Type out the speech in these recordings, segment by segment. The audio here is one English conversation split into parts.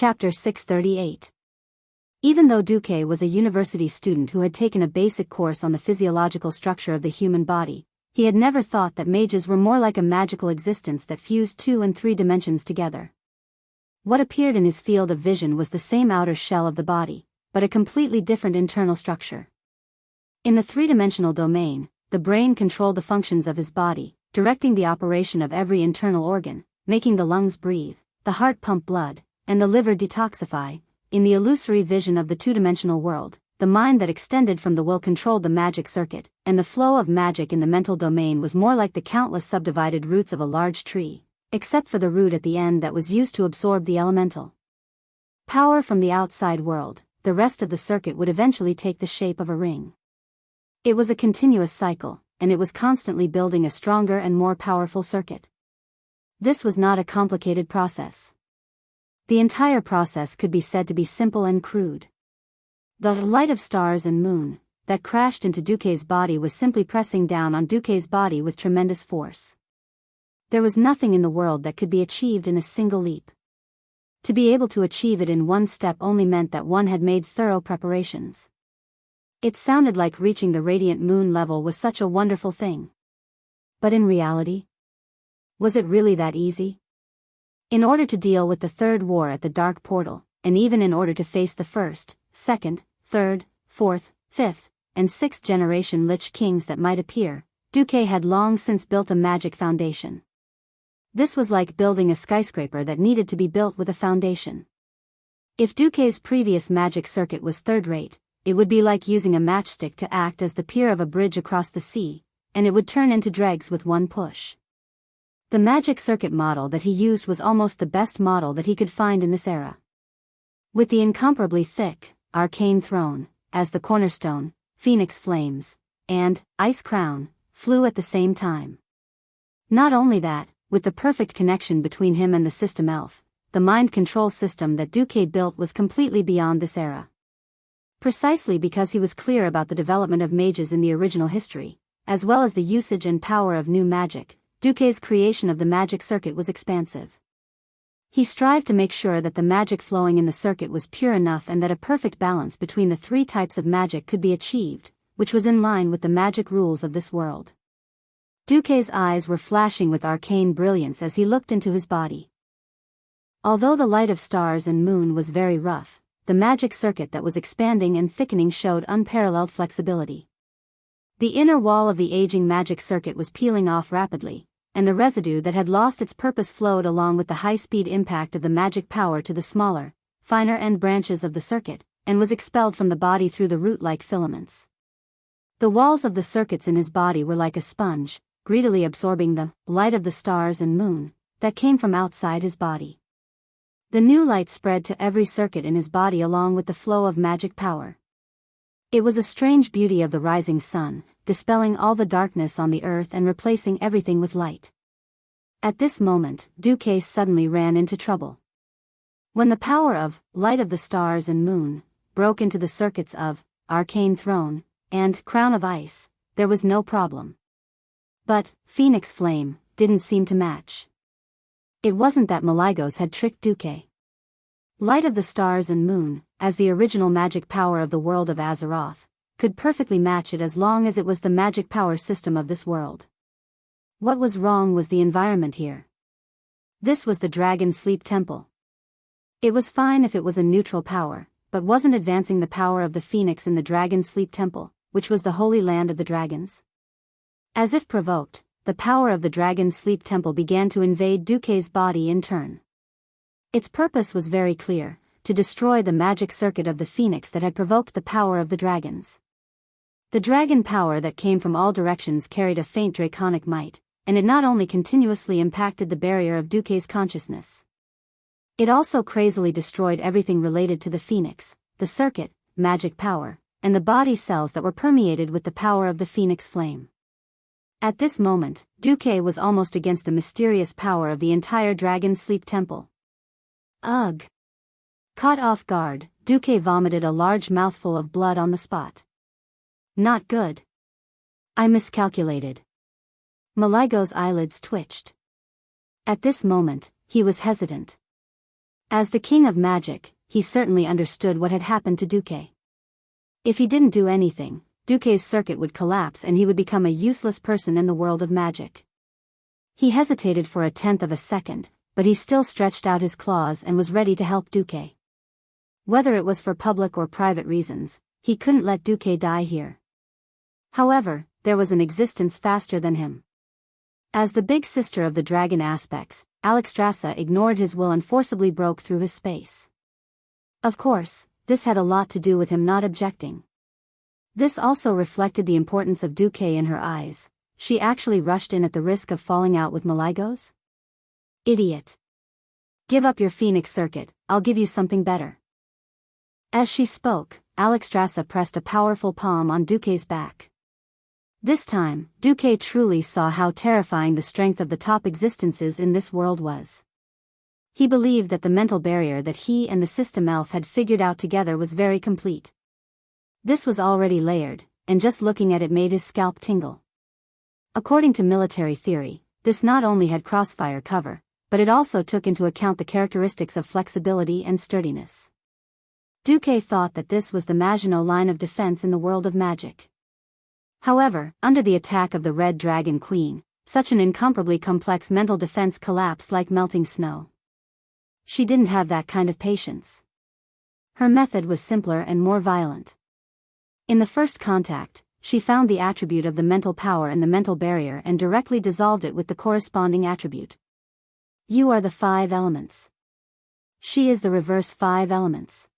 Chapter 638. Even though Duque was a university student who had taken a basic course on the physiological structure of the human body, he had never thought that mages were more like a magical existence that fused 2 and 3 dimensions together. What appeared in his field of vision was the same outer shell of the body, but a completely different internal structure. In the 3-dimensional domain, the brain controlled the functions of his body, directing the operation of every internal organ, making the lungs breathe, the heart pump blood, and the liver detoxify. In the illusory vision of the 2-dimensional world, the mind that extended from the will controlled the magic circuit, and the flow of magic in the mental domain was more like the countless subdivided roots of a large tree, except for the root at the end that was used to absorb the elemental power from the outside world. The rest of the circuit would eventually take the shape of a ring. It was a continuous cycle, and it was constantly building a stronger and more powerful circuit. This was not a complicated process. The entire process could be said to be simple and crude. The light of stars and moon that crashed into Duque's body was simply pressing down on Duque's body with tremendous force. There was nothing in the world that could be achieved in a single leap. To be able to achieve it in one step only meant that one had made thorough preparations. It sounded like reaching the radiant moon level was such a wonderful thing. But in reality, was it really that easy? In order to deal with the third war at the Dark Portal, and even in order to face the first, second, third, fourth, fifth, and sixth generation Lich Kings that might appear, Duque had long since built a magic foundation. This was like building a skyscraper that needed to be built with a foundation. If Duque's previous magic circuit was third-rate, it would be like using a matchstick to act as the pier of a bridge across the sea, and it would turn into dregs with one push. The magic circuit model that he used was almost the best model that he could find in this era. With the incomparably thick, arcane throne, as the cornerstone, phoenix flames, and ice crown, flew at the same time. Not only that, with the perfect connection between him and the system elf, the mind control system that Duque built was completely beyond this era. Precisely because he was clear about the development of mages in the original history, as well as the usage and power of new magic, Duque's creation of the magic circuit was expansive. He strived to make sure that the magic flowing in the circuit was pure enough and that a perfect balance between the 3 types of magic could be achieved, which was in line with the magic rules of this world. Duque's eyes were flashing with arcane brilliance as he looked into his body. Although the light of stars and moon was very rough, the magic circuit that was expanding and thickening showed unparalleled flexibility. The inner wall of the aging magic circuit was peeling off rapidly, and the residue that had lost its purpose flowed along with the high-speed impact of the magic power to the smaller, finer end branches of the circuit, and was expelled from the body through the root-like filaments. The walls of the circuits in his body were like a sponge, greedily absorbing the light of the stars and moon that came from outside his body. The new light spread to every circuit in his body along with the flow of magic power. It was a strange beauty of the rising sun, dispelling all the darkness on the earth and replacing everything with light. At this moment, Duque suddenly ran into trouble. When the power of light of the stars and moon broke into the circuits of arcane throne and crown of ice, there was no problem. But phoenix flame didn't seem to match. It wasn't that Malygos had tricked Duque. Light of the stars and moon, as the original magic power of the world of Azeroth, could perfectly match it as long as it was the magic power system of this world. What was wrong was the environment here. This was the Dragon Sleep Temple. It was fine if it was a neutral power, but wasn't advancing the power of the Phoenix in the Dragon Sleep Temple, which was the holy land of the dragons. As if provoked, the power of the Dragon Sleep Temple began to invade Duque's body in turn. Its purpose was very clear: to destroy the magic circuit of the Phoenix that had provoked the power of the dragons. The dragon power that came from all directions carried a faint draconic might, and it not only continuously impacted the barrier of Duque's consciousness. It also crazily destroyed everything related to the Phoenix, the circuit, magic power, and the body cells that were permeated with the power of the Phoenix flame. At this moment, Duque was almost against the mysterious power of the entire Dragon Sleep Temple. Ugh! Caught off guard, Duque vomited a large mouthful of blood on the spot. Not good. I miscalculated. Malygos' eyelids twitched. At this moment, he was hesitant. As the king of magic, he certainly understood what had happened to Duque. If he didn't do anything, Duque's circuit would collapse and he would become a useless person in the world of magic. He hesitated for a tenth of a second, but he still stretched out his claws and was ready to help Duque. Whether it was for public or private reasons, he couldn't let Duque die here. However, there was an existence faster than him. As the big sister of the dragon aspects, Alexstrasza ignored his will and forcibly broke through his space. Of course, this had a lot to do with him not objecting. This also reflected the importance of Duque in her eyes. She actually rushed in at the risk of falling out with Malygos? Idiot. Give up your phoenix circuit, I'll give you something better. As she spoke, Alexstrasza pressed a powerful palm on Duque's back. This time, Duque truly saw how terrifying the strength of the top existences in this world was. He believed that the mental barrier that he and the system elf had figured out together was very complete. This was already layered, and just looking at it made his scalp tingle. According to military theory, this not only had crossfire cover, but it also took into account the characteristics of flexibility and sturdiness. Duque thought that this was the Maginot line of defense in the world of magic. However, under the attack of the Red Dragon Queen, such an incomparably complex mental defense collapsed like melting snow. She didn't have that kind of patience. Her method was simpler and more violent. In the first contact, she found the attribute of the mental power in the mental barrier and directly dissolved it with the corresponding attribute. You are the 5 elements. She is the reverse 5 elements.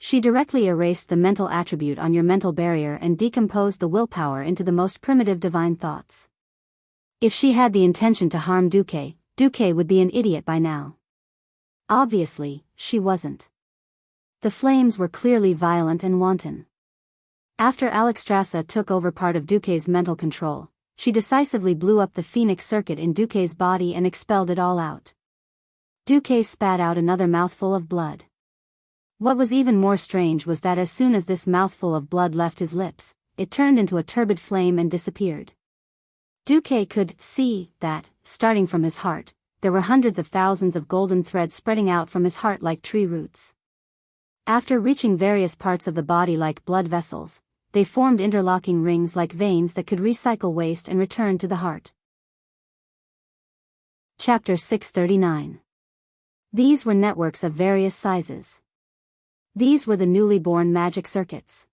She directly erased the mental attribute on your mental barrier and decomposed the willpower into the most primitive divine thoughts. If she had the intention to harm Duque, Duque would be an idiot by now. Obviously, she wasn't. The flames were clearly violent and wanton. After Alexstrasza took over part of Duque's mental control, she decisively blew up the phoenix circuit in Duque's body and expelled it all out. Duque spat out another mouthful of blood. What was even more strange was that as soon as this mouthful of blood left his lips, it turned into a turbid flame and disappeared. Duque could see that, starting from his heart, there were hundreds of thousands of golden threads spreading out from his heart like tree roots. After reaching various parts of the body like blood vessels, they formed interlocking rings like veins that could recycle waste and return to the heart. Chapter 639. These were networks of various sizes. These were the newly born magic circuits.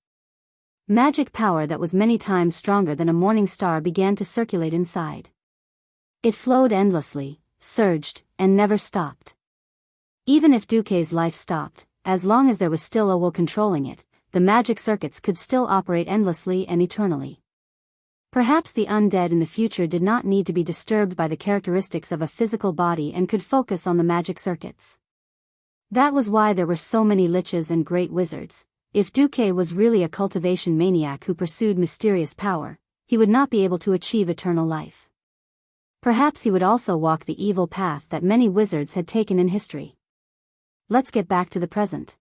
Magic power that was many times stronger than a morning star began to circulate inside. It flowed endlessly, surged, and never stopped. Even if Duque's life stopped, as long as there was still a will controlling it, the magic circuits could still operate endlessly and eternally. Perhaps the undead in the future did not need to be disturbed by the characteristics of a physical body and could focus on the magic circuits. That was why there were so many liches and great wizards. If Duque was really a cultivation maniac who pursued mysterious power, he would not be able to achieve eternal life. Perhaps he would also walk the evil path that many wizards had taken in history. Let's get back to the present.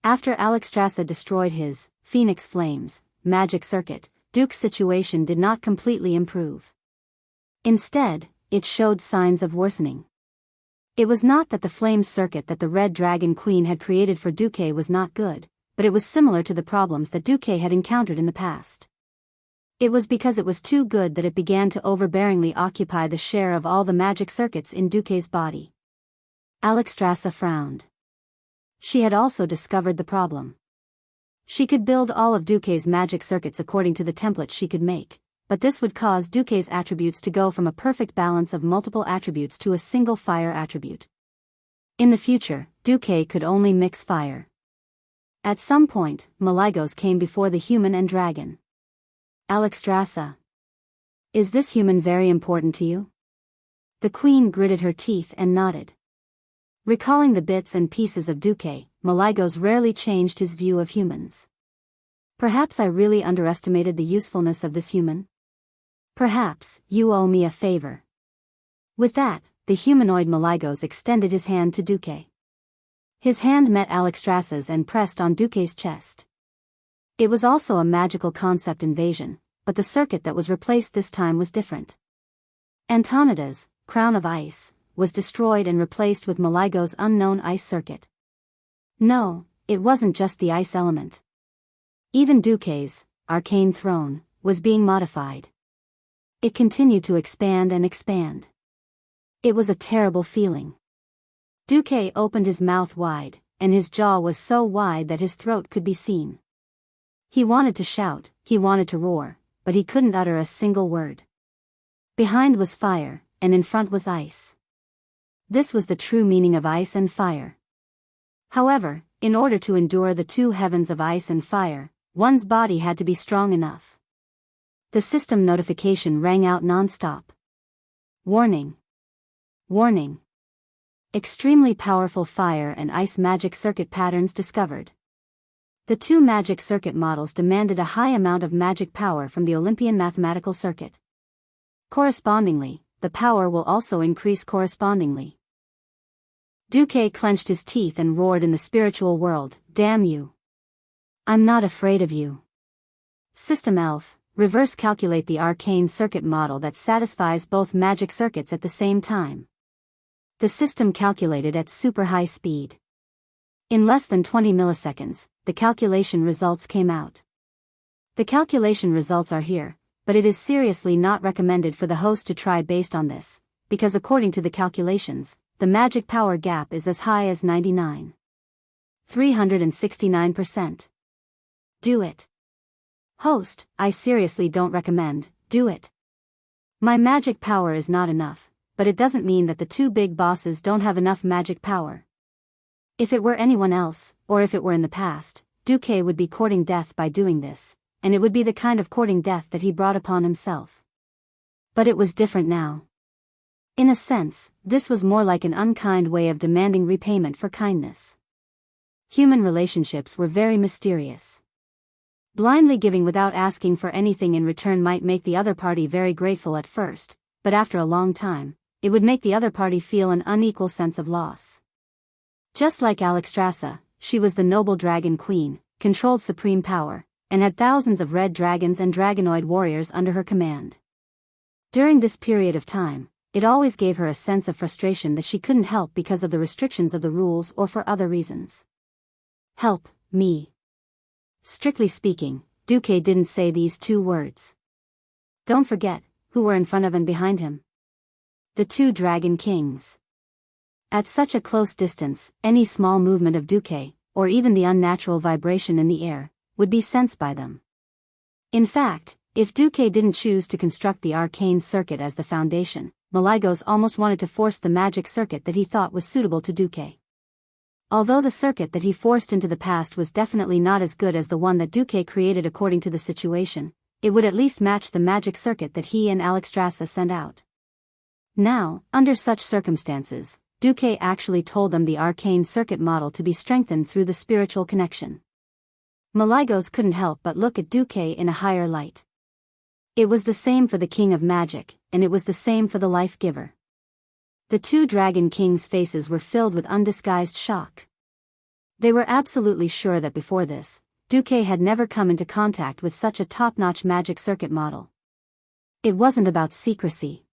After Alexstrasza destroyed his Phoenix Flames magic circuit, Duque's situation did not completely improve. Instead, it showed signs of worsening. It was not that the flame circuit that the Red Dragon Queen had created for Duque was not good, but it was similar to the problems that Duque had encountered in the past. It was because it was too good that it began to overbearingly occupy the share of all the magic circuits in Duque's body. Alexstrasza frowned. She had also discovered the problem. She could build all of Duque's magic circuits according to the template she could make, but this would cause Duque's attributes to go from a perfect balance of multiple attributes to a single fire attribute. In the future, Duque could only mix fire. At some point, Malygos came before the human and dragon. Alexstrasza. Is this human very important to you? The queen gritted her teeth and nodded. Recalling the bits and pieces of Duque, Malygos rarely changed his view of humans. Perhaps I really underestimated the usefulness of this human? Perhaps you owe me a favor. With that, the humanoid Malygos extended his hand to Duque. His hand met Alexstrasza's and pressed on Duque's chest. It was also a magical concept invasion, but the circuit that was replaced this time was different. Antonida's crown of ice was destroyed and replaced with Malago's unknown ice circuit. No, it wasn't just the ice element. Even Duque's arcane throne was being modified. It continued to expand and expand. It was a terrible feeling. Duque opened his mouth wide, and his jaw was so wide that his throat could be seen. He wanted to shout, he wanted to roar, but he couldn't utter a single word. Behind was fire, and in front was ice. This was the true meaning of ice and fire. However, in order to endure the two heavens of ice and fire, one's body had to be strong enough. The system notification rang out non-stop. Warning. Warning. Extremely powerful fire and ice magic circuit patterns discovered. The two magic circuit models demanded a high amount of magic power from the Olympian mathematical circuit. Correspondingly, the power will also increase correspondingly. Duque clenched his teeth and roared in the spiritual world, "Damn you! I'm not afraid of you." System Elf, reverse calculate the arcane circuit model that satisfies both magic circuits at the same time. The system calculated at super high speed. In less than 20 milliseconds, the calculation results came out. The calculation results are here, but it is seriously not recommended for the host to try based on this, because according to the calculations, the magic power gap is as high as 369%. Do it. Host, I seriously don't recommend, do it. My magic power is not enough, but it doesn't mean that the two big bosses don't have enough magic power. If it were anyone else, or if it were in the past, Duque would be courting death by doing this, and it would be the kind of courting death that he brought upon himself. But it was different now. In a sense, this was more like an unkind way of demanding repayment for kindness. Human relationships were very mysterious. Blindly giving without asking for anything in return might make the other party very grateful at first, but after a long time, it would make the other party feel an unequal sense of loss. Just like Alexstrasza, she was the noble dragon queen, controlled supreme power, and had thousands of red dragons and dragonoid warriors under her command. During this period of time, it always gave her a sense of frustration that she couldn't help because of the restrictions of the rules or for other reasons. Help me. Strictly speaking, Duque didn't say these two words. Don't forget, who were in front of and behind him. The two dragon kings. At such a close distance, any small movement of Duque, or even the unnatural vibration in the air, would be sensed by them. In fact, if Duque didn't choose to construct the arcane circuit as the foundation, Malygos almost wanted to force the magic circuit that he thought was suitable to Duque. Although the circuit that he forced into the past was definitely not as good as the one that Duque created according to the situation, it would at least match the magic circuit that he and Alexstrasza sent out. Now, under such circumstances, Duque actually told them the arcane circuit model to be strengthened through the spiritual connection. Malygos couldn't help but look at Duque in a higher light. It was the same for the king of magic, and it was the same for the life giver. The two dragon kings' faces were filled with undisguised shock. They were absolutely sure that before this, Duque had never come into contact with such a top-notch magic circuit model. It wasn't about secrecy.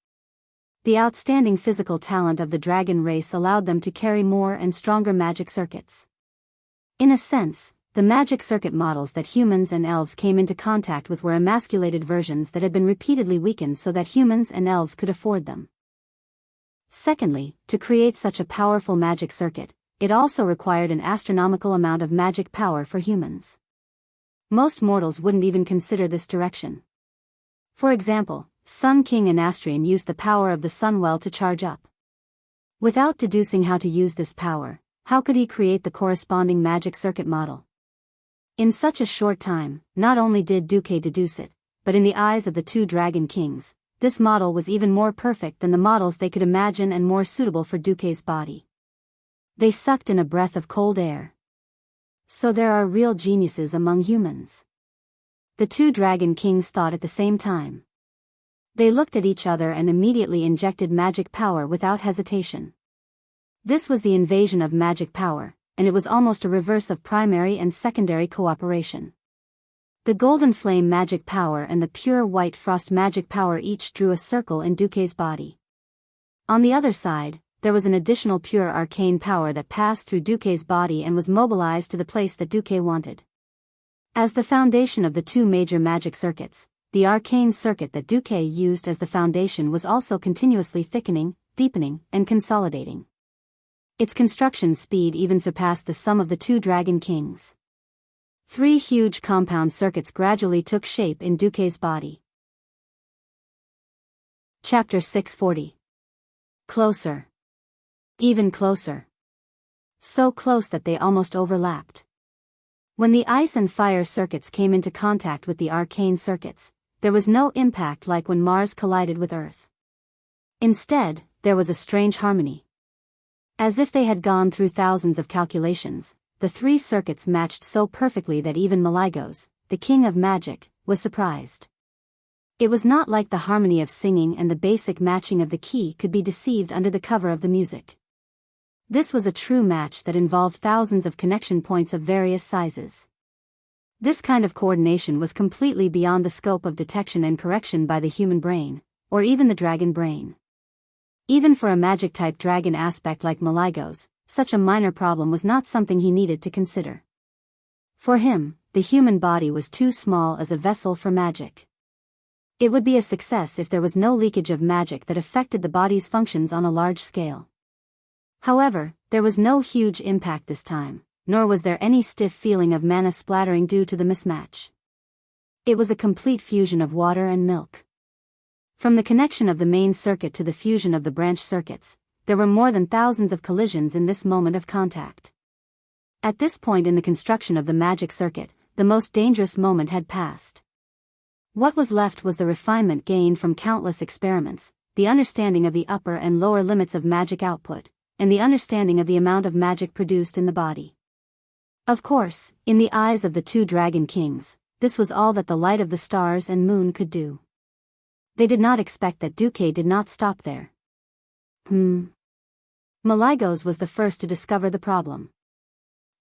The outstanding physical talent of the dragon race allowed them to carry more and stronger magic circuits. In a sense, the magic circuit models that humans and elves came into contact with were emasculated versions that had been repeatedly weakened so that humans and elves could afford them. Secondly, to create such a powerful magic circuit, it also required an astronomical amount of magic power for humans. Most mortals wouldn't even consider this direction. For example, Sun King Anastrian used the power of the sun well to charge up. Without deducing how to use this power, how could he create the corresponding magic circuit model? In such a short time, not only did Duque deduce it, but in the eyes of the two dragon kings, this model was even more perfect than the models they could imagine and more suitable for Duque's body. They sucked in a breath of cold air. So there are real geniuses among humans. The two dragon kings thought at the same time. They looked at each other and immediately injected magic power without hesitation. This was the invasion of magic power, and it was almost a reverse of primary and secondary cooperation. The golden flame magic power and the pure white frost magic power each drew a circle in Duque's body. On the other side, there was an additional pure arcane power that passed through Duque's body and was mobilized to the place that Duque wanted. As the foundation of the two major magic circuits, the arcane circuit that Duque used as the foundation was also continuously thickening, deepening, and consolidating. Its construction speed even surpassed the sum of the two Dragon Kings. 3 huge compound circuits gradually took shape in Duque's body. Chapter 640. Closer. Even closer. So close that they almost overlapped. When the ice and fire circuits came into contact with the arcane circuits, there was no impact like when Mars collided with Earth. Instead, there was a strange harmony. As if they had gone through thousands of calculations, the 3 circuits matched so perfectly that even Malygos, the king of magic, was surprised. It was not like the harmony of singing and the basic matching of the key could be deceived under the cover of the music. This was a true match that involved thousands of connection points of various sizes. This kind of coordination was completely beyond the scope of detection and correction by the human brain, or even the dragon brain. Even for a magic-type dragon aspect like Malygos, such a minor problem was not something he needed to consider. For him, the human body was too small as a vessel for magic. It would be a success if there was no leakage of magic that affected the body's functions on a large scale. However, there was no huge impact this time, nor was there any stiff feeling of mana splattering due to the mismatch. It was a complete fusion of water and milk. From the connection of the main circuit to the fusion of the branch circuits, there were more than thousands of collisions in this moment of contact. At this point in the construction of the magic circuit, the most dangerous moment had passed. What was left was the refinement gained from countless experiments, the understanding of the upper and lower limits of magic output, and the understanding of the amount of magic produced in the body. Of course, in the eyes of the two Dragon Kings, this was all that the light of the stars and moon could do. They did not expect that Duque did not stop there. Malygos was the first to discover the problem.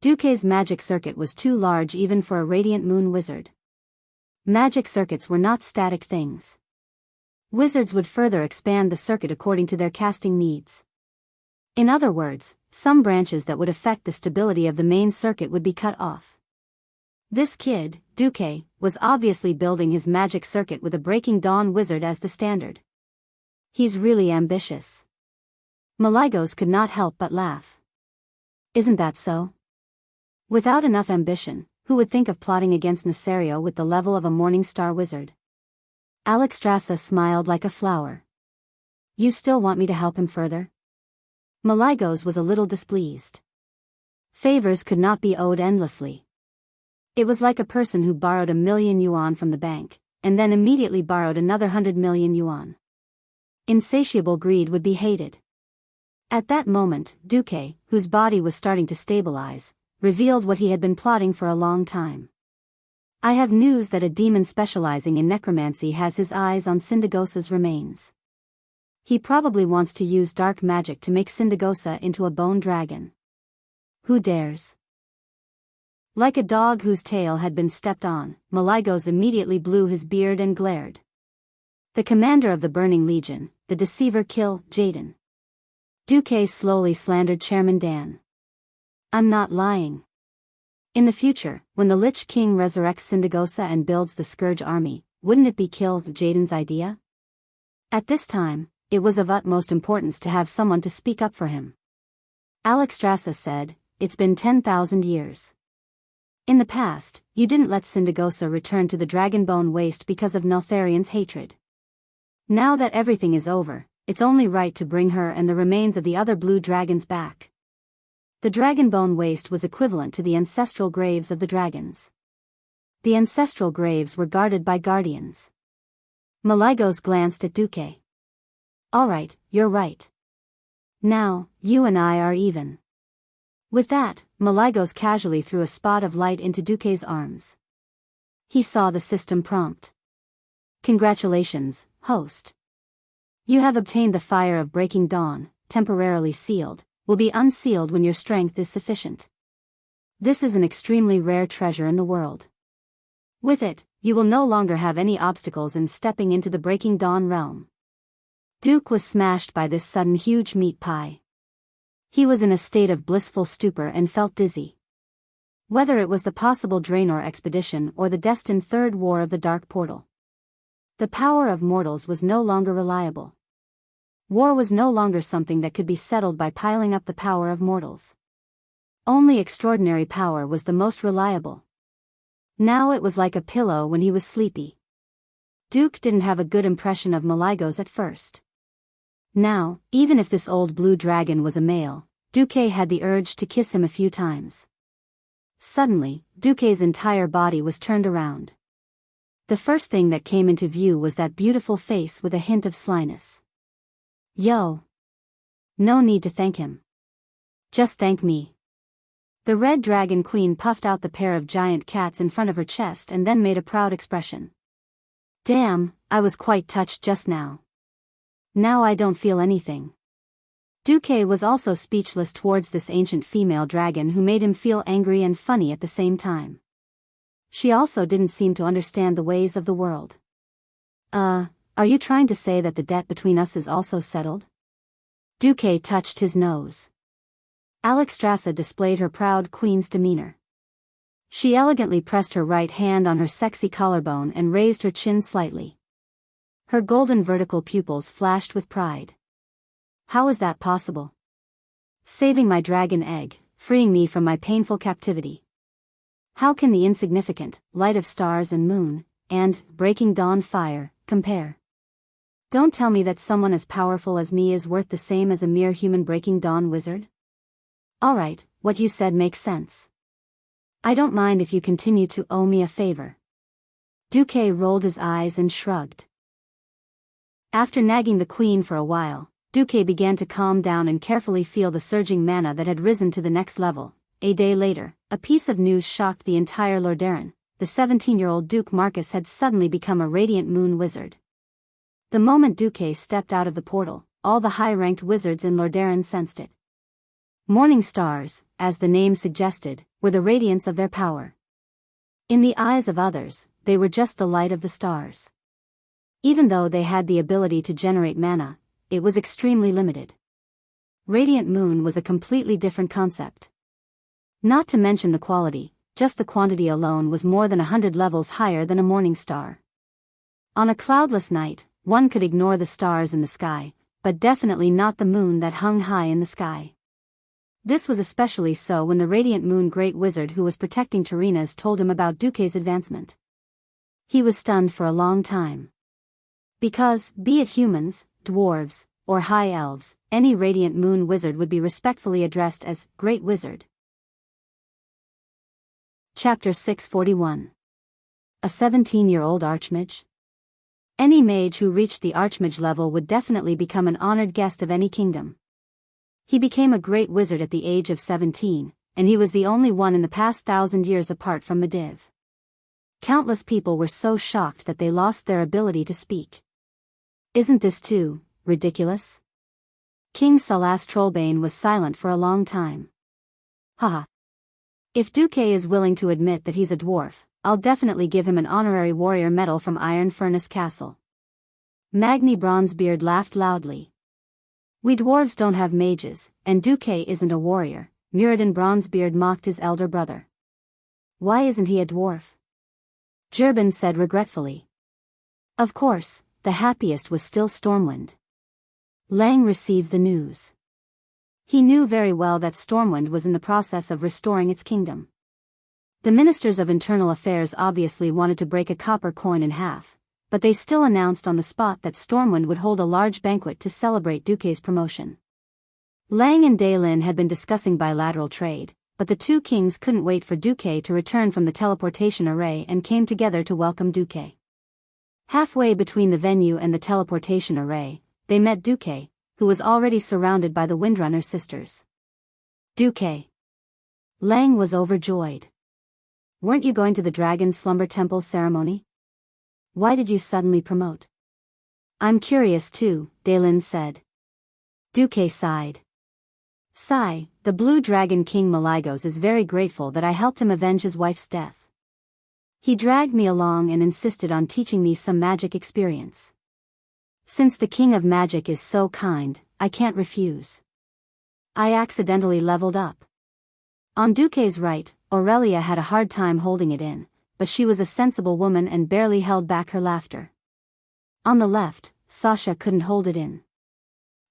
Duque's magic circuit was too large even for a radiant moon wizard. Magic circuits were not static things. Wizards would further expand the circuit according to their casting needs. In other words, some branches that would affect the stability of the main circuit would be cut off. This kid, Duque, was obviously building his magic circuit with a Breaking Dawn wizard as the standard. He's really ambitious. Malygos could not help but laugh. Isn't that so? Without enough ambition, who would think of plotting against Nesario with the level of a Morningstar wizard? Alexstrasza smiled like a flower. You still want me to help him further? Malygos was a little displeased. Favors could not be owed endlessly. It was like a person who borrowed 1,000,000 yuan from the bank, and then immediately borrowed another 100,000,000 yuan. Insatiable greed would be hated. At that moment, Duque, whose body was starting to stabilize, revealed what he had been plotting for a long time. I have news that a demon specializing in necromancy has his eyes on Syndagosa's remains. He probably wants to use dark magic to make Syndagosa into a bone dragon. Who dares? Like a dog whose tail had been stepped on, Malygos immediately blew his beard and glared. The commander of the Burning Legion, the deceiver Kill, Jaden. Duque slowly slandered Chairman Dan. I'm not lying. In the future, when the Lich King resurrects Syndagosa and builds the Scourge army, wouldn't it be Kill, Jaden's idea? At this time, it was of utmost importance to have someone to speak up for him. Alexstrasza said, it's been 10,000 years. In the past, you didn't let Syndagosa return to the Dragonbone Waste because of Neltharion's hatred. Now that everything is over, it's only right to bring her and the remains of the other blue dragons back. The Dragonbone Waste was equivalent to the ancestral graves of the dragons. The ancestral graves were guarded by guardians. Malygos glanced at Duque. All right, you're right. Now, you and I are even. With that, Malygos casually threw a spot of light into Duque's arms. He saw the system prompt. Congratulations, host. You have obtained the Fire of Breaking Dawn, temporarily sealed, will be unsealed when your strength is sufficient. This is an extremely rare treasure in the world. With it, you will no longer have any obstacles in stepping into the Breaking Dawn realm. Duque was smashed by this sudden huge meat pie. He was in a state of blissful stupor and felt dizzy. Whether it was the possible Draenor expedition or the destined third war of the Dark Portal. The power of mortals was no longer reliable. War was no longer something that could be settled by piling up the power of mortals. Only extraordinary power was the most reliable. Now it was like a pillow when he was sleepy. Duke didn't have a good impression of Maligos at first. Now, even if this old blue dragon was a male, Duke had the urge to kiss him a few times. Suddenly, Duke's entire body was turned around. The first thing that came into view was that beautiful face with a hint of slyness. Yo! No need to thank him. Just thank me. The red dragon queen puffed out the pair of giant cats in front of her chest and then made a proud expression. Damn, I was quite touched just now. Now I don't feel anything. Duke was also speechless towards this ancient female dragon who made him feel angry and funny at the same time. She also didn't seem to understand the ways of the world. Are you trying to say that the debt between us is also settled? Duke touched his nose. Alexstrasza displayed her proud queen's demeanor. She elegantly pressed her right hand on her sexy collarbone and raised her chin slightly. Her golden vertical pupils flashed with pride. How is that possible? Saving my dragon egg, freeing me from my painful captivity. How can the insignificant light of stars and moon, and breaking dawn fire, compare? Don't tell me that someone as powerful as me is worth the same as a mere human breaking dawn wizard? Alright, what you said makes sense. I don't mind if you continue to owe me a favor. Duque rolled his eyes and shrugged. After nagging the queen for a while, Duque began to calm down and carefully feel the surging mana that had risen to the next level. A day later, a piece of news shocked the entire Lordaeron. The 17-year-old Duke Marcus had suddenly become a radiant moon wizard. The moment Duque stepped out of the portal, all the high-ranked wizards in Lordaeron sensed it. Morning stars, as the name suggested, were the radiance of their power. In the eyes of others, they were just the light of the stars. Even though they had the ability to generate mana, it was extremely limited. Radiant moon was a completely different concept. Not to mention the quality, just the quantity alone was more than 100 levels higher than a morning star. On a cloudless night, one could ignore the stars in the sky, but definitely not the moon that hung high in the sky. This was especially so when the Radiant Moon Great Wizard who was protecting Tarinas told him about Duque's advancement. He was stunned for a long time. Because, be it humans, dwarves, or high elves, any Radiant Moon Wizard would be respectfully addressed as Great Wizard. Chapter 641. A 17-year-old Archmage? Any mage who reached the Archmage level would definitely become an honored guest of any kingdom. He became a great wizard at the age of 17, and he was the only one in the past 1,000 years apart from Medivh. Countless people were so shocked that they lost their ability to speak. Isn't this too ridiculous? King Salas Trollbane was silent for a long time. Haha. If Duque is willing to admit that he's a dwarf, I'll definitely give him an honorary warrior medal from Iron Furnace Castle. Magni Bronzebeard laughed loudly. We dwarves don't have mages, and Duque isn't a warrior, Muradin Bronzebeard mocked his elder brother. Why isn't he a dwarf? Jurban said regretfully. Of course, the happiest was still Stormwind. Lang received the news. He knew very well that Stormwind was in the process of restoring its kingdom. The ministers of internal affairs obviously wanted to break a copper coin in half, but they still announced on the spot that Stormwind would hold a large banquet to celebrate Duque's promotion. Lang and Daylin had been discussing bilateral trade, but the two kings couldn't wait for Duque to return from the teleportation array and came together to welcome Duque. Halfway between the venue and the teleportation array, they met Duque, who was already surrounded by the Windrunner sisters. Duque. Lang was overjoyed. Weren't you going to the Dragon Slumber Temple ceremony? Why did you suddenly promote? I'm curious too, Daylin said. Duque sighed. Sigh, the Blue Dragon King Maligos is very grateful that I helped him avenge his wife's death. He dragged me along and insisted on teaching me some magic experience. Since the King of Magic is so kind, I can't refuse. I accidentally leveled up. On Duque's right, Aurelia had a hard time holding it in, but she was a sensible woman and barely held back her laughter. On the left, Sasha couldn't hold it in.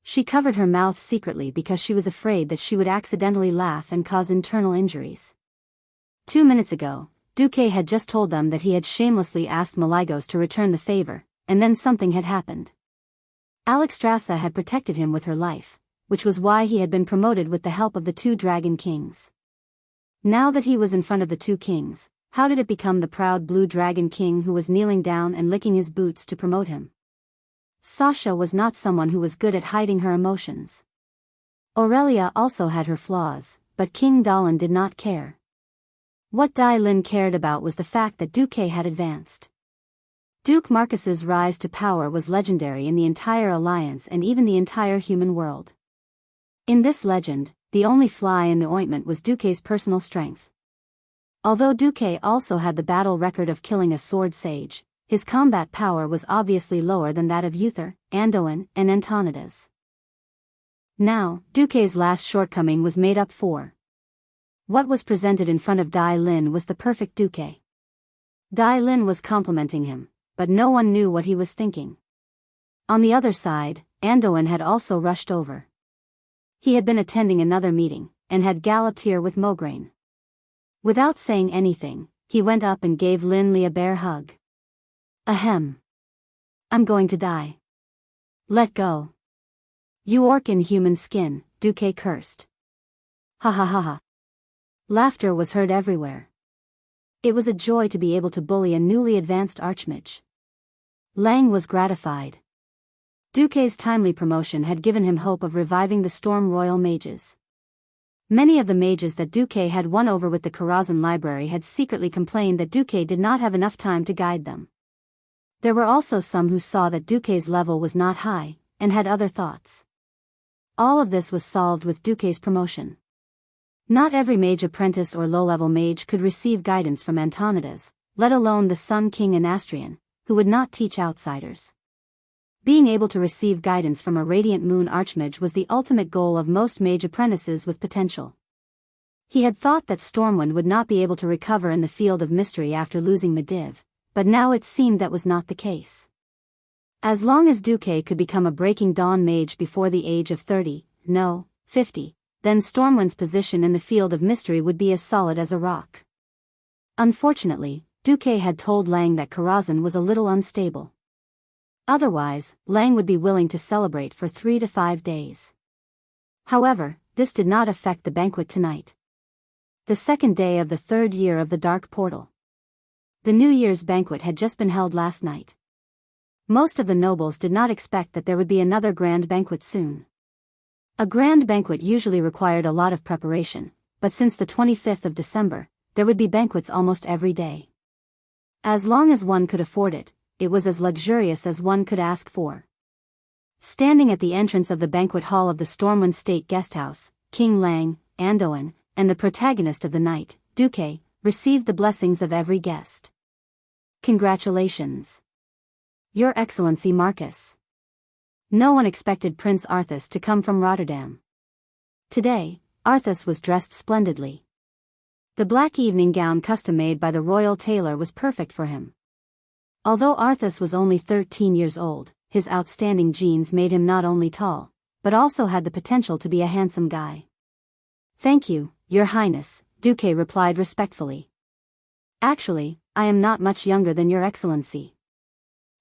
She covered her mouth secretly because she was afraid that she would accidentally laugh and cause internal injuries. 2 minutes ago, Duque had just told them that he had shamelessly asked Maligos to return the favor, and then something had happened. Alexstrasza had protected him with her life, which was why he had been promoted with the help of the 2 dragon kings. Now that he was in front of the 2 kings, how did it become the proud blue dragon king who was kneeling down and licking his boots to promote him? Sasha was not someone who was good at hiding her emotions. Aurelia also had her flaws, but King Dahlin did not care. What Dai Lin cared about was the fact that Duque had advanced. Duke Marcus's rise to power was legendary in the entire alliance and even the entire human world. In this legend, the only fly in the ointment was Duque's personal strength. Although Duque also had the battle record of killing a sword sage, his combat power was obviously lower than that of Uther, Andoin, and Antonidas. Now, Duque's last shortcoming was made up for. What was presented in front of Dai Lin was the perfect Duque. Dai Lin was complimenting him, but no one knew what he was thinking. On the other side, Andoin had also rushed over. He had been attending another meeting, and had galloped here with Mograine. Without saying anything, he went up and gave Lin Li a bear hug. Ahem. I'm going to die. Let go. You orc in human skin, Duque cursed. Ha ha ha ha. Laughter was heard everywhere. It was a joy to be able to bully a newly advanced archmage. Lang was gratified. Duque's timely promotion had given him hope of reviving the Storm Royal mages. Many of the mages that Duque had won over with the Karazhan library had secretly complained that Duque did not have enough time to guide them. There were also some who saw that Duque's level was not high, and had other thoughts. All of this was solved with Duque's promotion. Not every mage apprentice or low-level mage could receive guidance from Antonidas, let alone the Sun King and Astrian, who would not teach outsiders. Being able to receive guidance from a Radiant Moon Archmage was the ultimate goal of most mage apprentices with potential. He had thought that Stormwind would not be able to recover in the field of mystery after losing Medivh, but now it seemed that was not the case. As long as Duque could become a Breaking Dawn mage before the age of 30, no, 50, then Stormwind's position in the field of mystery would be as solid as a rock. Unfortunately, Duque had told Lang that Karazhan was a little unstable. Otherwise, Lang would be willing to celebrate for 3 to 5 days. However, this did not affect the banquet tonight. The second day of the 3rd year of the Dark Portal. The New Year's banquet had just been held last night. Most of the nobles did not expect that there would be another grand banquet soon. A grand banquet usually required a lot of preparation, but since the 25th of December, there would be banquets almost every day. As long as one could afford it, it was as luxurious as one could ask for. Standing at the entrance of the banquet hall of the Stormwind State Guesthouse, King Lang, Andoin, and the protagonist of the night, Duque, received the blessings of every guest. Congratulations. Your Excellency Marcus. No one expected Prince Arthas to come from Rotterdam. Today, Arthas was dressed splendidly. The black evening gown custom-made by the royal tailor was perfect for him. Although Arthas was only 13 years old, his outstanding genes made him not only tall, but also had the potential to be a handsome guy. Thank you, Your Highness, Duque replied respectfully. Actually, I am not much younger than Your Excellency.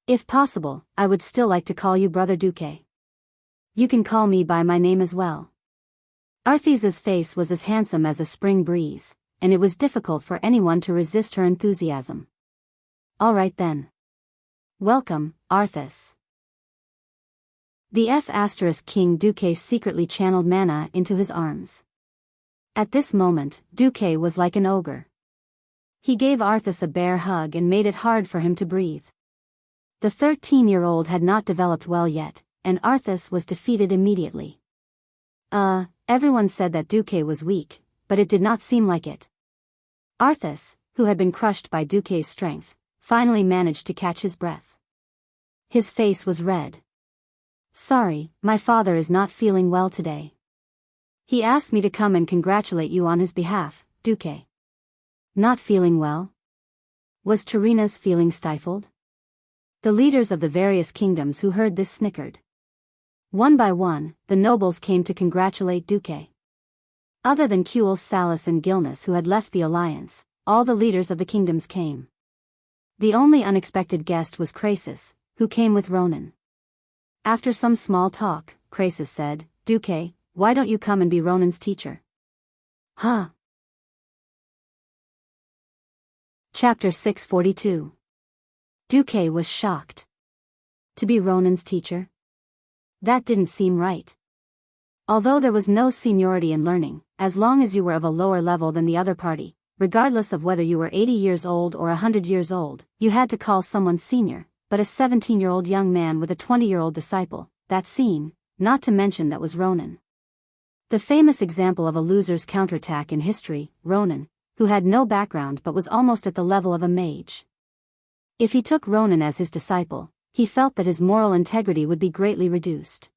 If possible, I would still like to call you Brother Duque. You can call me by my name as well. Arthas's face was as handsome as a spring breeze, and it was difficult for anyone to resist her enthusiasm. All right then. Welcome, Arthas. The King Duque secretly channeled mana into his arms. At this moment, Duque was like an ogre. He gave Arthas a bear hug and made it hard for him to breathe. The 13-year-old had not developed well yet, and Arthas was defeated immediately. Everyone said that Duque was weak, but it did not seem like it. Arthas, who had been crushed by Duque's strength, finally managed to catch his breath. His face was red. Sorry, my father is not feeling well today. He asked me to come and congratulate you on his behalf, Duque. Not feeling well? Was Terina's feeling stifled? The leaders of the various kingdoms who heard this snickered. One by one, the nobles came to congratulate Duque. Other than Kuel, Salis and Gilnas who had left the alliance, all the leaders of the kingdoms came. The only unexpected guest was Crassus, who came with Ronan. After some small talk, Crassus said, Duque, why don't you come and be Ronan's teacher? Huh? Chapter 642. Duque was shocked. To be Ronan's teacher? That didn't seem right. Although there was no seniority in learning, as long as you were of a lower level than the other party, regardless of whether you were 80 years old or 100 years old, you had to call someone senior, but a 17-year-old young man with a 20-year-old disciple, that's seen, not to mention that was Ronan. The famous example of a loser's counterattack in history, Ronan, who had no background but was almost at the level of a mage. If he took Ronan as his disciple, he felt that his moral integrity would be greatly reduced.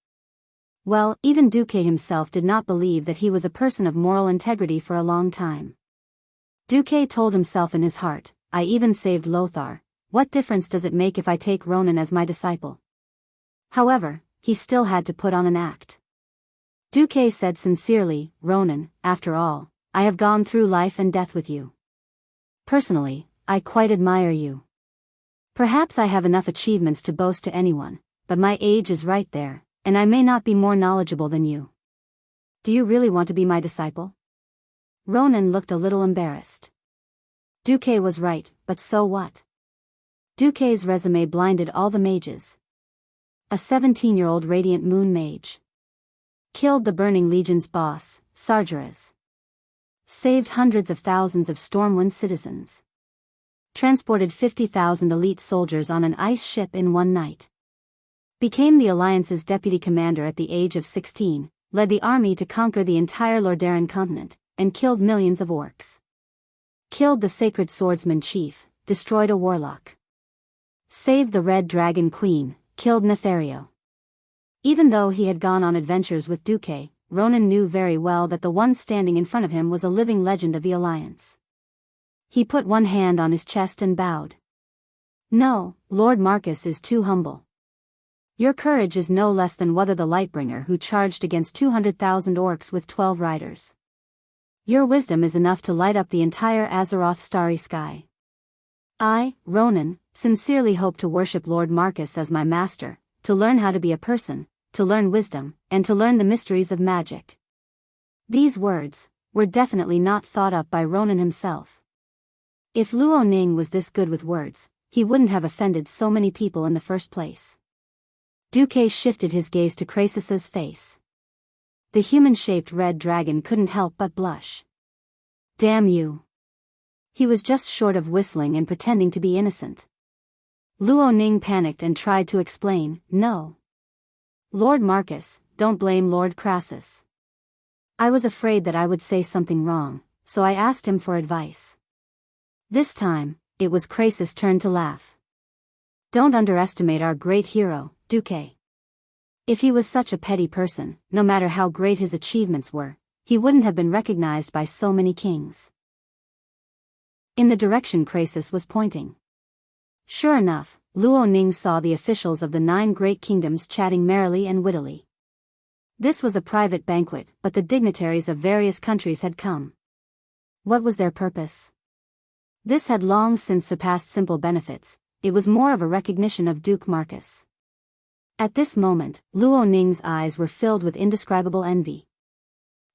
Well, even Duque himself did not believe that he was a person of moral integrity for a long time. Duque told himself in his heart, I even saved Lothar, what difference does it make if I take Ronan as my disciple? However, he still had to put on an act. Duque said sincerely, Ronan, after all, I have gone through life and death with you. Personally, I quite admire you. Perhaps I have enough achievements to boast to anyone, but my age is right there, and I may not be more knowledgeable than you. Do you really want to be my disciple? Ronan looked a little embarrassed. Duque was right, but so what? Duque's resume blinded all the mages. A 17-year-old Radiant Moon mage. Killed the Burning Legion's boss, Sargeras. Saved hundreds of thousands of Stormwind citizens. Transported 50,000 elite soldiers on an ice ship in one night. Became the Alliance's deputy commander at the age of 16, led the army to conquer the entire Lordaeron continent, and killed millions of orcs. Killed the Sacred Swordsman chief, destroyed a warlock. Saved the Red Dragon Queen, killed Nethario. Even though he had gone on adventures with Duque, Ronan knew very well that the one standing in front of him was a living legend of the Alliance. He put one hand on his chest and bowed. No, Lord Marcus is too humble. Your courage is no less than Wuther the Lightbringer who charged against 200,000 orcs with 12 riders. Your wisdom is enough to light up the entire Azeroth starry sky. I, Ronan, sincerely hope to worship Lord Marcus as my master, to learn how to be a person, to learn wisdom, and to learn the mysteries of magic. These words were definitely not thought up by Ronan himself. If Luo Ning was this good with words, he wouldn't have offended so many people in the first place. Duque shifted his gaze to Crassus's face. The human-shaped red dragon couldn't help but blush. Damn you. He was just short of whistling and pretending to be innocent. Luo Ning panicked and tried to explain, no. Lord Marcus, don't blame Lord Crassus. I was afraid that I would say something wrong, so I asked him for advice. This time, it was Crassus' turn to laugh. Don't underestimate our great hero, Duque. If he was such a petty person, no matter how great his achievements were, he wouldn't have been recognized by so many kings. In the direction Crassus was pointing. Sure enough, Luo Ning saw the officials of the 9 great kingdoms chatting merrily and wittily. This was a private banquet, but the dignitaries of various countries had come. What was their purpose? This had long since surpassed simple benefits, it was more of a recognition of Duke Marcus. At this moment, Luo Ning's eyes were filled with indescribable envy.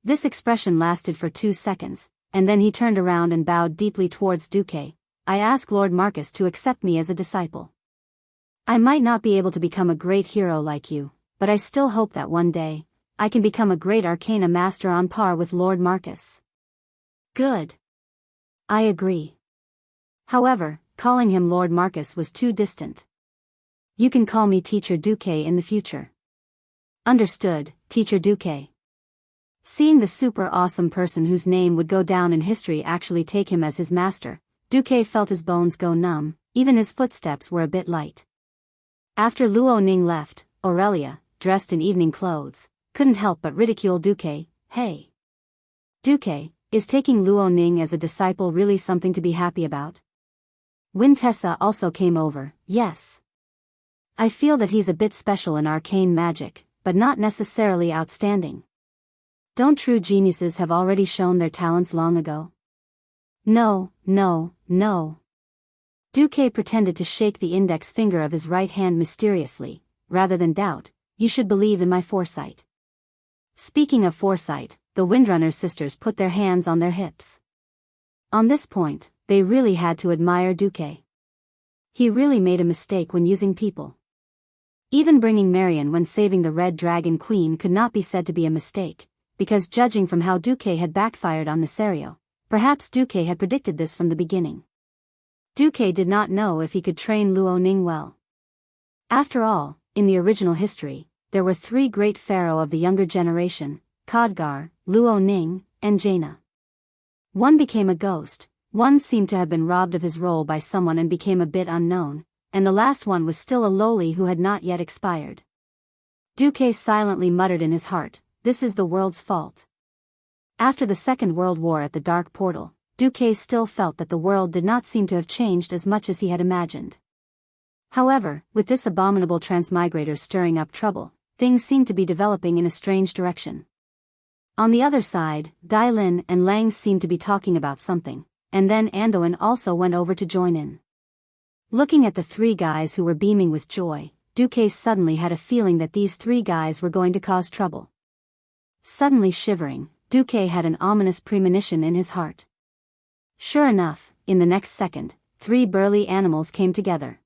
This expression lasted for 2 seconds, and then he turned around and bowed deeply towards Duque. I ask Lord Marcus to accept me as a disciple. I might not be able to become a great hero like you, but I still hope that one day, I can become a great arcana master on par with Lord Marcus. Good. I agree. However, calling him Lord Marcus was too distant. You can call me Teacher Duque in the future. Understood, Teacher Duque. Seeing the super awesome person whose name would go down in history actually take him as his master, Duque felt his bones go numb, even his footsteps were a bit light. After Luo Ning left, Aurelia, dressed in evening clothes, couldn't help but ridicule Duque. Hey. Duque, is taking Luo Ning as a disciple really something to be happy about? Wintessa also came over. Yes. I feel that he's a bit special in arcane magic, but not necessarily outstanding. Don't true geniuses have already shown their talents long ago? No. Duque pretended to shake the index finger of his right hand mysteriously. Rather than doubt, you should believe in my foresight. Speaking of foresight, the Windrunner sisters put their hands on their hips. On this point, they really had to admire Duque. He really made a mistake when using people. Even bringing Marion when saving the Red Dragon Queen could not be said to be a mistake, because judging from how Duque had backfired on Nesario, perhaps Duque had predicted this from the beginning. Duque did not know if he could train Luo Ning well. After all, in the original history, there were 3 great pharaoh of the younger generation, Khadgar, Luo Ning, and Jaina. One became a ghost, one seemed to have been robbed of his role by someone and became a bit unknown, and the last one was still a lowly who had not yet expired. Duque silently muttered in his heart, this is the world's fault. After the Second World War at the Dark Portal, Duque still felt that the world did not seem to have changed as much as he had imagined. However, with this abominable transmigrator stirring up trouble, things seemed to be developing in a strange direction. On the other side, Dai Lin and Lang seemed to be talking about something, and then Andoin also went over to join in. Looking at the 3 guys who were beaming with joy, Duque suddenly had a feeling that these 3 guys were going to cause trouble. Suddenly shivering, Duque had an ominous premonition in his heart. Sure enough, in the next second, 3 burly animals came together.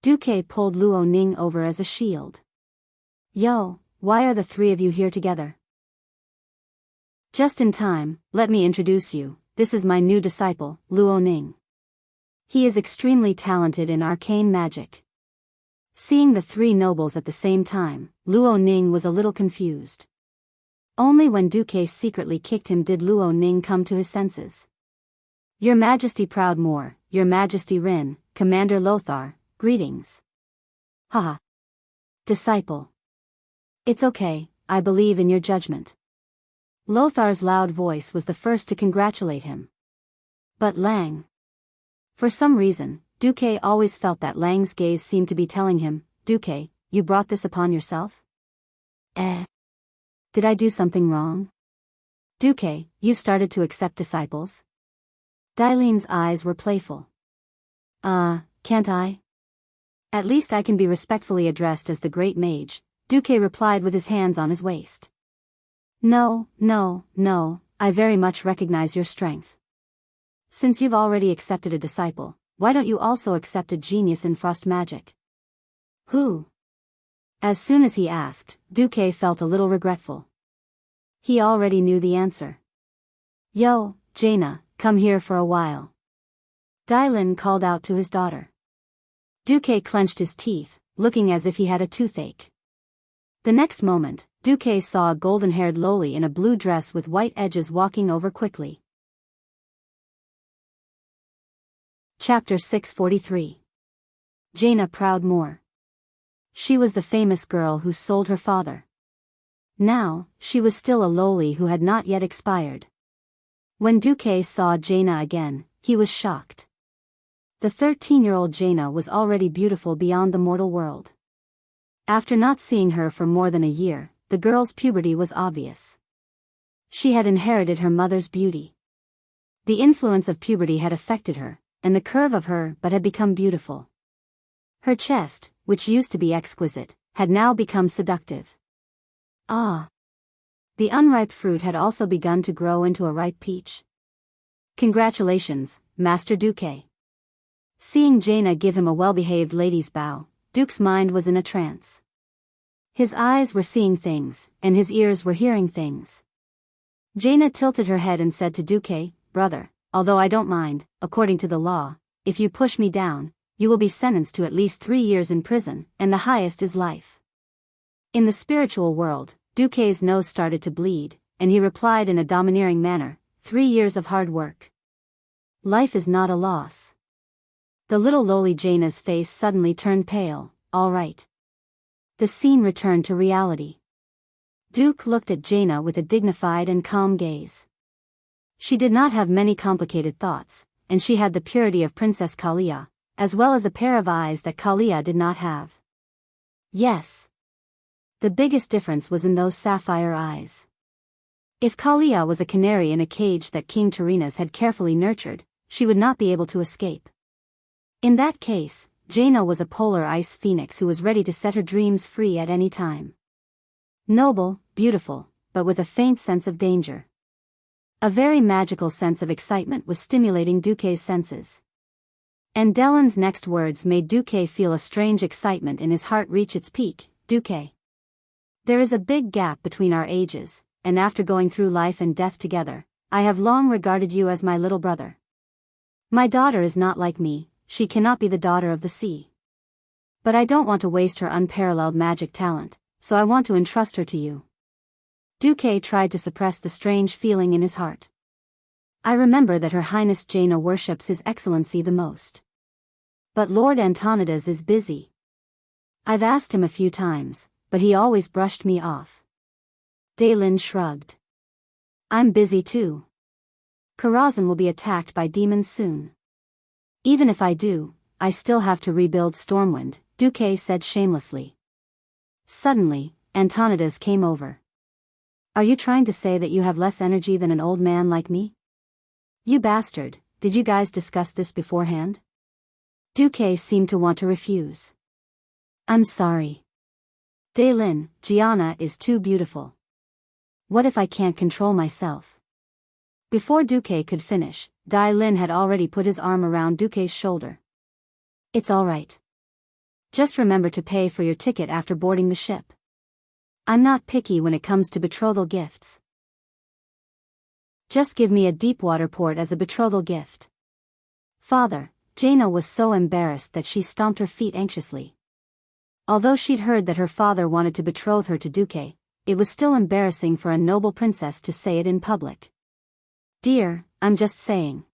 Duque pulled Luo Ning over as a shield. Yo, why are the 3 of you here together? Just in time, let me introduce you, this is my new disciple, Luo Ning. He is extremely talented in arcane magic. Seeing the 3 nobles at the same time, Luo Ning was a little confused. Only when Duque secretly kicked him did Luo Ning come to his senses. Your Majesty Proudmoore, Your Majesty Rin, Commander Lothar, greetings. Haha. Disciple. It's okay, I believe in your judgment. Lothar's loud voice was the first to congratulate him. But Lang. For some reason, Duque always felt that Lang's gaze seemed to be telling him, Duque, you brought this upon yourself? Did I do something wrong? Duque, you've started to accept disciples? Dailin's eyes were playful. Can't I? At least I can be respectfully addressed as the Great Mage, Duque replied with his hands on his waist. No, I very much recognize your strength. Since you've already accepted a disciple, why don't you also accept a genius in frost magic? Who? As soon as he asked, Duque felt a little regretful. He already knew the answer. Yo, Jaina, come here for a while. Dailin called out to his daughter. Duque clenched his teeth, looking as if he had a toothache. The next moment, Duque saw a golden-haired lowly in a blue dress with white edges walking over quickly. Chapter 643. Jaina Proudmoore. She was the famous girl who sold her father. Now, she was still a lowly who had not yet expired. When Duque saw Jaina again, he was shocked. The 13-year-old Jaina was already beautiful beyond the mortal world. After not seeing her for more than a year, the girl's puberty was obvious. She had inherited her mother's beauty. The influence of puberty had affected her, and the curve of her but had become beautiful. Her chest, which used to be exquisite, had now become seductive. The unripe fruit had also begun to grow into a ripe peach. Congratulations, Master Duque. Seeing Jaina give him a well-behaved lady's bow, Duke's mind was in a trance. His eyes were seeing things, and his ears were hearing things. Jaina tilted her head and said to Duque, Brother, although I don't mind, according to the law, if you push me down, you will be sentenced to at least 3 years in prison, and the highest is life. In the spiritual world, Duque's nose started to bleed, and he replied in a domineering manner, 3 years of hard work. Life is not a loss. The little lowly Jaina's face suddenly turned pale. All right. The scene returned to reality. Duke looked at Jaina with a dignified and calm gaze. She did not have many complicated thoughts, and she had the purity of Princess Kalia, as well as a pair of eyes that Kalia did not have. Yes. The biggest difference was in those sapphire eyes. If Kalia was a canary in a cage that King Turinas had carefully nurtured, she would not be able to escape. In that case, Jaina was a polar ice phoenix who was ready to set her dreams free at any time. Noble, beautiful, but with a faint sense of danger. A very magical sense of excitement was stimulating Duque's senses. And Dellen's next words made Duque feel a strange excitement in his heart reach its peak. Duque. There is a big gap between our ages, and after going through life and death together, I have long regarded you as my little brother. My daughter is not like me, she cannot be the daughter of the sea. But I don't want to waste her unparalleled magic talent, so I want to entrust her to you. Duque tried to suppress the strange feeling in his heart. I remember that Her Highness Jaina worships His Excellency the most. But Lord Antonidas is busy. I've asked him a few times, but he always brushed me off. Daylin shrugged. I'm busy too. Karazhan will be attacked by demons soon. Even if I do, I still have to rebuild Stormwind, Duque said shamelessly. Suddenly, Antonidas came over. Are you trying to say that you have less energy than an old man like me? You bastard, did you guys discuss this beforehand? Duque seemed to want to refuse. I'm sorry. Daylin, Gianna is too beautiful. What if I can't control myself? Before Duque could finish, Daylin had already put his arm around Duque's shoulder. It's all right. Just remember to pay for your ticket after boarding the ship. I'm not picky when it comes to betrothal gifts. Just give me a deep-water port as a betrothal gift. Father, Jaina was so embarrassed that she stomped her feet anxiously. Although she'd heard that her father wanted to betroth her to Duque, it was still embarrassing for a noble princess to say it in public. Dear, I'm just saying.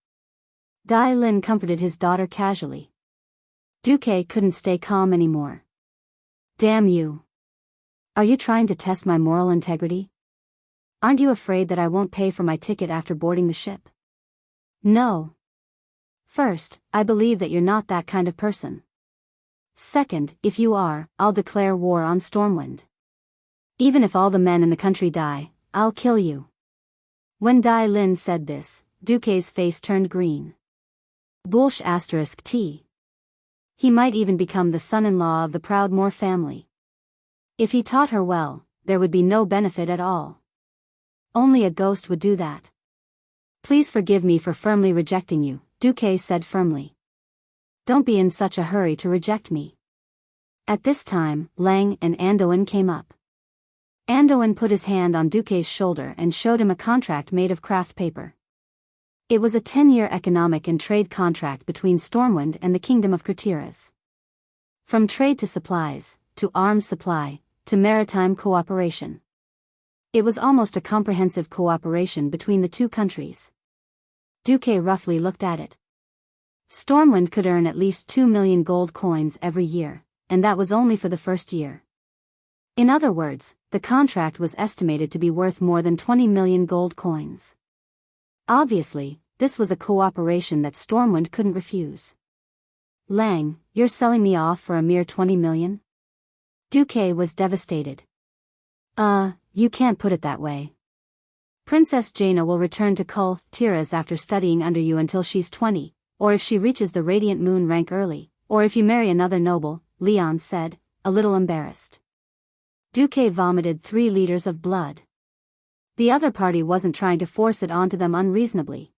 Daylin comforted his daughter casually. Duque couldn't stay calm anymore. Damn you. Are you trying to test my moral integrity? Aren't you afraid that I won't pay for my ticket after boarding the ship? No. First, I believe that you're not that kind of person. Second, if you are, I'll declare war on Stormwind. Even if all the men in the country die, I'll kill you. When Daylin said this, Duque's face turned green. Bullsh *T. He might even become the son-in-law of the Proudmoore family. If he taught her well, there would be no benefit at all. Only a ghost would do that. Please forgive me for firmly rejecting you, Duque said firmly. Don't be in such a hurry to reject me. At this time, Lang and Andoin came up. Andoin put his hand on Duque's shoulder and showed him a contract made of craft paper. It was a 10-year economic and trade contract between Stormwind and the Kingdom of Kurtiras. From trade to supplies, to arms supply, to maritime cooperation. It was almost a comprehensive cooperation between the two countries. Duque roughly looked at it. Stormwind could earn at least 2 million gold coins every year, and that was only for the first year. In other words, the contract was estimated to be worth more than 20 million gold coins. Obviously, this was a cooperation that Stormwind couldn't refuse. Lang, you're selling me off for a mere 20 million? Duque was devastated. You can't put it that way. Princess Jaina will return to Kul Tiras after studying under you until she's 20, or if she reaches the Radiant Moon rank early, or if you marry another noble, Leon said, a little embarrassed. Duque vomited 3 liters of blood. The other party wasn't trying to force it onto them unreasonably.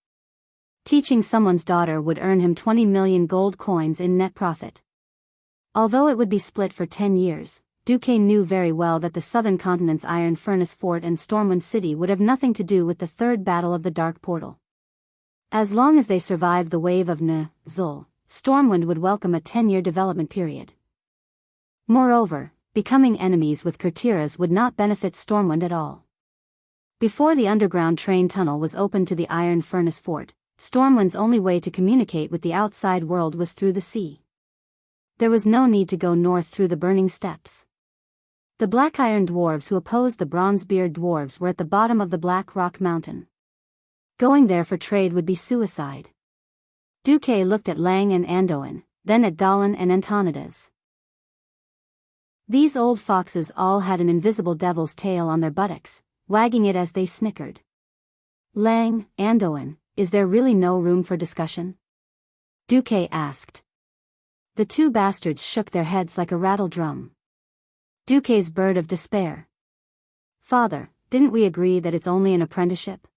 Teaching someone's daughter would earn him 20 million gold coins in net profit. Although it would be split for 10 years, Duque knew very well that the southern continent's Iron Furnace Fort and Stormwind City would have nothing to do with the Third Battle of the Dark Portal. As long as they survived the wave of Zul, Stormwind would welcome a 10-year development period. Moreover, becoming enemies with Kurtiras would not benefit Stormwind at all. Before the underground train tunnel was opened to the Iron Furnace Fort, Stormwind's only way to communicate with the outside world was through the sea. There was no need to go north through the burning steppes. The black iron dwarves who opposed the bronze-beard dwarves were at the bottom of the Black Rock Mountain. Going there for trade would be suicide. Duque looked at Lang and Andoin, then at Dalan and Antonidas. These old foxes all had an invisible devil's tail on their buttocks, wagging it as they snickered. Lang, Andoin, is there really no room for discussion? Duque asked. The two bastards shook their heads like a rattle drum. Duque's bird of despair. Father, didn't we agree that it's only an apprenticeship?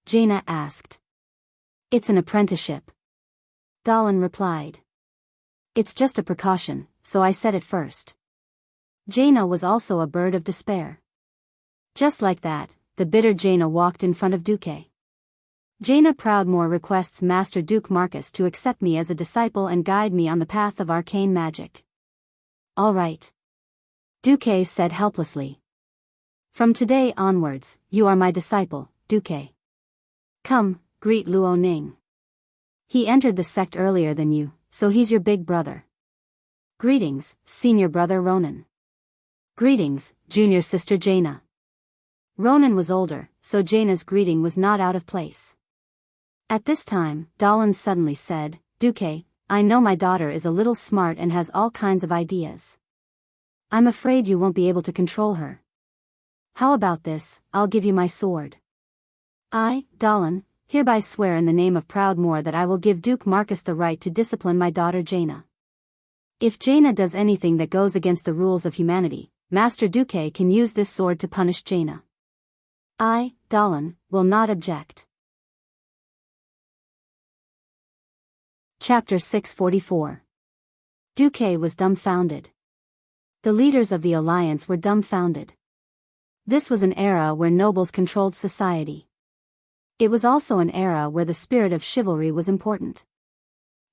Jaina asked. It's an apprenticeship. Dalan replied. It's just a precaution, so I said it first. Jaina was also a bird of despair. Just like that, the bitter Jaina walked in front of Duque. Jaina Proudmoore requests Master Duke Marcus to accept me as a disciple and guide me on the path of arcane magic. All right. Duque said helplessly. From today onwards, you are my disciple, Duque. Come, greet Luo Ning. He entered the sect earlier than you, so he's your big brother. Greetings, senior brother Ronan. Greetings, junior sister Jaina. Ronan was older, so Jaina's greeting was not out of place. At this time, Dalan suddenly said, Duque, I know my daughter is a little smart and has all kinds of ideas. I'm afraid you won't be able to control her. How about this, I'll give you my sword. I, Dalan, hereby swear in the name of Proudmoore that I will give Duke Marcus the right to discipline my daughter Jaina. If Jaina does anything that goes against the rules of humanity, Master Duque can use this sword to punish Jaina. I, Dalan, will not object. Chapter 644. Duque was dumbfounded. The leaders of the alliance were dumbfounded. This was an era where nobles controlled society. It was also an era where the spirit of chivalry was important.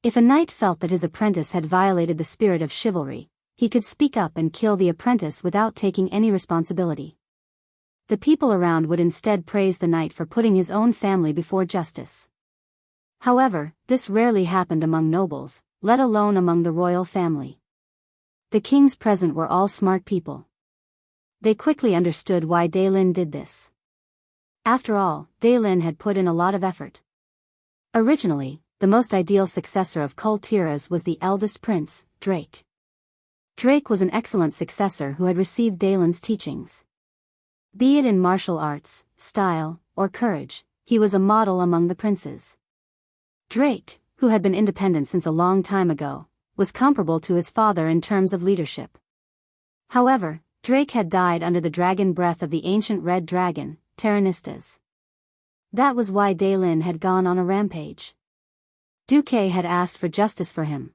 If a knight felt that his apprentice had violated the spirit of chivalry, he could speak up and kill the apprentice without taking any responsibility. The people around would instead praise the knight for putting his own family before justice. However, this rarely happened among nobles, let alone among the royal family. The kings present were all smart people. They quickly understood why Daylin did this. After all, Daylin had put in a lot of effort. Originally, the most ideal successor of Kul Tiras was the eldest prince, Drake. Drake was an excellent successor who had received Daylin's teachings. Be it in martial arts, style, or courage, he was a model among the princes. Drake, who had been independent since a long time ago, was comparable to his father in terms of leadership. However, Drake had died under the dragon breath of the ancient red dragon, Tyrannistas. That was why Daylin had gone on a rampage. Duque had asked for justice for him.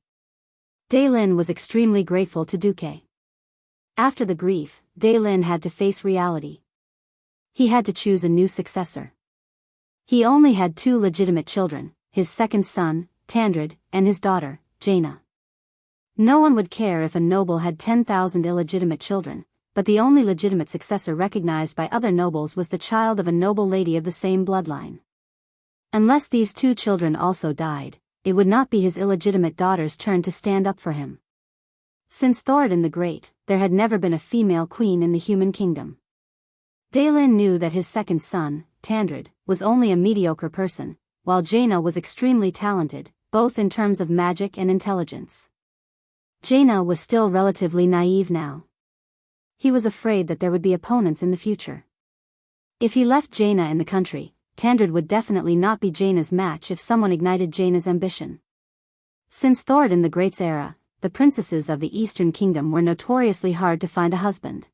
Daylin was extremely grateful to Duque. After the grief, Daylin had to face reality. He had to choose a new successor. He only had 2 legitimate children, his second son, Tandrid, and his daughter, Jaina. No one would care if a noble had 10,000 illegitimate children, but the only legitimate successor recognized by other nobles was the child of a noble lady of the same bloodline. Unless these 2 children also died, it would not be his illegitimate daughter's turn to stand up for him. Since Thoradin the Great, there had never been a female queen in the human kingdom. Daylin knew that his second son, Tandrid, was only a mediocre person, while Jaina was extremely talented, both in terms of magic and intelligence. Jaina was still relatively naive now. He was afraid that there would be opponents in the future. If he left Jaina in the country, Tandrid would definitely not be Jaina's match if someone ignited Jaina's ambition. Since Thoradin the Great's era, the princesses of the Eastern Kingdom were notoriously hard to find a husband.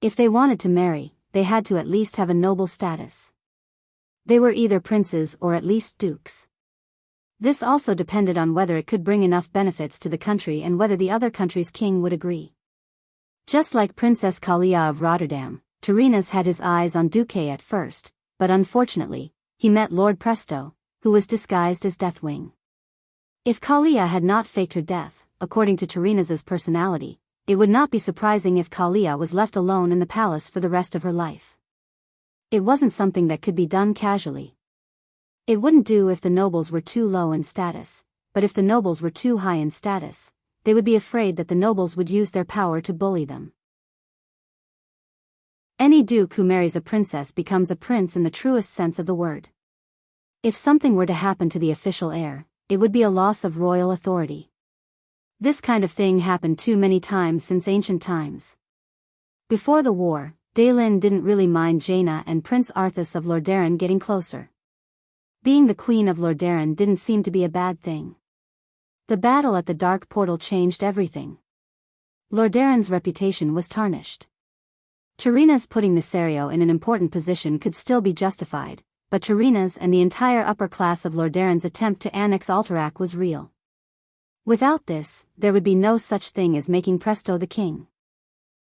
If they wanted to marry, they had to at least have a noble status. They were either princes or at least dukes. This also depended on whether it could bring enough benefits to the country and whether the other country's king would agree. Just like Princess Kalia of Rotterdam, Tyrinas had his eyes on Duque at first, but unfortunately, he met Lord Presto, who was disguised as Deathwing. If Kalia had not faked her death, according to Tyrinas's personality, it would not be surprising if Kalia was left alone in the palace for the rest of her life. It wasn't something that could be done casually. It wouldn't do if the nobles were too low in status, but if the nobles were too high in status, they would be afraid that the nobles would use their power to bully them. Any duke who marries a princess becomes a prince in the truest sense of the word. If something were to happen to the official heir, it would be a loss of royal authority. This kind of thing happened too many times since ancient times. Before the war, Daelin didn't really mind Jaina and Prince Arthas of Lordaeron getting closer. Being the queen of Lordaeron didn't seem to be a bad thing. The battle at the Dark Portal changed everything. Lordaeron's reputation was tarnished. Tarina's putting Nesario in an important position could still be justified, but Tarina's and the entire upper class of Lordaeron's attempt to annex Alterac was real. Without this, there would be no such thing as making Presto the king.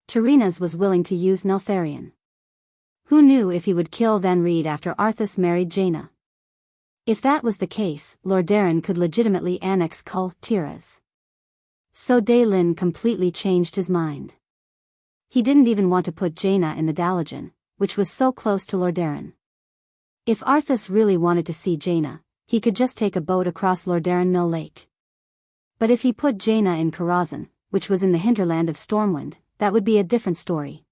Tarina's was willing to use Neltharion. Who knew if he would kill Van Reed after Arthas married Jaina? If that was the case, Lordaeron could legitimately annex Kul Tiras. So Daelin completely changed his mind. He didn't even want to put Jaina in the Dalagen, which was so close to Lordaeron. If Arthas really wanted to see Jaina, he could just take a boat across Lordaeron Mill Lake. But if he put Jaina in Karazhan, which was in the hinterland of Stormwind, that would be a different story.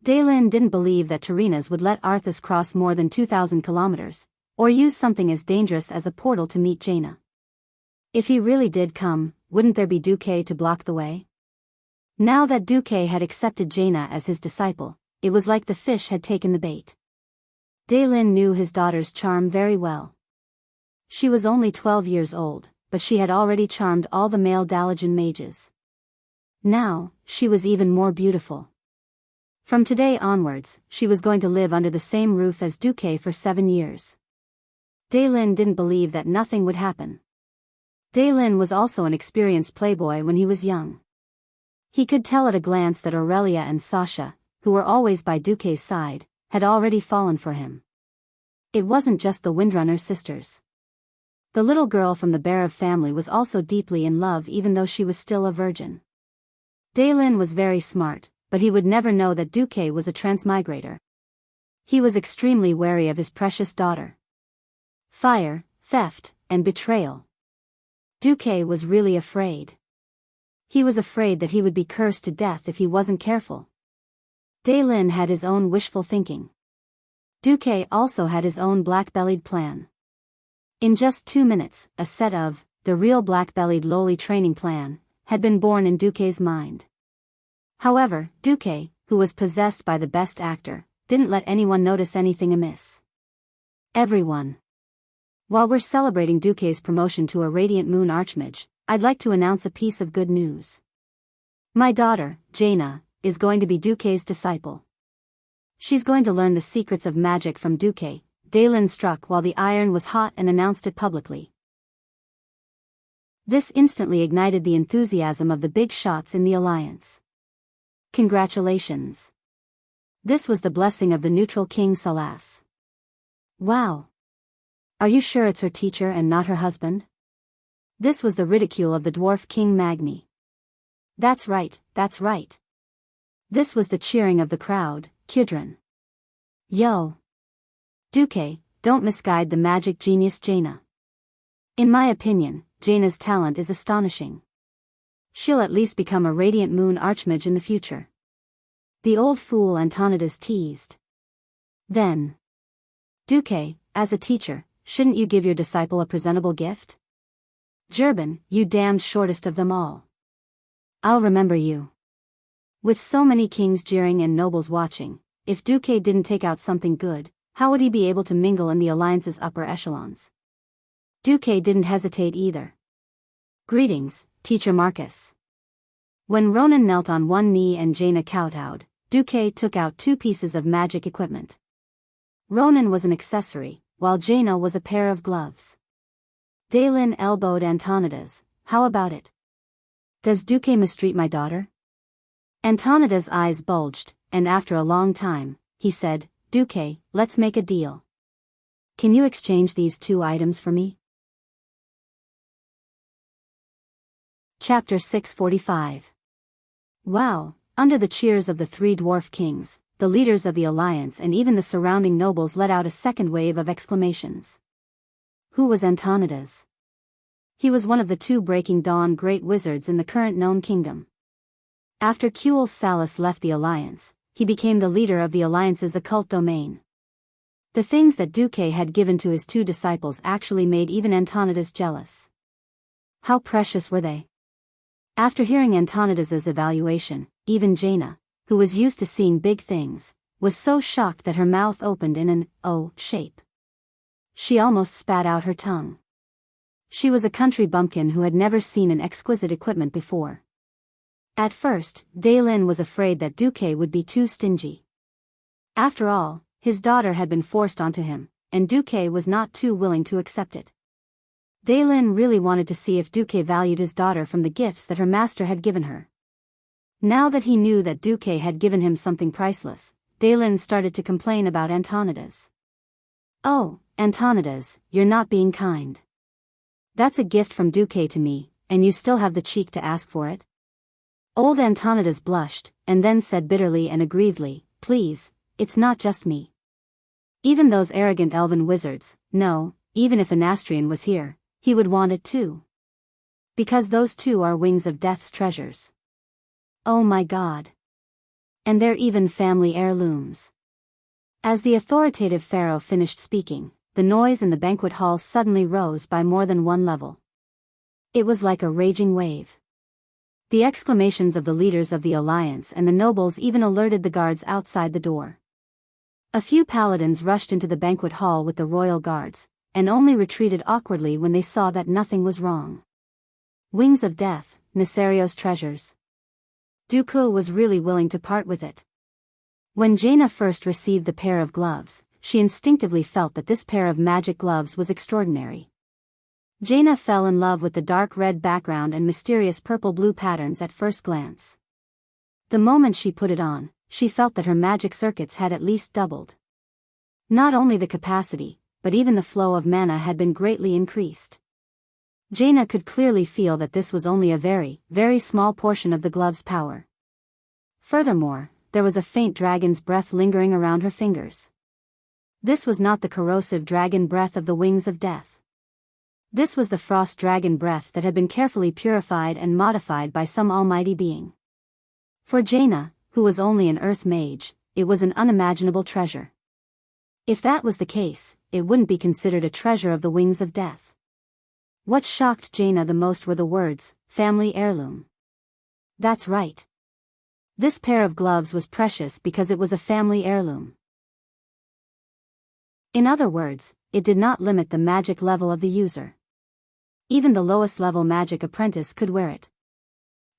Daelin didn't believe that Tarina's would let Arthas cross more than 2,000 kilometers, or use something as dangerous as a portal to meet Jaina. If he really did come, wouldn't there be Duque to block the way? Now that Duque had accepted Jaina as his disciple, it was like the fish had taken the bait. Daelin knew his daughter's charm very well. She was only 12 years old, but she had already charmed all the male Dalagen mages. Now, she was even more beautiful. From today onwards, she was going to live under the same roof as Duque for 7 years. Daelin didn't believe that nothing would happen. Daelin was also an experienced playboy when he was young. He could tell at a glance that Aurelia and Sasha, who were always by Duque's side, had already fallen for him. It wasn't just the Windrunner sisters. The little girl from the Barev family was also deeply in love even though she was still a virgin. Daelin was very smart, but he would never know that Duque was a transmigrator. He was extremely wary of his precious daughter. Fire, theft, and betrayal. Duque was really afraid. He was afraid that he would be cursed to death if he wasn't careful. Daelin had his own wishful thinking. Duque also had his own black-bellied plan. In just 2 minutes, a set of, the real black-bellied lowly training plan, had been born in Duque's mind. However, Duque, who was possessed by the best actor, didn't let anyone notice anything amiss. Everyone. While we're celebrating Duque's promotion to a Radiant Moon Archmage, I'd like to announce a piece of good news. My daughter, Jaina, is going to be Duque's disciple. She's going to learn the secrets of magic from Duque. Daelin struck while the iron was hot and announced it publicly. This instantly ignited the enthusiasm of the big shots in the alliance. Congratulations. This was the blessing of the neutral King Salas. Wow. Are you sure it's her teacher and not her husband? This was the ridicule of the dwarf King Magni. That's right, that's right. This was the cheering of the crowd, Kudrin. Yo. Duque, don't misguide the magic genius Jaina. In my opinion, Jaina's talent is astonishing. She'll at least become a Radiant Moon Archmage in the future. The old fool Antonidas teased. Then. Duque, as a teacher, shouldn't you give your disciple a presentable gift? Jurban, you damned shortest of them all. I'll remember you. With so many kings jeering and nobles watching, if Duque didn't take out something good, how would he be able to mingle in the alliance's upper echelons? Duque didn't hesitate either. Greetings, Teacher Marcus. When Ronan knelt on one knee and Jaina kowtowed, Duque took out 2 pieces of magic equipment. Ronan was an accessory, while Jaina was a pair of gloves. Daelin elbowed Antonidas. How about it? Does Duque mistreat my daughter? Antonidas' eyes bulged, and after a long time, he said, Duque, let's make a deal. Can you exchange these 2 items for me? Chapter 645. Wow, under the cheers of the 3 dwarf kings, the leaders of the alliance and even the surrounding nobles let out a second wave of exclamations. Who was Antonidas? He was one of the 2 Breaking Dawn great wizards in the current known kingdom. After Kuel Salus left the alliance, he became the leader of the Alliance's occult domain. The things that Duque had given to his two disciples actually made even Antonidas jealous. How precious were they? After hearing Antonidas's evaluation, even Jaina, who was used to seeing big things, was so shocked that her mouth opened in an O shape. She almost spat out her tongue. She was a country bumpkin who had never seen an exquisite equipment before. At first, Daylin was afraid that Duque would be too stingy. After all, his daughter had been forced onto him, and Duque was not too willing to accept it. Daylin really wanted to see if Duque valued his daughter from the gifts that her master had given her. Now that he knew that Duque had given him something priceless, Daylin started to complain about Antonidas. "Oh, Antonidas, you're not being kind. That's a gift from Duque to me, and you still have the cheek to ask for it?" Old Antonidas blushed, and then said bitterly and aggrievedly, "Please, it's not just me. Even those arrogant elven wizards, no, even if Anastrian was here, he would want it too. Because those two are wings of death's treasures. Oh my God. And they're even family heirlooms." As the authoritative pharaoh finished speaking, the noise in the banquet hall suddenly rose by more than one level. It was like a raging wave. The exclamations of the leaders of the alliance and the nobles even alerted the guards outside the door. A few paladins rushed into the banquet hall with the royal guards, and only retreated awkwardly when they saw that nothing was wrong. Wings of death, Necerios treasures. Duque was really willing to part with it. When Jaina first received the pair of gloves, she instinctively felt that this pair of magic gloves was extraordinary. Jaina fell in love with the dark red background and mysterious purple-blue patterns at first glance. The moment she put it on, she felt that her magic circuits had at least doubled. Not only the capacity, but even the flow of mana had been greatly increased. Jaina could clearly feel that this was only a very, very small portion of the glove's power. Furthermore, there was a faint dragon's breath lingering around her fingers. This was not the corrosive dragon breath of the wings of death. This was the frost dragon breath that had been carefully purified and modified by some almighty being. For Jaina, who was only an earth mage, it was an unimaginable treasure. If that was the case, it wouldn't be considered a treasure of the wings of death. What shocked Jaina the most were the words, family heirloom. That's right. This pair of gloves was precious because it was a family heirloom. In other words, it did not limit the magic level of the user. Even the lowest level magic apprentice could wear it.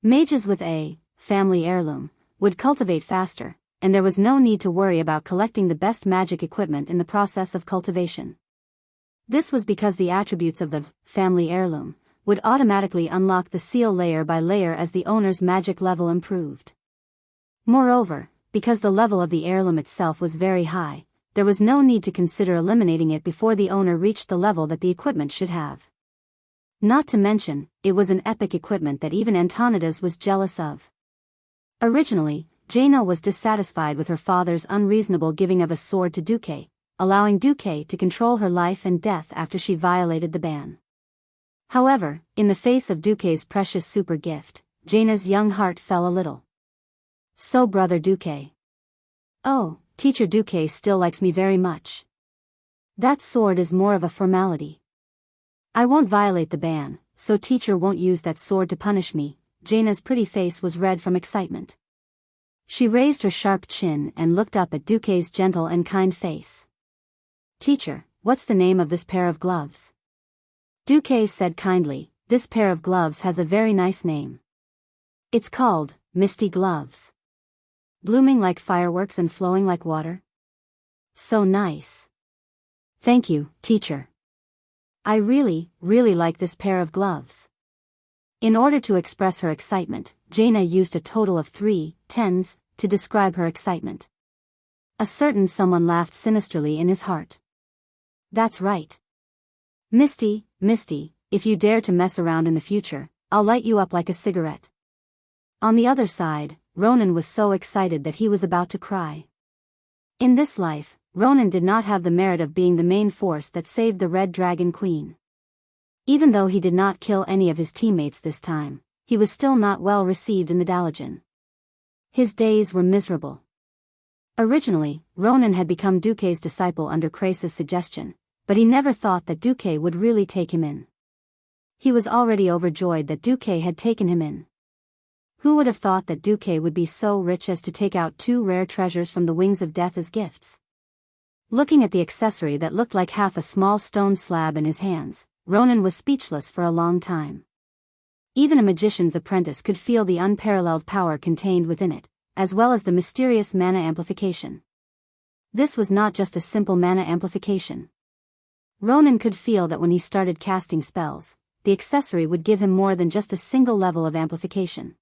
Mages with a family heirloom would cultivate faster, and there was no need to worry about collecting the best magic equipment in the process of cultivation. This was because the attributes of the family heirloom would automatically unlock the seal layer by layer as the owner's magic level improved. Moreover, because the level of the heirloom itself was very high, there was no need to consider eliminating it before the owner reached the level that the equipment should have. Not to mention, it was an epic equipment that even Antonidas was jealous of. Originally, Jaina was dissatisfied with her father's unreasonable giving of a sword to Duque, allowing Duque to control her life and death after she violated the ban. However, in the face of Duque's precious super gift, Jaina's young heart fell a little. So brother Duque. Oh, teacher Duque still likes me very much. That sword is more of a formality. I won't violate the ban, so teacher won't use that sword to punish me. Jaina's pretty face was red from excitement. She raised her sharp chin and looked up at Duque's gentle and kind face. Teacher, what's the name of this pair of gloves? Duque said kindly, this pair of gloves has a very nice name. It's called, Misty Gloves. Blooming like fireworks and flowing like water? So nice. Thank you, teacher. I really, really like this pair of gloves. In order to express her excitement, Jaina used a total of 3 tens to describe her excitement. A certain someone laughed sinisterly in his heart. That's right. Misty, if you dare to mess around in the future, I'll light you up like a cigarette. On the other side, Ronan was so excited that he was about to cry. In this life, Ronan did not have the merit of being the main force that saved the Red Dragon Queen. Even though he did not kill any of his teammates this time, he was still not well received in the Dalajan. His days were miserable. Originally, Ronan had become Duque's disciple under Crace's suggestion, but he never thought that Duque would really take him in. He was already overjoyed that Duque had taken him in. Who would have thought that Duque would be so rich as to take out 2 rare treasures from the wings of death as gifts? Looking at the accessory that looked like half a small stone slab in his hands, Ronan was speechless for a long time. Even a magician's apprentice could feel the unparalleled power contained within it, as well as the mysterious mana amplification. This was not just a simple mana amplification. Ronan could feel that when he started casting spells, the accessory would give him more than just a single level of amplification.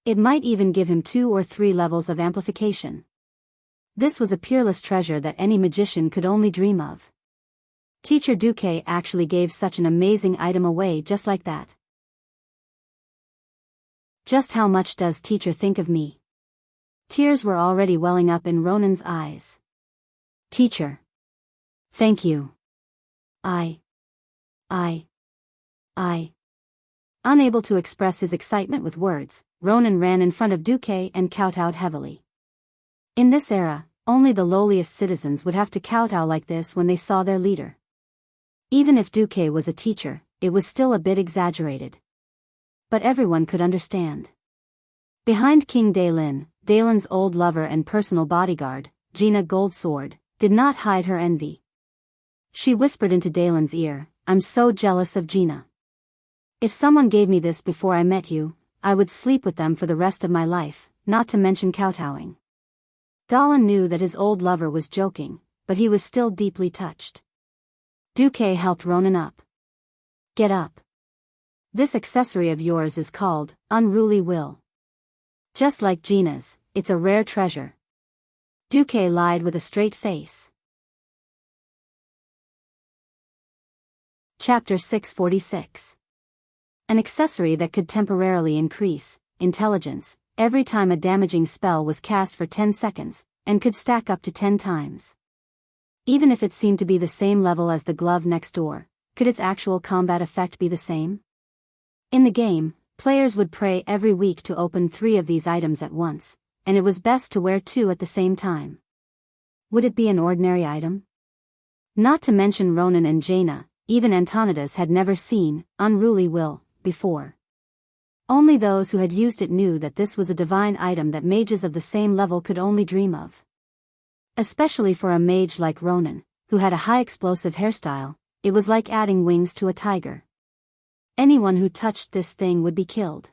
It might even give him 2 or 3 levels of amplification. This was a peerless treasure that any magician could only dream of. Teacher Duque actually gave such an amazing item away just like that. Just how much does teacher think of me? Tears were already welling up in Ronan's eyes. Teacher. Thank you. Unable to express his excitement with words, Ronan ran in front of Duque and kowtowed heavily. In this era, only the lowliest citizens would have to kowtow like this when they saw their leader. Even if Duque was a teacher, it was still a bit exaggerated. But everyone could understand. Behind King Daylin, Daylin's old lover and personal bodyguard, Gina Goldsword, did not hide her envy. She whispered into Daylin's ear, "I'm so jealous of Gina. If someone gave me this before I met you, I would sleep with them for the rest of my life, not to mention kowtowing." Dahlin knew that his old lover was joking, but he was still deeply touched. Duque helped Ronan up. "Get up. This accessory of yours is called Unruly Will. Just like Gina's, it's a rare treasure." Duque lied with a straight face. Chapter 646. An accessory that could temporarily increase intelligence every time a damaging spell was cast for 10 seconds, and could stack up to 10 times. Even if it seemed to be the same level as the glove next door, could its actual combat effect be the same? In the game, players would pray every week to open 3 of these items at once, and it was best to wear 2 at the same time. Would it be an ordinary item? Not to mention Ronan and Jaina, even Antonidas had never seen Unruly Will before. Only those who had used it knew that this was a divine item that mages of the same level could only dream of. Especially for a mage like Ronan, who had a high explosive hairstyle, it was like adding wings to a tiger. Anyone who touched this thing would be killed.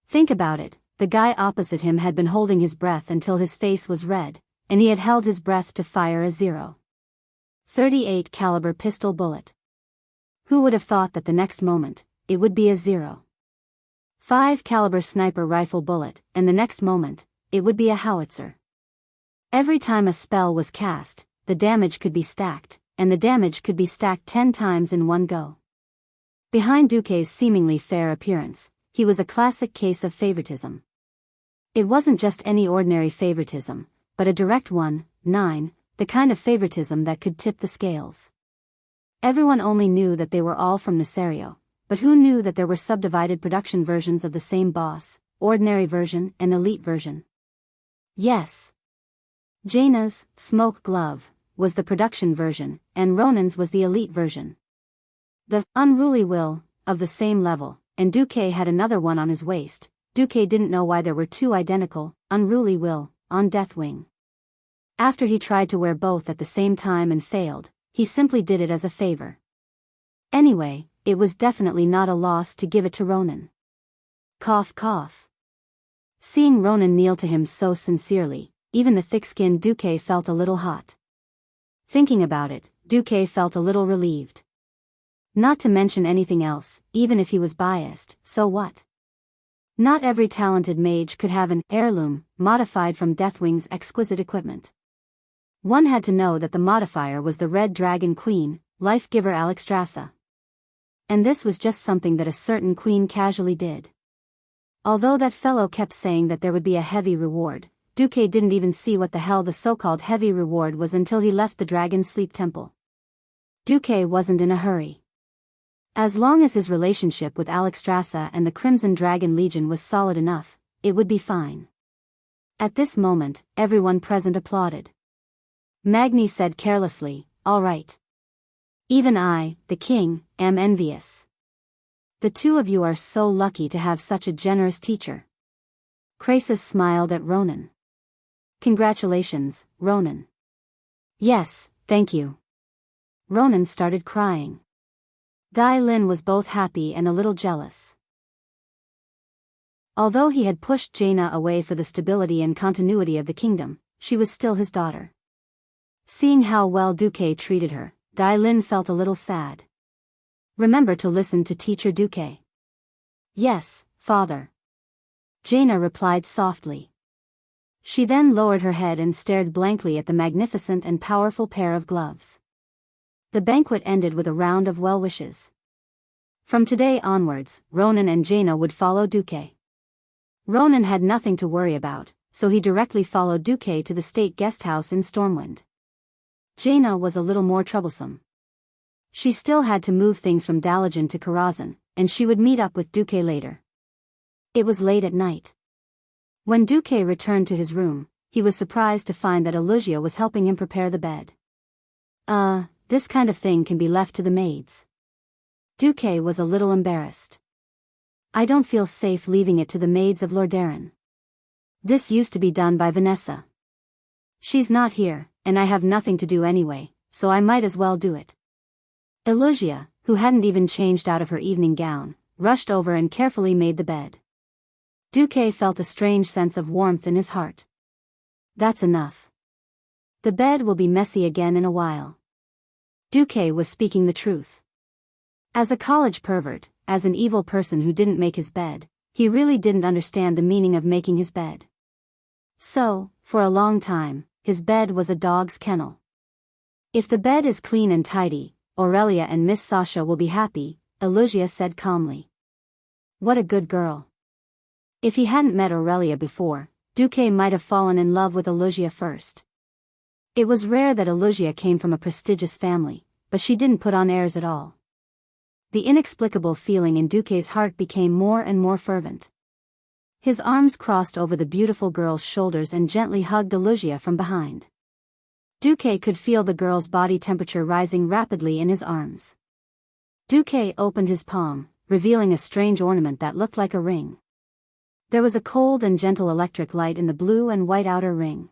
Think about it, the guy opposite him had been holding his breath until his face was red, and he had held his breath to fire a 0.38 caliber pistol bullet. Who would have thought that the next moment, it would be a 0.5 caliber sniper rifle bullet, and the next moment, it would be a howitzer. Every time a spell was cast, the damage could be stacked, and the damage could be stacked 10 times in one go. Behind Duque's seemingly fair appearance, he was a classic case of favoritism. It wasn't just any ordinary favoritism, but a direct one, 9, the kind of favoritism that could tip the scales. Everyone only knew that they were all from Nesario, but who knew that there were subdivided production versions of the same boss, ordinary version and elite version? Yes. Jaina's smoke glove was the production version, and Ronan's was the elite version. The Unruly Will of the same level, and Duque had another one on his waist. Duque didn't know why there were 2 identical Unruly Will on Deathwing. After he tried to wear both at the same time and failed, he simply did it as a favor. Anyway, it was definitely not a loss to give it to Ronan. Cough cough. Seeing Ronan kneel to him so sincerely, even the thick-skinned Duque felt a little hot. Thinking about it, Duque felt a little relieved. Not to mention anything else, even if he was biased, so what? Not every talented mage could have an heirloom modified from Deathwing's exquisite equipment. One had to know that the modifier was the Red Dragon Queen, life-giver Alexstrasza. And this was just something that a certain queen casually did. Although that fellow kept saying that there would be a heavy reward, Duque didn't even see what the hell the so-called heavy reward was until he left the Dragon Sleep Temple. Duque wasn't in a hurry. As long as his relationship with Alexstrasza and the Crimson Dragon Legion was solid enough, it would be fine. At this moment, everyone present applauded. Magni said carelessly, "All right. Even I, the king, am envious. The two of you are so lucky to have such a generous teacher." Croesus smiled at Ronan. "Congratulations, Ronan." "Yes, thank you." Ronan started crying. Dai Lin was both happy and a little jealous. Although he had pushed Jaina away for the stability and continuity of the kingdom, she was still his daughter. Seeing how well Duque treated her, Dai Lin felt a little sad. "Remember to listen to Teacher Duque." "Yes, father." Jaina replied softly. She then lowered her head and stared blankly at the magnificent and powerful pair of gloves. The banquet ended with a round of well wishes. From today onwards, Ronan and Jaina would follow Duque. Ronan had nothing to worry about, so he directly followed Duque to the state guest house in Stormwind. Jaina was a little more troublesome. She still had to move things from Dalajan to Karazhan, and she would meet up with Duque later. It was late at night. When Duque returned to his room, he was surprised to find that Alusia was helping him prepare the bed. This kind of thing can be left to the maids." Duque was a little embarrassed. "I don't feel safe leaving it to the maids of Lordaeron. This used to be done by Vanessa. She's not here, and I have nothing to do anyway, so I might as well do it." Alusia, who hadn't even changed out of her evening gown, rushed over and carefully made the bed. Duque felt a strange sense of warmth in his heart. "That's enough. The bed will be messy again in a while." Duque was speaking the truth. As a college pervert, as an evil person who didn't make his bed, he really didn't understand the meaning of making his bed. So, for a long time, his bed was a dog's kennel. "If the bed is clean and tidy, Aurelia and Miss Sasha will be happy," Alusia said calmly. What a good girl. If he hadn't met Aurelia before, Duque might have fallen in love with Alusia first. It was rare that Alusia came from a prestigious family, but she didn't put on airs at all. The inexplicable feeling in Duque's heart became more and more fervent. His arms crossed over the beautiful girl's shoulders and gently hugged Alusia from behind. Duque could feel the girl's body temperature rising rapidly in his arms. Duque opened his palm, revealing a strange ornament that looked like a ring. There was a cold and gentle electric light in the blue and white outer ring.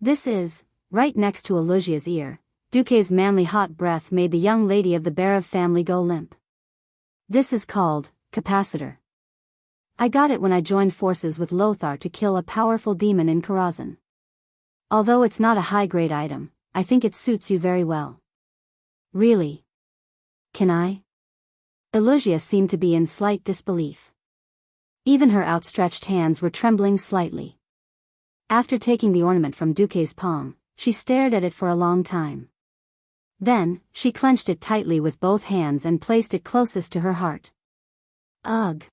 "This is," right next to Alusia's ear, Duque's manly hot breath made the young lady of the Barav family go limp. "This is called capacitor. I got it when I joined forces with Lothar to kill a powerful demon in Karazhan. Although it's not a high-grade item, I think it suits you very well." "Really? Can I?" Alusia seemed to be in slight disbelief. Even her outstretched hands were trembling slightly. After taking the ornament from Duque's palm, she stared at it for a long time. Then, she clenched it tightly with both hands and placed it closest to her heart. Ugh!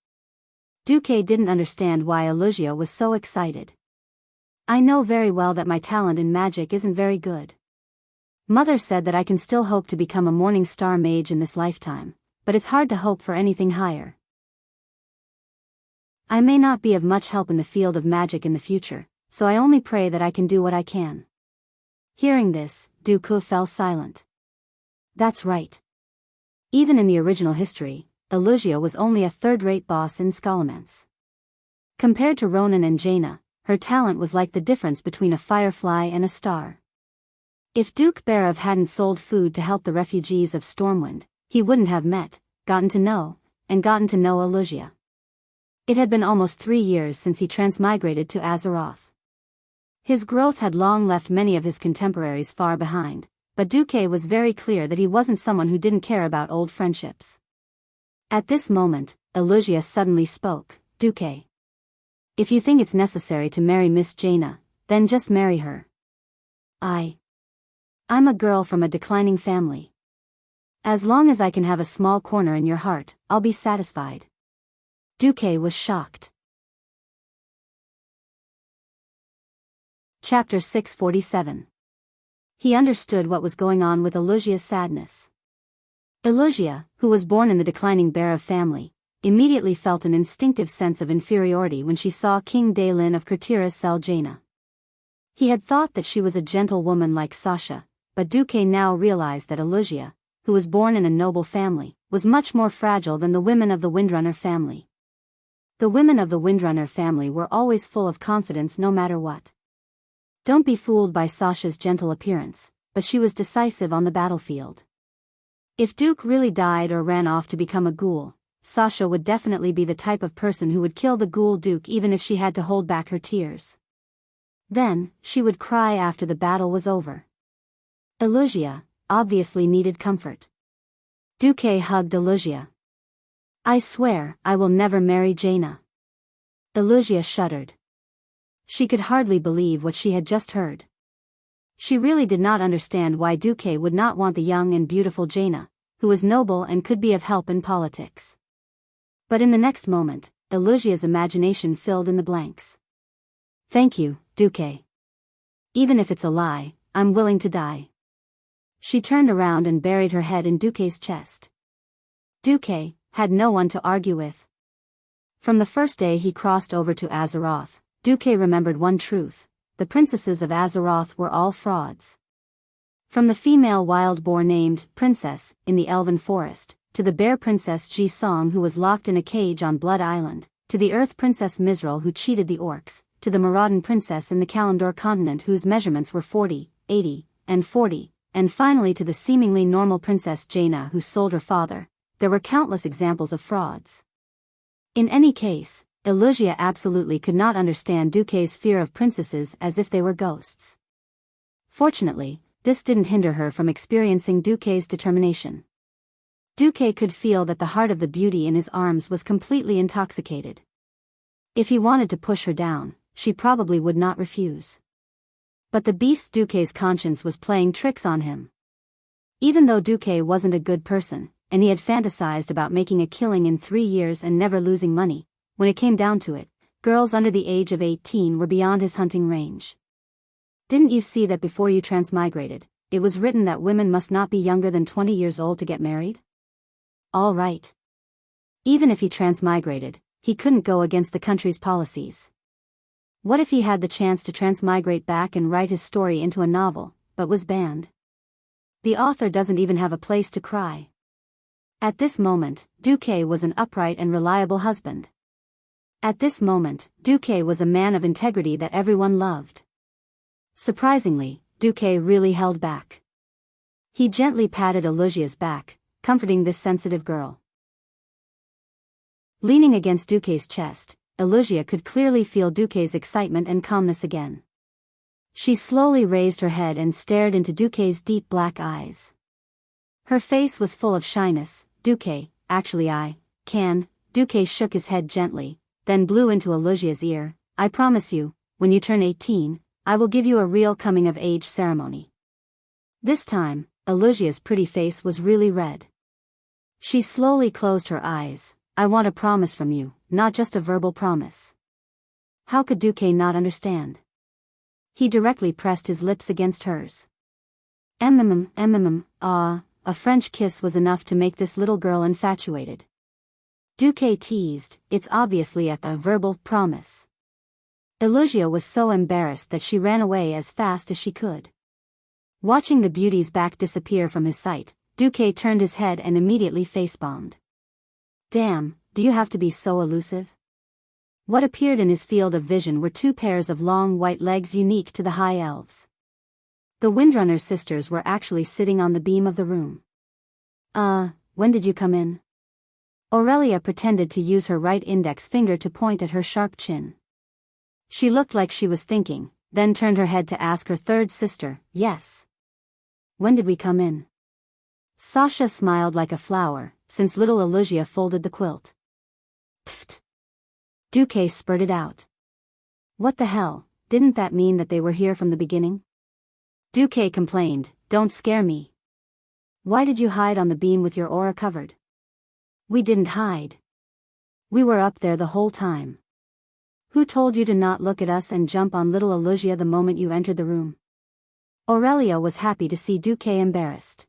Duque didn't understand why Alusia was so excited. "I know very well that my talent in magic isn't very good. Mother said that I can still hope to become a Morning Star mage in this lifetime, but it's hard to hope for anything higher. I may not be of much help in the field of magic in the future, so I only pray that I can do what I can." Hearing this, Duque fell silent. That's right. Even in the original history, Alusia was only a third-rate boss in Scholomance. Compared to Ronan and Jaina, her talent was like the difference between a firefly and a star. If Duke Barav hadn't sold food to help the refugees of Stormwind, he wouldn't have met, gotten to know Alusia. It had been almost 3 years since he transmigrated to Azeroth. His growth had long left many of his contemporaries far behind, but Duque was very clear that he wasn't someone who didn't care about old friendships. At this moment, Alusia suddenly spoke. "Duque. If you think it's necessary to marry Miss Jaina, then just marry her. I'm a girl from a declining family. As long as I can have a small corner in your heart, I'll be satisfied." Duque was shocked. Chapter 647. He understood what was going on with Alusia's sadness. Alusia, who was born in the declining Barav family, immediately felt an instinctive sense of inferiority when she saw King Daelin of Kertira's cell Jaina. He had thought that she was a gentle woman like Sasha, but Duque now realized that Alusia, who was born in a noble family, was much more fragile than the women of the Windrunner family. The women of the Windrunner family were always full of confidence no matter what. Don't be fooled by Sasha's gentle appearance, but she was decisive on the battlefield. If Duke really died or ran off to become a ghoul, Sasha would definitely be the type of person who would kill the ghoul Duke even if she had to hold back her tears. Then, she would cry after the battle was over. Alusia obviously needed comfort. Duque hugged Alusia. I swear, I will never marry Jaina. Alusia shuddered. She could hardly believe what she had just heard. She really did not understand why Duque would not want the young and beautiful Jaina, who was noble and could be of help in politics. But in the next moment, Alusia's imagination filled in the blanks. Thank you, Duque. Even if it's a lie, I'm willing to die. She turned around and buried her head in Duque's chest. Duque had no one to argue with. From the first day he crossed over to Azeroth, Duque remembered one truth: the princesses of Azeroth were all frauds. From the female wild boar named Princess in the Elven Forest, to the bear princess Ji Song who was locked in a cage on Blood Island, to the earth princess Mizrael who cheated the orcs, to the Maraudon princess in the Kalimdor continent whose measurements were 40, 80, and 40, and finally to the seemingly normal princess Jaina who sold her father. There were countless examples of frauds. In any case, Alusia absolutely could not understand Duque's fear of princesses as if they were ghosts. Fortunately, this didn't hinder her from experiencing Duque's determination. Duque could feel that the heart of the beauty in his arms was completely intoxicated. If he wanted to push her down, she probably would not refuse. But the beast Duque's conscience was playing tricks on him. Even though Duque wasn't a good person, and he had fantasized about making a killing in 3 years and never losing money, when it came down to it, girls under the age of 18 were beyond his hunting range. Didn't you see that before you transmigrated, it was written that women must not be younger than 20 years old to get married? All right. Even if he transmigrated, he couldn't go against the country's policies. What if he had the chance to transmigrate back and write his story into a novel, but was banned? The author doesn't even have a place to cry. At this moment, Duque was an upright and reliable husband. At this moment, Duque was a man of integrity that everyone loved. Surprisingly, Duque really held back. He gently patted Alusia's back, comforting this sensitive girl. Leaning against Duque's chest, Alusia could clearly feel Duque's excitement and calmness again. She slowly raised her head and stared into Duque's deep black eyes. Her face was full of shyness. Duque, actually Duque shook his head gently, then blew into Alusia's ear. I promise you, when you turn 18, I will give you a real coming-of-age ceremony. This time, Alusia's pretty face was really red. She slowly closed her eyes. I want a promise from you, not just a verbal promise. How could Duque not understand? He directly pressed his lips against hers. A French kiss was enough to make this little girl infatuated. Duque teased, it's obviously a verbal promise. Alusia was so embarrassed that she ran away as fast as she could. Watching the beauty's back disappear from his sight, Duque turned his head and immediately face-bombed. Damn, do you have to be so elusive? What appeared in his field of vision were 2 pairs of long white legs unique to the High Elves. The Windrunner sisters were actually sitting on the beam of the room. When did you come in? Aurelia pretended to use her right index finger to point at her sharp chin. She looked like she was thinking, then turned her head to ask her third sister, yes. When did we come in? Sasha smiled like a flower, since little Alusia folded the quilt. Pfft. Duque spurted out. What the hell, didn't that mean that they were here from the beginning? Duque complained, don't scare me. Why did you hide on the beam with your aura covered? We didn't hide. We were up there the whole time. Who told you to not look at us and jump on little Alusia the moment you entered the room? Aurelia was happy to see Duque embarrassed.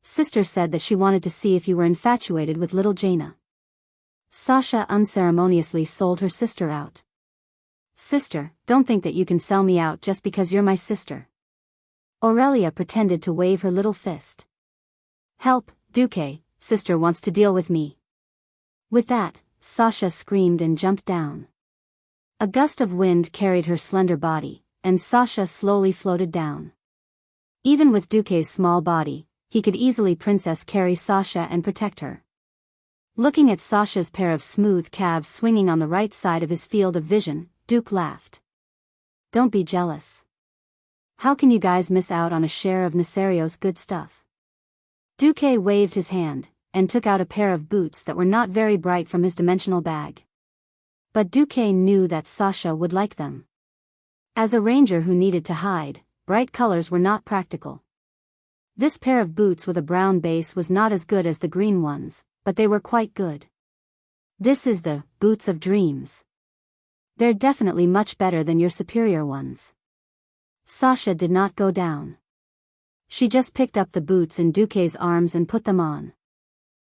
Sister said that she wanted to see if you were infatuated with little Jaina. Sasha unceremoniously sold her sister out. Sister, don't think that you can sell me out just because you're my sister. Aurelia pretended to wave her little fist. Help, Duque, sister wants to deal with me. With that, Sasha screamed and jumped down. A gust of wind carried her slender body, and Sasha slowly floated down. Even with Duque's small body, he could easily princess carry Sasha and protect her. Looking at Sasha's pair of smooth calves swinging on the right side of his field of vision, Duke laughed. Don't be jealous. How can you guys miss out on a share of Necesario's good stuff? Duque waved his hand, and took out a pair of boots that were not very bright from his dimensional bag. But Duque knew that Sasha would like them. As a ranger who needed to hide, bright colors were not practical. This pair of boots with a brown base was not as good as the green ones, but they were quite good. This is the boots of dreams. They're definitely much better than your superior ones. Sasha did not go down. She just picked up the boots in Duque's arms and put them on.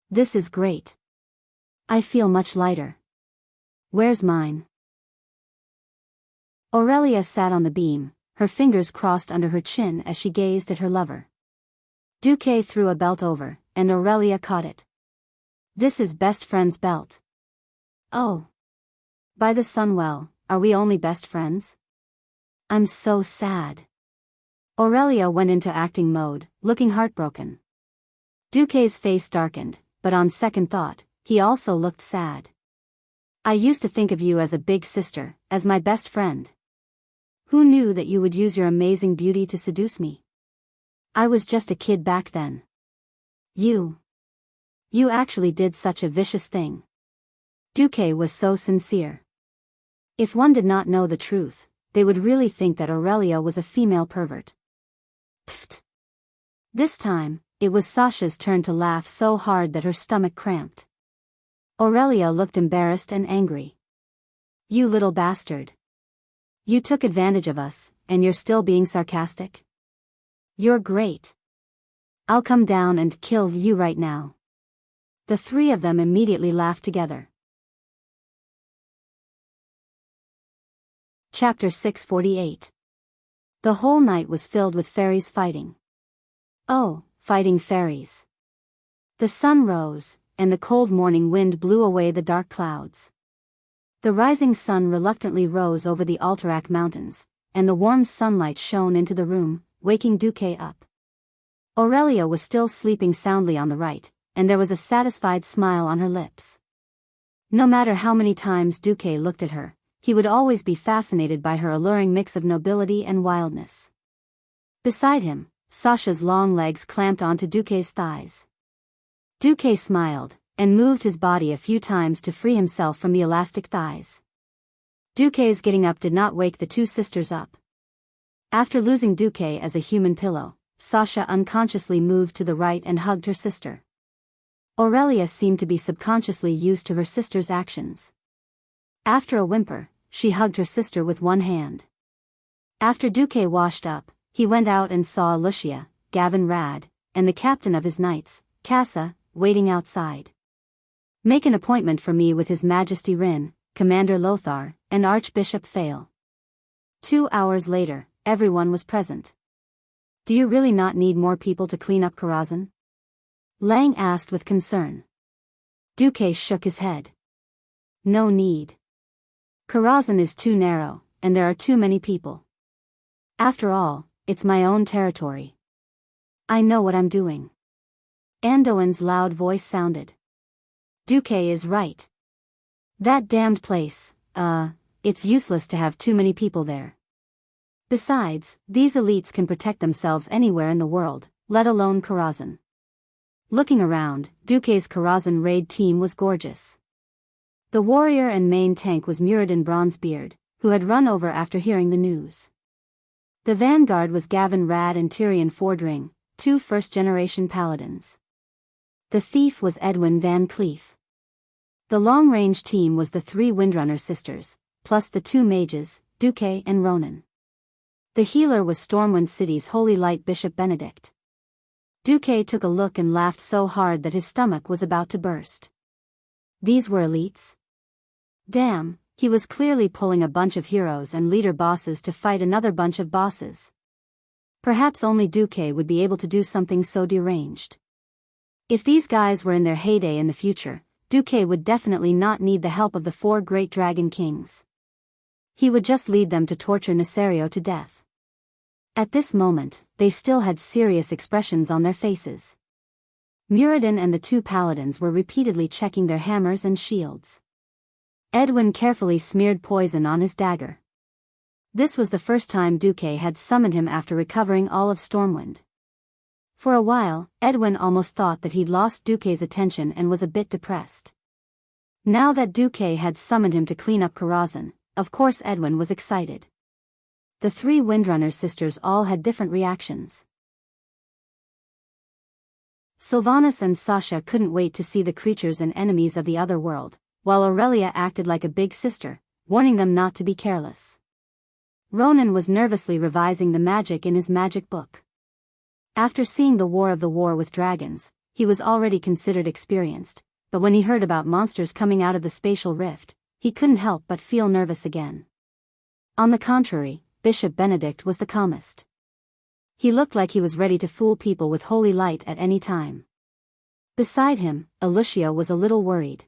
This is great. I feel much lighter. Where's mine? Aurelia sat on the beam, her fingers crossed under her chin as she gazed at her lover. Duque threw a belt over, and Aurelia caught it. This is best friend's belt. Oh. By the sun, well, are we only best friends? I'm so sad. Aurelia went into acting mode, looking heartbroken. Duque's face darkened, but on second thought, he also looked sad. I used to think of you as a big sister, as my best friend. Who knew that you would use your amazing beauty to seduce me? I was just a kid back then. You actually did such a vicious thing. Duque was so sincere. If one did not know the truth, they would really think that Aurelia was a female pervert. Pfft. This time, it was Sasha's turn to laugh so hard that her stomach cramped. Aurelia looked embarrassed and angry. You little bastard. You took advantage of us, and you're still being sarcastic? You're great. I'll come down and kill you right now. The three of them immediately laughed together. Chapter 648. The whole night was filled with fairies fighting. Oh, fighting fairies. The sun rose, and the cold morning wind blew away the dark clouds. The rising sun reluctantly rose over the Alterac Mountains, and the warm sunlight shone into the room, waking Duque up. Aurelia was still sleeping soundly on the right, and there was a satisfied smile on her lips. No matter how many times Duque looked at her, he would always be fascinated by her alluring mix of nobility and wildness. Beside him, Sasha's long legs clamped onto Duque's thighs. Duque smiled, and moved his body a few times to free himself from the elastic thighs. Duque's getting up did not wake the two sisters up. After losing Duque as a human pillow, Sasha unconsciously moved to the right and hugged her sister. Aurelia seemed to be subconsciously used to her sister's actions. After a whimper, she hugged her sister with one hand. After Duque washed up, he went out and saw Lucia, Gavin Rad, and the captain of his knights, Cassa, waiting outside. Make an appointment for me with His Majesty Rin, Commander Lothar, and Archbishop Fail. 2 hours later, everyone was present. Do you really not need more people to clean up Karazhan? Lang asked with concern. Duque shook his head. No need. Karazhan is too narrow, and there are too many people. After all, it's my own territory. I know what I'm doing. Anduin's loud voice sounded. Duque is right. That damned place, it's useless to have too many people there. Besides, these elites can protect themselves anywhere in the world, let alone Karazhan. Looking around, Duque's Karazhan raid team was gorgeous. The warrior and main tank was Muradin Bronzebeard, who had run over after hearing the news. The vanguard was Gavin Rad and Tyrion Fordring, 2 first-generation paladins. The thief was Edwin Van Cleef. The long-range team was the 3 Windrunner sisters, plus the 2 mages, Duque and Ronan. The healer was Stormwind City's Holy Light Bishop Benedict. Duque took a look and laughed so hard that his stomach was about to burst. These were elites? Damn, he was clearly pulling a bunch of heroes and leader bosses to fight another bunch of bosses. Perhaps only Duque would be able to do something so deranged. If these guys were in their heyday in the future, Duque would definitely not need the help of the 4 great dragon kings. He would just lead them to torture Nesario to death. At this moment, they still had serious expressions on their faces. Muradin and the 2 paladins were repeatedly checking their hammers and shields. Edwin carefully smeared poison on his dagger. This was the first time Duque had summoned him after recovering all of Stormwind. For a while, Edwin almost thought that he'd lost Duque's attention and was a bit depressed. Now that Duque had summoned him to clean up Karazhan, of course Edwin was excited. The 3 Windrunner sisters all had different reactions. Sylvanas and Sasha couldn't wait to see the creatures and enemies of the other world, while Aurelia acted like a big sister, warning them not to be careless. Ronan was nervously revising the magic in his magic book. After seeing the War with Dragons, he was already considered experienced, but when he heard about monsters coming out of the spatial rift, he couldn't help but feel nervous again. On the contrary, Bishop Benedict was the calmest. He looked like he was ready to fool people with holy light at any time. Beside him, Alicia was a little worried.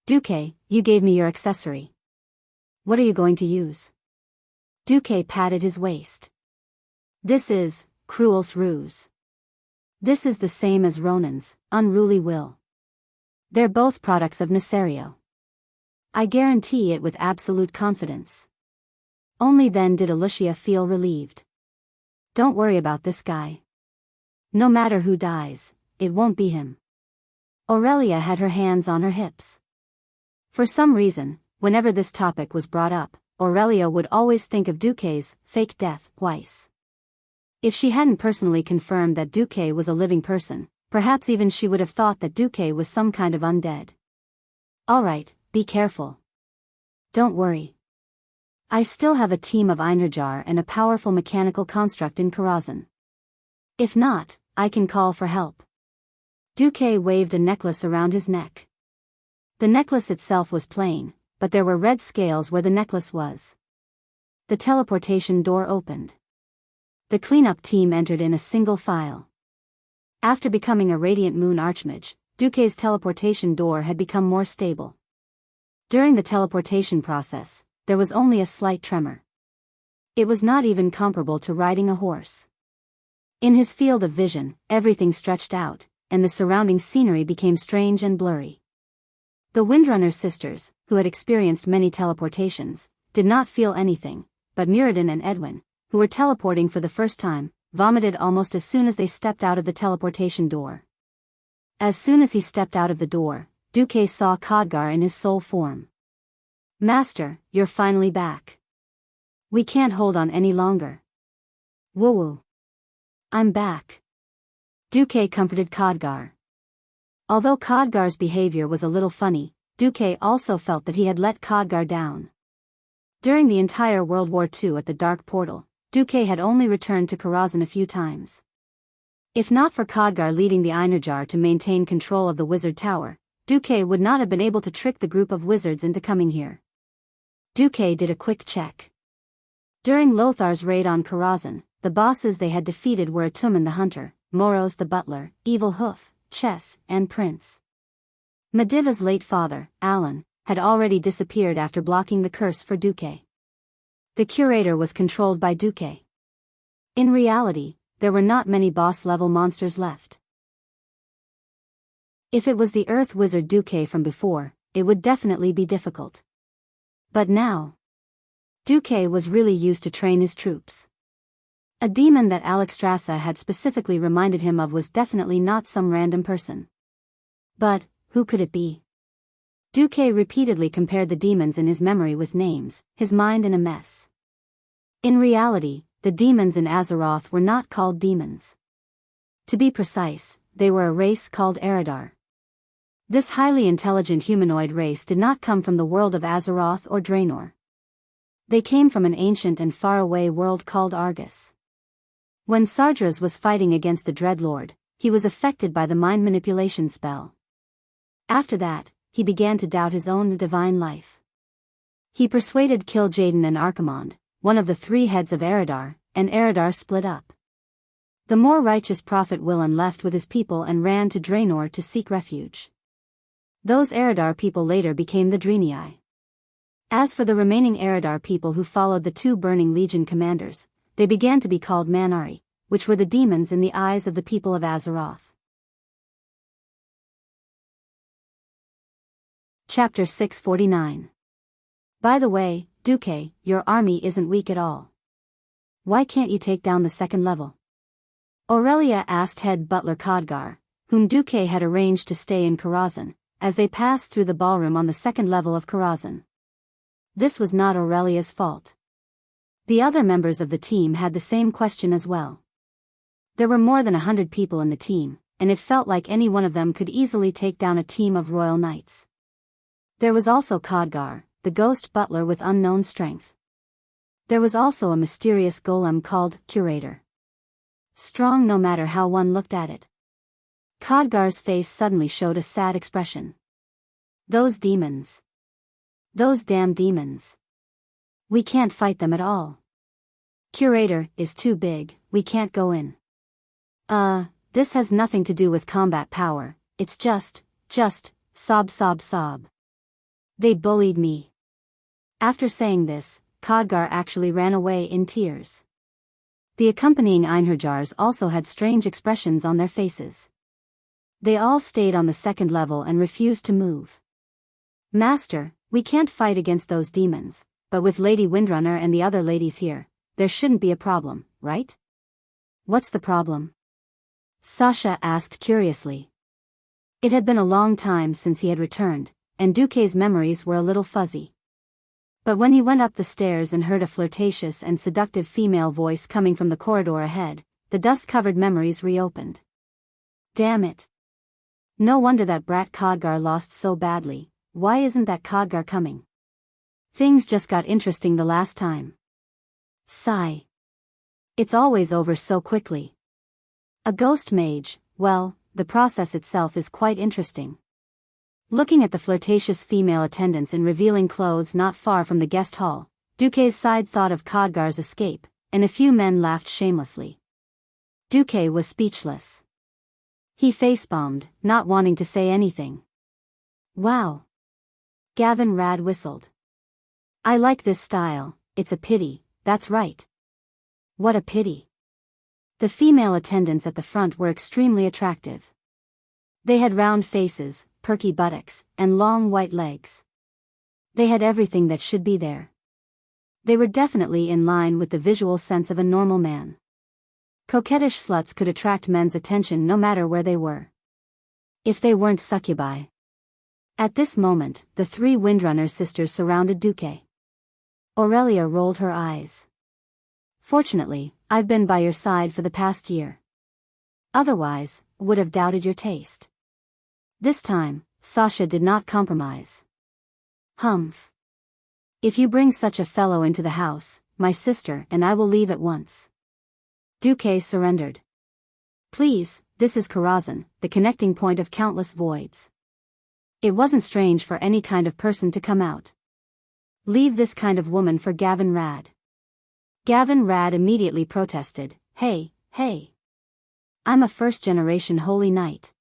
Duque, you gave me your accessory. What are you going to use? Duque patted his waist. This is Cruel's ruse. This is the same as Ronan's unruly will. They're both products of Nesario. I guarantee it with absolute confidence. Only then did Alicia feel relieved. Don't worry about this guy. No matter who dies, it won't be him. Aurelia had her hands on her hips. For some reason, whenever this topic was brought up, Aurelia would always think of Duque's fake death twice. If she hadn't personally confirmed that Duque was a living person, perhaps even she would have thought that Duque was some kind of undead. Alright, be careful. Don't worry. I still have a team of Einherjar and a powerful mechanical construct in Karazhan. If not, I can call for help. Duque waved a necklace around his neck. The necklace itself was plain, but there were red scales where the necklace was. The teleportation door opened. The cleanup team entered in a single file. After becoming a Radiant Moon Archmage, Duque's teleportation door had become more stable. During the teleportation process, there was only a slight tremor. It was not even comparable to riding a horse. In his field of vision, everything stretched out, and the surrounding scenery became strange and blurry. The Windrunner sisters, who had experienced many teleportations, did not feel anything, but Muradin and Edwin, who were teleporting for the first time, vomited almost as soon as they stepped out of the teleportation door. As soon as he stepped out of the door, Duque saw Khadgar in his soul form. Master, you're finally back. We can't hold on any longer. Woo-woo. I'm back. Duque comforted Khadgar. Although Khadgar's behavior was a little funny, Duque also felt that he had let Khadgar down. During the entire World War II at the Dark Portal, Duque had only returned to Karazhan a few times. If not for Khadgar leading the Einherjar to maintain control of the Wizard Tower, Duque would not have been able to trick the group of wizards into coming here. Duque did a quick check. During Lothar's raid on Karazhan, the bosses they had defeated were Atumen the Hunter, Moros the Butler, Evil Hoof, Chess, and Prince. Mediva's late father, Alan, had already disappeared after blocking the curse for Duque. The curator was controlled by Duque. In reality, there were not many boss-level monsters left. If it was the Earth Wizard Duque from before, it would definitely be difficult. But now, Duque was really used to train his troops. A demon that Alexstrasza had specifically reminded him of was definitely not some random person. But, who could it be? Duque repeatedly compared the demons in his memory with names, his mind in a mess. In reality, the demons in Azeroth were not called demons. To be precise, they were a race called Eridar. This highly intelligent humanoid race did not come from the world of Azeroth or Draenor. They came from an ancient and faraway world called Argus. When Sardras was fighting against the Dreadlord, he was affected by the mind manipulation spell. After that, he began to doubt his own divine life. He persuaded Kil'jaeden and Archimonde, one of the three heads of Eridar, and Eridar split up. The more righteous prophet Willan left with his people and ran to Draenor to seek refuge. Those Eridar people later became the Draenei. As for the remaining Eridar people who followed the two Burning Legion commanders, they began to be called Man'ari, which were the demons in the eyes of the people of Azeroth. Chapter 649. By the way, Duque, your army isn't weak at all. Why can't you take down the second level? Aurelia asked head butler Khadgar, whom Duque had arranged to stay in Karazhan, as they passed through the ballroom on the second level of Karazhan. This was not Aurelia's fault. The other members of the team had the same question as well. There were more than 100 people in the team, and it felt like any one of them could easily take down a team of royal knights. There was also Khadgar, the ghost butler with unknown strength. There was also a mysterious golem called Curator. Strong no matter how one looked at it. Khadgar's face suddenly showed a sad expression. Those demons. Those damn demons. We can't fight them at all. Curator is too big, we can't go in. This has nothing to do with combat power, it's just, sob. They bullied me. After saying this, Khadgar actually ran away in tears. The accompanying Einherjars also had strange expressions on their faces. They all stayed on the second level and refused to move. Master, we can't fight against those demons, but with Lady Windrunner and the other ladies here, there shouldn't be a problem, right? What's the problem? Sasha asked curiously. It had been a long time since he had returned, and Duque's memories were a little fuzzy. But when he went up the stairs and heard a flirtatious and seductive female voice coming from the corridor ahead, the dust-covered memories reopened. Damn it. No wonder that brat Khadgar lost so badly. Why isn't that Khadgar coming? Things just got interesting the last time. Sigh. It's always over so quickly. A ghost mage, well, the process itself is quite interesting. Looking at the flirtatious female attendants in revealing clothes not far from the guest hall, Duque's side thought of Khadgar's escape, and a few men laughed shamelessly. Duque was speechless. He facepalmed, not wanting to say anything. Wow. Gavin Rad whistled. I like this style, it's a pity, that's right. What a pity. The female attendants at the front were extremely attractive. They had round faces, perky buttocks, and long white legs. They had everything that should be there. They were definitely in line with the visual sense of a normal man. Coquettish sluts could attract men's attention no matter where they were. If they weren't succubi. At this moment, the three Windrunner sisters surrounded Duque. Aurelia rolled her eyes. Fortunately, I've been by your side for the past year. Otherwise, would have doubted your taste. This time, Sasha did not compromise. Humph. If you bring such a fellow into the house, my sister and I will leave at once. Duque surrendered. Please, this is Karazhan, the connecting point of countless voids. It wasn't strange for any kind of person to come out. Leave this kind of woman for Gavin Rad. Gavin Rad immediately protested, Hey. I'm a first-generation holy knight.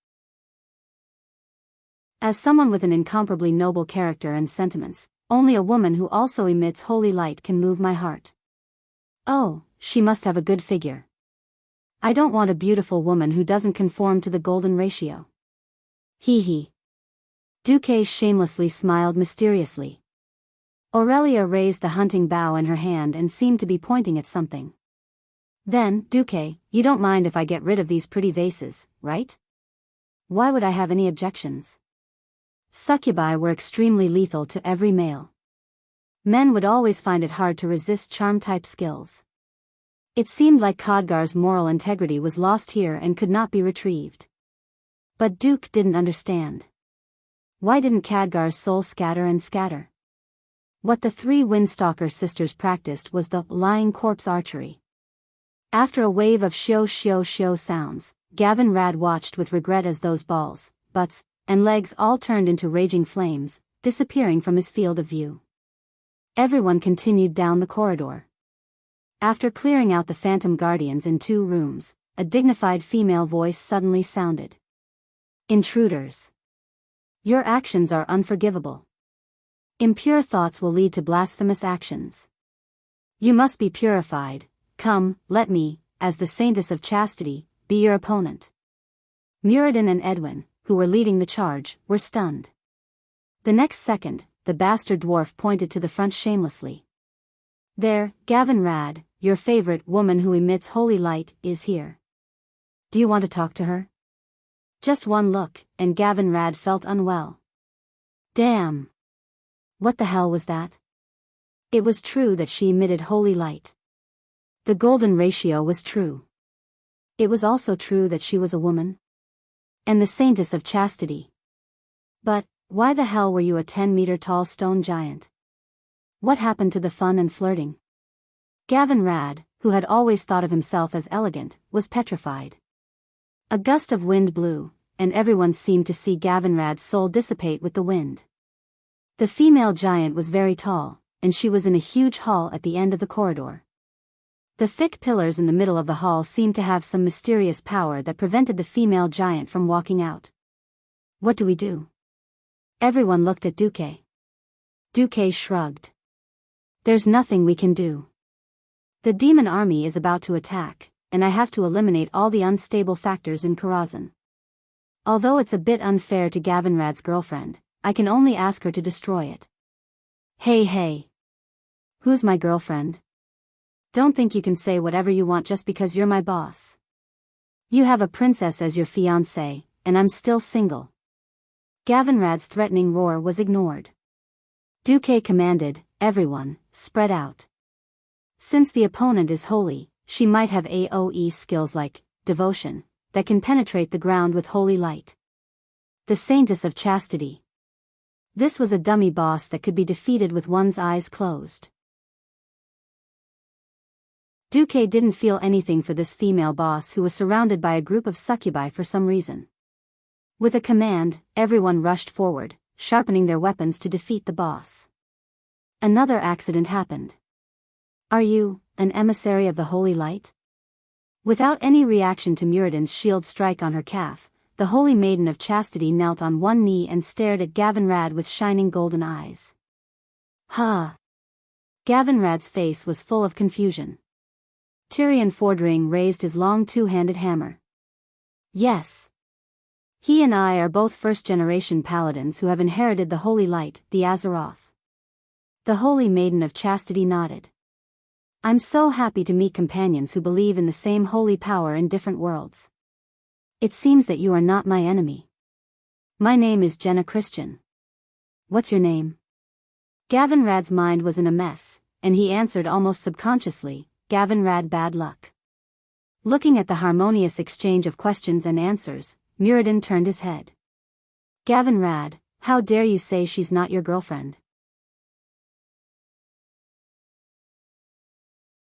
As someone with an incomparably noble character and sentiments, only a woman who also emits holy light can move my heart. Oh, she must have a good figure. I don't want a beautiful woman who doesn't conform to the golden ratio. Hee. Duque shamelessly smiled mysteriously. Aurelia raised the hunting bow in her hand and seemed to be pointing at something. Then, Duque, you don't mind if I get rid of these pretty vases, right? Why would I have any objections? Succubi were extremely lethal to every male. Men would always find it hard to resist charm-type skills. It seemed like Khadgar's moral integrity was lost here and could not be retrieved. But Duke didn't understand. Why didn't Khadgar's soul scatter? What the three Windstalker sisters practiced was the lying corpse archery. After a wave of shio sounds, Gavin Rad watched with regret as those balls, butts, and legs all turned into raging flames, disappearing from his field of view. Everyone continued down the corridor. After clearing out the phantom guardians in 2 rooms, a dignified female voice suddenly sounded. Intruders. Your actions are unforgivable. Impure thoughts will lead to blasphemous actions. You must be purified. Come, let me, as the saintess of chastity, be your opponent. Muradin and Edwin, who were leading the charge, were stunned. The next second, the bastard dwarf pointed to the front shamelessly. There, Gavin Rad, your favorite woman who emits holy light, is here. Do you want to talk to her? Just one look, and Gavin Rad felt unwell. Damn. What the hell was that? It was true that she emitted holy light. The golden ratio was true. It was also true that she was a woman. And the saintess of chastity. But, why the hell were you a 10-meter-tall stone giant? What happened to the fun and flirting? Gavin Rad, who had always thought of himself as elegant, was petrified. A gust of wind blew, and everyone seemed to see Gavin Rad's soul dissipate with the wind. The female giant was very tall, and she was in a huge hall at the end of the corridor. The thick pillars in the middle of the hall seemed to have some mysterious power that prevented the female giant from walking out. What do we do? Everyone looked at Duque. Duque shrugged. There's nothing we can do. The demon army is about to attack, and I have to eliminate all the unstable factors in Karazhan. Although it's a bit unfair to Gavin Rad's girlfriend, I can only ask her to destroy it. Hey. Who's my girlfriend? Don't think you can say whatever you want just because you're my boss. You have a princess as your fiancée, and I'm still single. Gavin Rad's threatening roar was ignored. Duque commanded, everyone, spread out. Since the opponent is holy, she might have AoE skills like devotion that can penetrate the ground with holy light. The saintess of chastity. This was a dummy boss that could be defeated with one's eyes closed. Duque didn't feel anything for this female boss who was surrounded by a group of succubi for some reason. With a command, everyone rushed forward, sharpening their weapons to defeat the boss. Another accident happened. Are you an emissary of the holy light? Without any reaction to Muradin's shield strike on her calf, the holy maiden of chastity knelt on one knee and stared at Gavin Rad with shining golden eyes. Huh. Gavin Rad's face was full of confusion. Tyrion Fordring raised his long 2-handed hammer. Yes. He and I are both first-generation paladins who have inherited the holy light, the Azeroth. The holy maiden of chastity nodded. I'm so happy to meet companions who believe in the same holy power in different worlds. It seems that you are not my enemy. My name is Jenna Christian. What's your name? Gavin Rad's mind was in a mess, and he answered almost subconsciously, Gavin Rad Bad Luck. Looking at the harmonious exchange of questions and answers, Muradin turned his head. Gavin Rad, how dare you say she's not your girlfriend?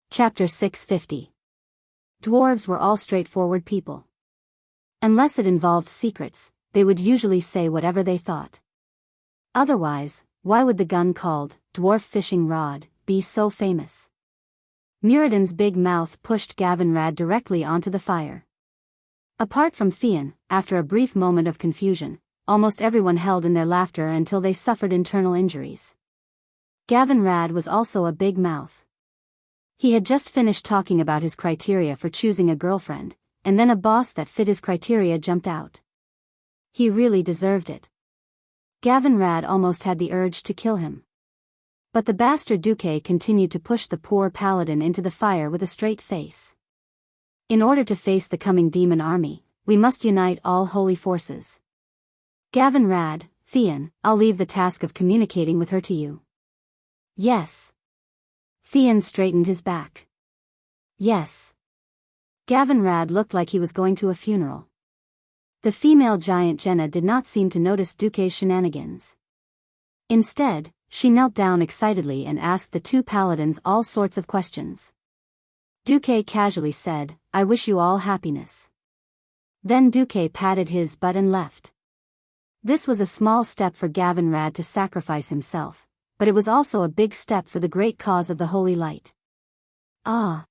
Chapter 650. Dwarves were all straightforward people. Unless it involved secrets, they would usually say whatever they thought. Otherwise, why would the gun called Dwarf Fishing Rod be so famous? Muradin's big mouth pushed Gavin Rad directly onto the fire. Apart from Theon, after a brief moment of confusion, almost everyone held in their laughter until they suffered internal injuries. Gavin Rad was also a big mouth. He had just finished talking about his criteria for choosing a girlfriend, and then a boss that fit his criteria jumped out. He really deserved it. Gavin Rad almost had the urge to kill him. But the bastard Duque continued to push the poor paladin into the fire with a straight face. In order to face the coming demon army, we must unite all holy forces. Gavin Rad, Theon, I'll leave the task of communicating with her to you. Yes. Theon straightened his back. Yes. Gavin Rad looked like he was going to a funeral. The female giant Jenna did not seem to notice Duque's shenanigans. Instead, she knelt down excitedly and asked the two paladins all sorts of questions. Duque casually said, I wish you all happiness. Then Duque patted his butt and left. This was a small step for Gavin Rad to sacrifice himself, but it was also a big step for the great cause of the Holy Light. Ah!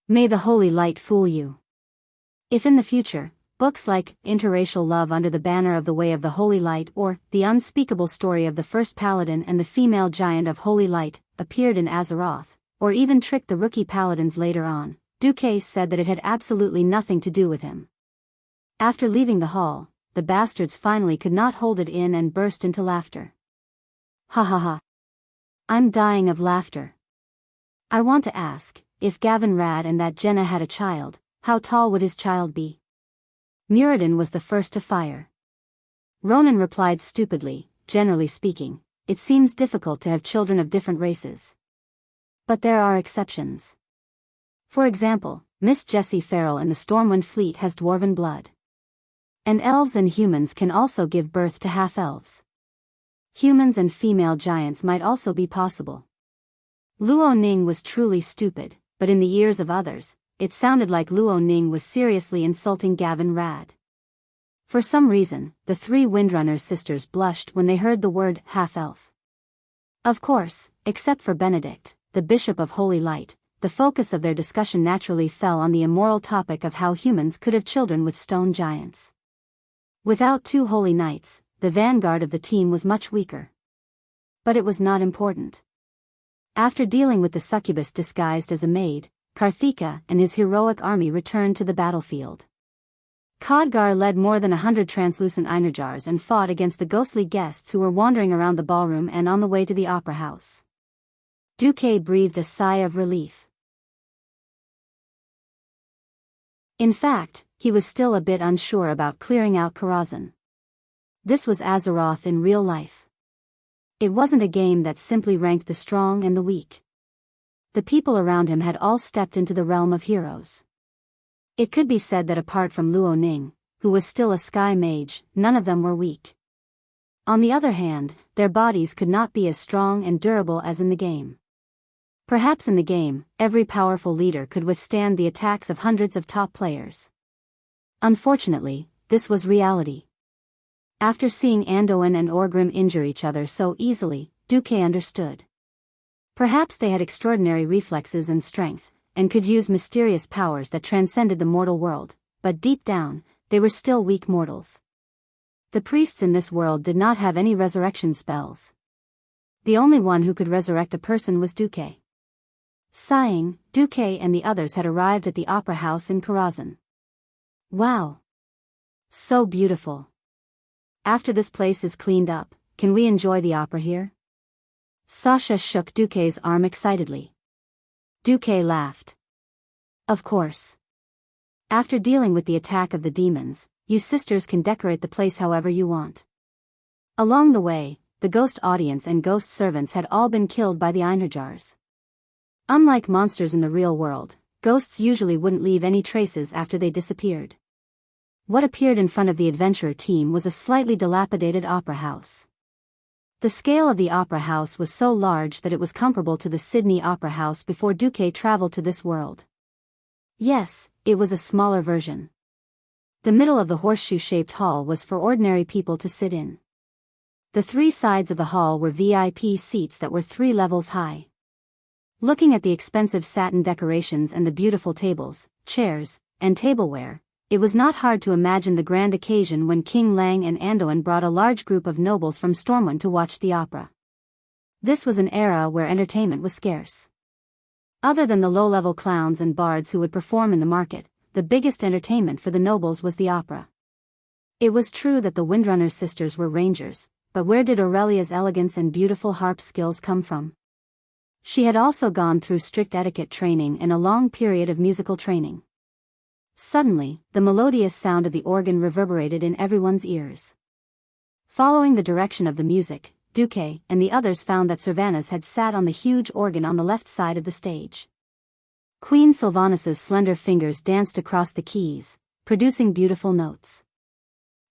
May the Holy Light fool you. If in the future, books like Interracial Love Under the Banner of the Way of the Holy Light or The Unspeakable Story of the First Paladin and the Female Giant of Holy Light appeared in Azeroth, or even tricked the rookie paladins later on, Duque said that it had absolutely nothing to do with him. After leaving the hall, the bastards finally could not hold it in and burst into laughter. Ha ha ha. I'm dying of laughter. I want to ask, if Gavin Rad and that Jenna had a child, how tall would his child be? Muradin was the first to fire. Ronan replied stupidly, generally speaking, it seems difficult to have children of different races. But there are exceptions. For example, Miss Jessie Farrell in the Stormwind Fleet has dwarven blood. And elves and humans can also give birth to half-elves. Humans and female giants might also be possible. Luo Ning was truly stupid, but in the ears of others, it sounded like Luo Ning was seriously insulting Gavin Rad. For some reason, the three Windrunner sisters blushed when they heard the word half-elf. Of course, except for Benedict, the Bishop of Holy Light, the focus of their discussion naturally fell on the immoral topic of how humans could have children with stone giants. Without two holy knights, the vanguard of the team was much weaker. But it was not important. After dealing with the succubus disguised as a maid, Karthika and his heroic army returned to the battlefield. Khadgar led more than 100 translucent Einarjars and fought against the ghostly guests who were wandering around the ballroom and on the way to the opera house. Duque breathed a sigh of relief. In fact, he was still a bit unsure about clearing out Karazhan. This was Azeroth in real life. It wasn't a game that simply ranked the strong and the weak. The people around him had all stepped into the realm of heroes. It could be said that apart from Luo Ning, who was still a sky mage, none of them were weak. On the other hand, their bodies could not be as strong and durable as in the game. Perhaps in the game, every powerful leader could withstand the attacks of hundreds of top players. Unfortunately, this was reality. After seeing Anduin and Orgrim injure each other so easily, Duque understood. Perhaps they had extraordinary reflexes and strength, and could use mysterious powers that transcended the mortal world, but deep down, they were still weak mortals. The priests in this world did not have any resurrection spells. The only one who could resurrect a person was Duque. Sighing, Duque and the others had arrived at the opera house in Karazhan. Wow! So beautiful. After this place is cleaned up, can we enjoy the opera here? Sasha shook Duque's arm excitedly. Duque laughed. Of course. After dealing with the attack of the demons, you sisters can decorate the place however you want. Along the way, the ghost audience and ghost servants had all been killed by the Einarjars. Unlike monsters in the real world, ghosts usually wouldn't leave any traces after they disappeared. What appeared in front of the adventurer team was a slightly dilapidated opera house. The scale of the opera house was so large that it was comparable to the Sydney Opera House before Duque traveled to this world. Yes, it was a smaller version. The middle of the horseshoe-shaped hall was for ordinary people to sit in. The three sides of the hall were VIP seats that were 3 levels high. Looking at the expensive satin decorations and the beautiful tables, chairs, and tableware, it was not hard to imagine the grand occasion when King Lang and Anduin brought a large group of nobles from Stormwind to watch the opera. This was an era where entertainment was scarce. Other than the low-level clowns and bards who would perform in the market, the biggest entertainment for the nobles was the opera. It was true that the Windrunner sisters were rangers, but where did Aurelia's elegance and beautiful harp skills come from? She had also gone through strict etiquette training and a long period of musical training. Suddenly, the melodious sound of the organ reverberated in everyone's ears. Following the direction of the music, Duque and the others found that Sylvanas had sat on the huge organ on the left side of the stage. Queen Sylvanas's slender fingers danced across the keys, producing beautiful notes.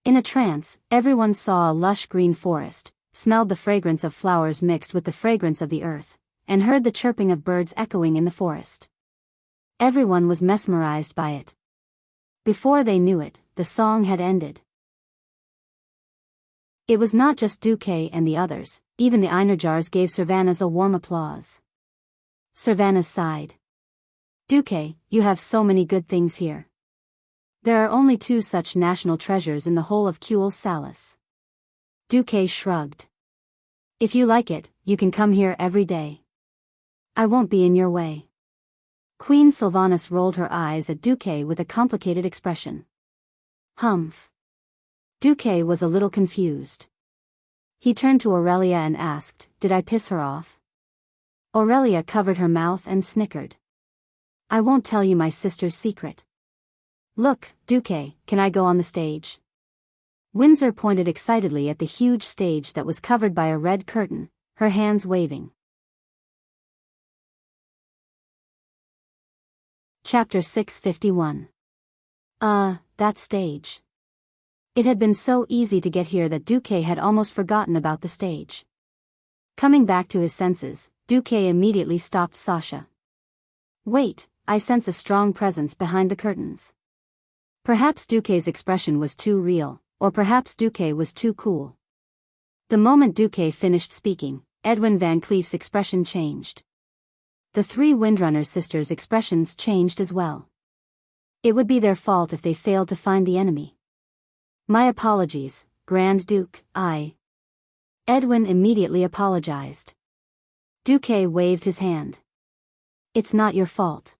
In a trance, everyone saw a lush green forest, smelled the fragrance of flowers mixed with the fragrance of the earth, and heard the chirping of birds echoing in the forest. Everyone was mesmerized by it. Before they knew it, the song had ended. It was not just Duque and the others, even the Einherjars gave Servanas a warm applause. Servanas sighed. Duque, you have so many good things here. There are only 2 such national treasures in the whole of Kuel Salis. Duque shrugged. If you like it, you can come here every day. I won't be in your way. Queen Sylvanas rolled her eyes at Duque with a complicated expression. Humph. Duque was a little confused. He turned to Aurelia and asked, did I piss her off? Aurelia covered her mouth and snickered. I won't tell you my sister's secret. Look, Duque, can I go on the stage? Windsor pointed excitedly at the huge stage that was covered by a red curtain, her hands waving. Chapter 651. That stage. It had been so easy to get here that Duque had almost forgotten about the stage. Coming back to his senses, Duque immediately stopped Sasha. Wait, I sense a strong presence behind the curtains. Perhaps Duque's expression was too real, or perhaps Duque was too cool. The moment Duque finished speaking, Edwin Van Cleef's expression changed. The 3 Windrunner sisters' expressions changed as well. It would be their fault if they failed to find the enemy. My apologies, Grand Duke, Edwin immediately apologized. Duque waved his hand. It's not your fault.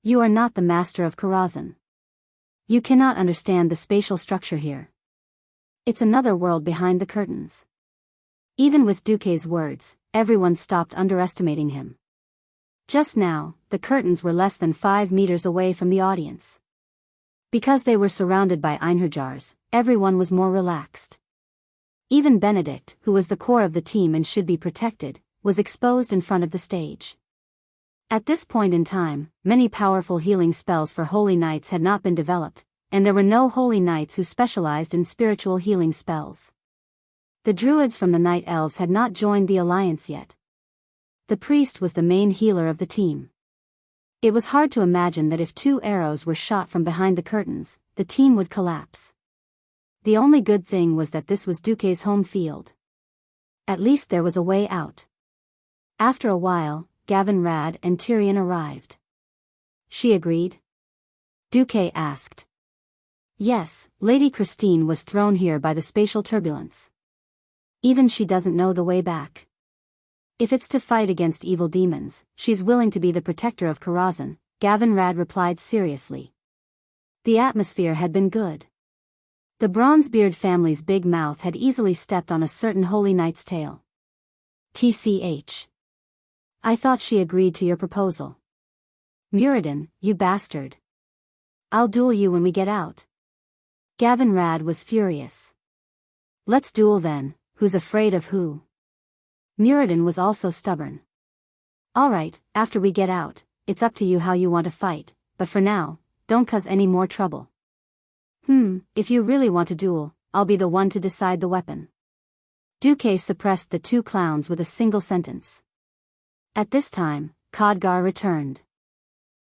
You are not the master of Karazhan. You cannot understand the spatial structure here. It's another world behind the curtains. Even with Duque's words, everyone stopped underestimating him. Just now, the curtains were less than 5 meters away from the audience. Because they were surrounded by Einherjars, everyone was more relaxed. Even Benedict, who was the core of the team and should be protected, was exposed in front of the stage. At this point in time, many powerful healing spells for holy knights had not been developed, and there were no holy knights who specialized in spiritual healing spells. The druids from the Night Elves had not joined the alliance yet. The priest was the main healer of the team. It was hard to imagine that if 2 arrows were shot from behind the curtains, the team would collapse. The only good thing was that this was Duque's home field. At least there was a way out. After a while, Gavin Rad and Tyrion arrived. She agreed? Duque asked. Yes, Lady Christine was thrown here by the spatial turbulence. Even she doesn't know the way back. If it's to fight against evil demons, she's willing to be the protector of Karazhan, Gavin Rad replied seriously. The atmosphere had been good. The Bronzebeard family's big mouth had easily stepped on a certain holy knight's tail. TCH. I thought she agreed to your proposal. Muradin, you bastard. I'll duel you when we get out. Gavin Rad was furious. Let's duel then, who's afraid of who? Muradin was also stubborn. Alright, after we get out, it's up to you how you want to fight, but for now, don't cause any more trouble. If you really want to duel, I'll be the one to decide the weapon. Duque suppressed the 2 clowns with a single sentence. At this time, Khadgar returned.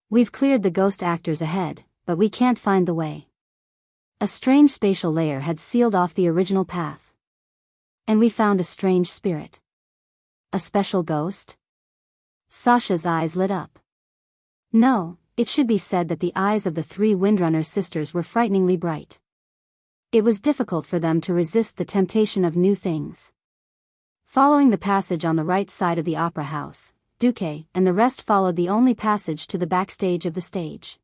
We've cleared the ghost actors ahead, but we can't find the way. A strange spatial layer had sealed off the original path. And we found a strange spirit. A special ghost? Sasha's eyes lit up. No, it should be said that the eyes of the 3 Windrunner sisters were frighteningly bright. It was difficult for them to resist the temptation of new things. Following the passage on the right side of the opera house, Duque and the rest followed the only passage to the backstage of the stage.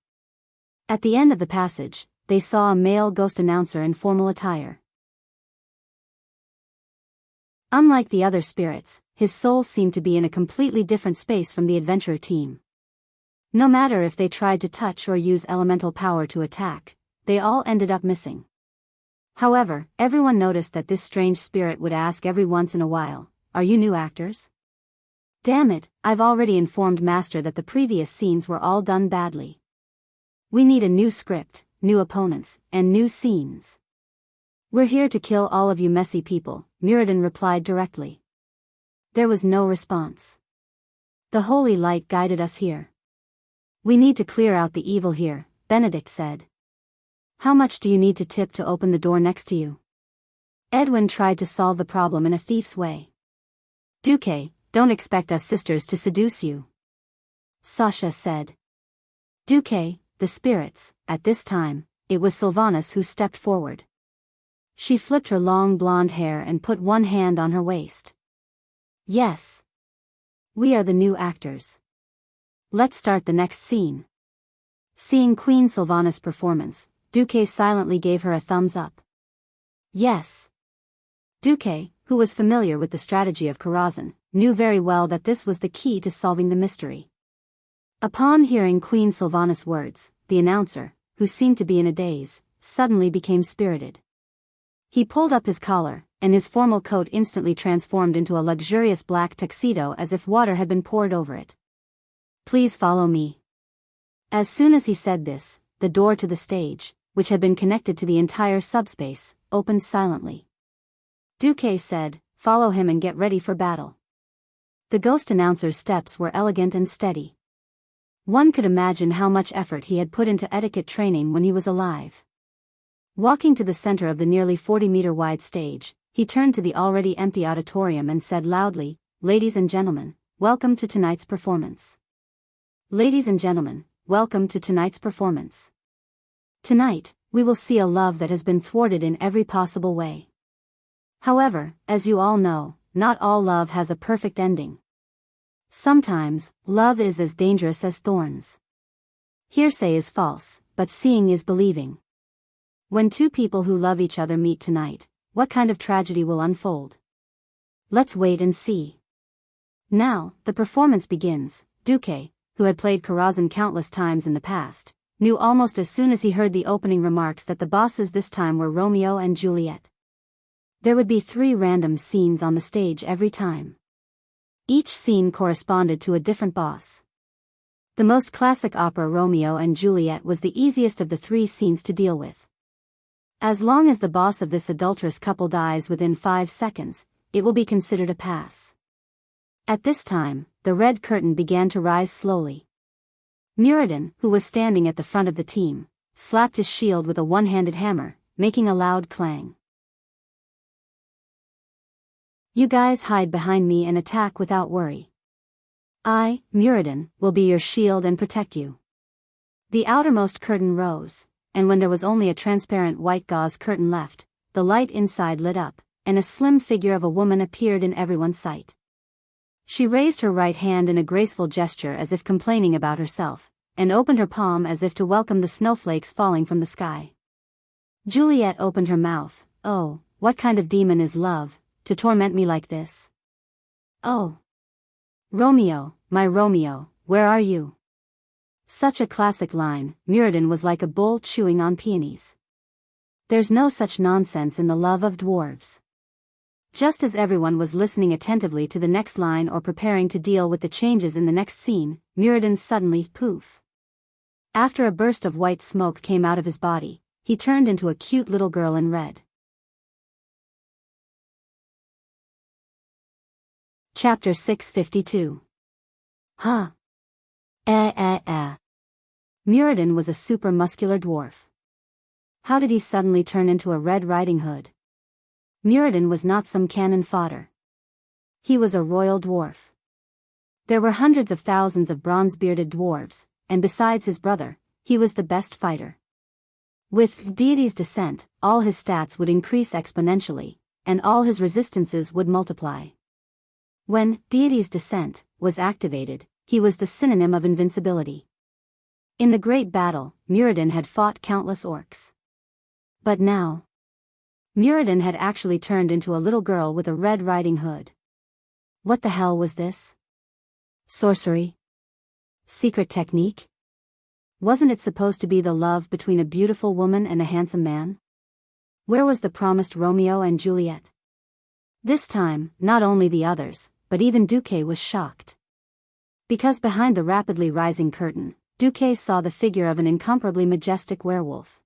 At the end of the passage, they saw a male ghost announcer in formal attire. Unlike the other spirits, his soul seemed to be in a completely different space from the adventurer team. No matter if they tried to touch or use elemental power to attack, they all ended up missing. However, everyone noticed that this strange spirit would ask every once in a while, "Are you new actors?" Damn it, I've already informed Master that the previous scenes were all done badly. We need a new script, new opponents, and new scenes. We're here to kill all of you messy people, Muradin replied directly. There was no response. The holy light guided us here. We need to clear out the evil here, Benedict said. How much do you need to tip to open the door next to you? Edwin tried to solve the problem in a thief's way. Duque, don't expect us sisters to seduce you, Sasha said. Duque, the spirits. At this time, it was Sylvanas who stepped forward. She flipped her long blonde hair and put one hand on her waist. Yes. We are the new actors. Let's start the next scene. Seeing Queen Sylvanas' performance, Duque silently gave her a thumbs up. Yes. Duque, who was familiar with the strategy of Karazhan, knew very well that this was the key to solving the mystery. Upon hearing Queen Sylvanas' words, the announcer, who seemed to be in a daze, suddenly became spirited. He pulled up his collar, and his formal coat instantly transformed into a luxurious black tuxedo as if water had been poured over it. Please follow me. As soon as he said this, the door to the stage, which had been connected to the entire subspace, opened silently. Duque said, follow him and get ready for battle. The ghost announcer's steps were elegant and steady. One could imagine how much effort he had put into etiquette training when he was alive. Walking to the center of the nearly 40-meter wide stage, he turned to the already empty auditorium and said loudly, ladies and gentlemen, welcome to tonight's performance. Ladies and gentlemen, welcome to tonight's performance. Tonight, we will see a love that has been thwarted in every possible way. However, as you all know, not all love has a perfect ending. Sometimes, love is as dangerous as thorns. Hearsay is false, but seeing is believing. When two people who love each other meet tonight, what kind of tragedy will unfold? Let's wait and see. Now, the performance begins. Duque, who had played Karazhan countless times in the past, knew almost as soon as he heard the opening remarks that the bosses this time were Romeo and Juliet. There would be 3 random scenes on the stage every time. Each scene corresponded to a different boss. The most classic opera Romeo and Juliet was the easiest of the 3 scenes to deal with. As long as the boss of this adulterous couple dies within 5 seconds, it will be considered a pass. At this time, the red curtain began to rise slowly. Muradin, who was standing at the front of the team, slapped his shield with a one-handed hammer, making a loud clang. You guys hide behind me and attack without worry. I, Muradin, will be your shield and protect you. The outermost curtain rose, and when there was only a transparent white gauze curtain left, the light inside lit up, and a slim figure of a woman appeared in everyone's sight. She raised her right hand in a graceful gesture as if complaining about herself, and opened her palm as if to welcome the snowflakes falling from the sky. Juliet opened her mouth. Oh, what kind of demon is love, to torment me like this? Oh. Romeo, my Romeo, where are you? Such a classic line. Muradin was like a bull chewing on peonies. There's no such nonsense in the love of dwarves. Just as everyone was listening attentively to the next line or preparing to deal with the changes in the next scene, Muradin suddenly, poof. After a burst of white smoke came out of his body, he turned into a cute little girl in red. Chapter 652. Huh. Muradin was a super muscular dwarf. How did he suddenly turn into a Red Riding Hood? Muradin was not some cannon fodder. He was a royal dwarf. There were hundreds of thousands of bronze-bearded dwarves, and besides his brother, he was the best fighter. With deity's descent, all his stats would increase exponentially, and all his resistances would multiply. When deity's descent was activated, he was the synonym of invincibility. In the great battle, Muradin had fought countless orcs. But now, Muradin had actually turned into a little girl with a Red Riding Hood. What the hell was this? Sorcery? Secret technique? Wasn't it supposed to be the love between a beautiful woman and a handsome man? Where was the promised Romeo and Juliet? This time, not only the others, but even Duque was shocked. Because behind the rapidly rising curtain, Duque saw the figure of an incomparably majestic werewolf.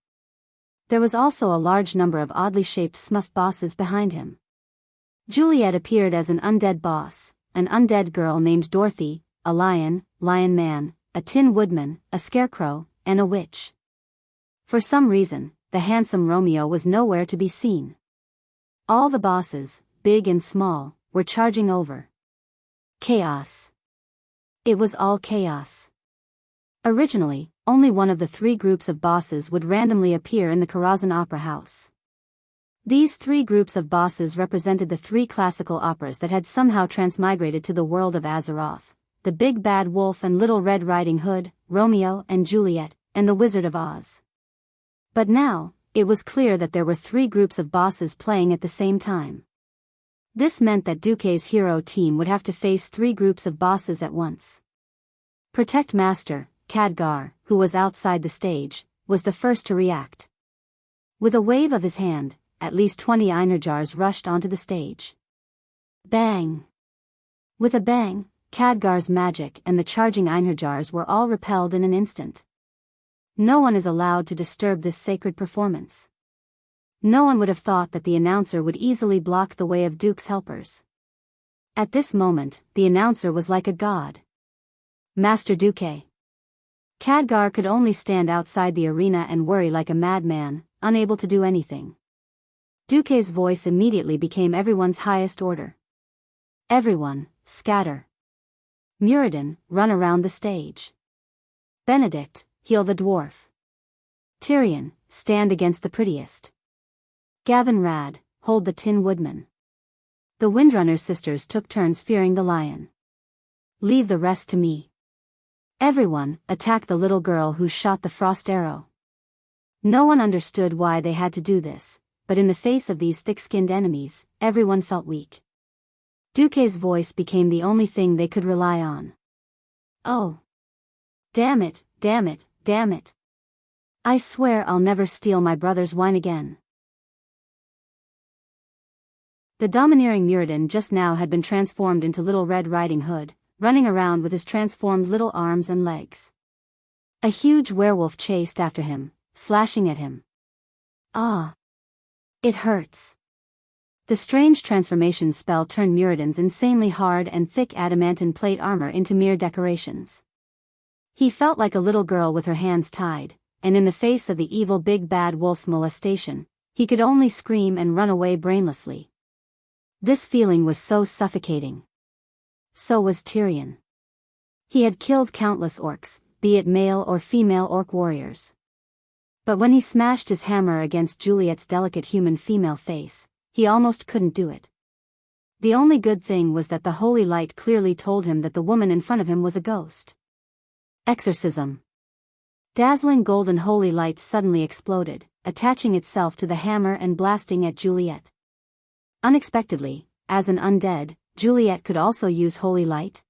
There was also a large number of oddly shaped smurf bosses behind him. Juliet appeared as an undead boss, an undead girl named Dorothy, a lion man, a tin woodman, a scarecrow, and a witch. For some reason, the handsome Romeo was nowhere to be seen. All the bosses, big and small, were charging over. Chaos. It was all chaos. Originally, only one of the three groups of bosses would randomly appear in the Karazhan Opera House. These three groups of bosses represented the three classical operas that had somehow transmigrated to the world of Azeroth: the Big Bad Wolf and Little Red Riding Hood, Romeo and Juliet, and the Wizard of Oz. But now, it was clear that there were three groups of bosses playing at the same time. This meant that Duke's hero team would have to face three groups of bosses at once. Protect Master, Khadgar, who was outside the stage, was the first to react. With a wave of his hand, at least 20 Einherjars rushed onto the stage. Bang! With a bang, Khadgar's magic and the charging Einherjars were all repelled in an instant. No one is allowed to disturb this sacred performance. No one would have thought that the announcer would easily block the way of Duke's helpers. At this moment, the announcer was like a god. Master Duke. Khadgar could only stand outside the arena and worry like a madman, unable to do anything. Duke's voice immediately became everyone's highest order. Everyone, scatter. Muradin, run around the stage. Benedict, heal the dwarf. Tyrion, stand against the prettiest. Gavin Rad, hold the Tin Woodman. The Windrunner sisters took turns fearing the lion. Leave the rest to me. Everyone, attack the little girl who shot the frost arrow. No one understood why they had to do this, but in the face of these thick-skinned enemies, everyone felt weak. Duke's voice became the only thing they could rely on. Oh. Damn it, damn it, damn it. I swear I'll never steal my brother's wine again. The domineering Muradin just now had been transformed into Little Red Riding Hood, running around with his transformed little arms and legs. A huge werewolf chased after him, slashing at him. Ah! It hurts. The strange transformation spell turned Muradin's insanely hard and thick adamantine plate armor into mere decorations. He felt like a little girl with her hands tied, and in the face of the evil Big Bad Wolf's molestation, he could only scream and run away brainlessly. This feeling was so suffocating. So was Tyrion. He had killed countless orcs, be it male or female orc warriors. But when he smashed his hammer against Juliet's delicate human female face, he almost couldn't do it. The only good thing was that the holy light clearly told him that the woman in front of him was a ghost. Exorcism. Dazzling golden holy light suddenly exploded, attaching itself to the hammer and blasting at Juliet. Unexpectedly, as an undead, Juliet could also use holy light.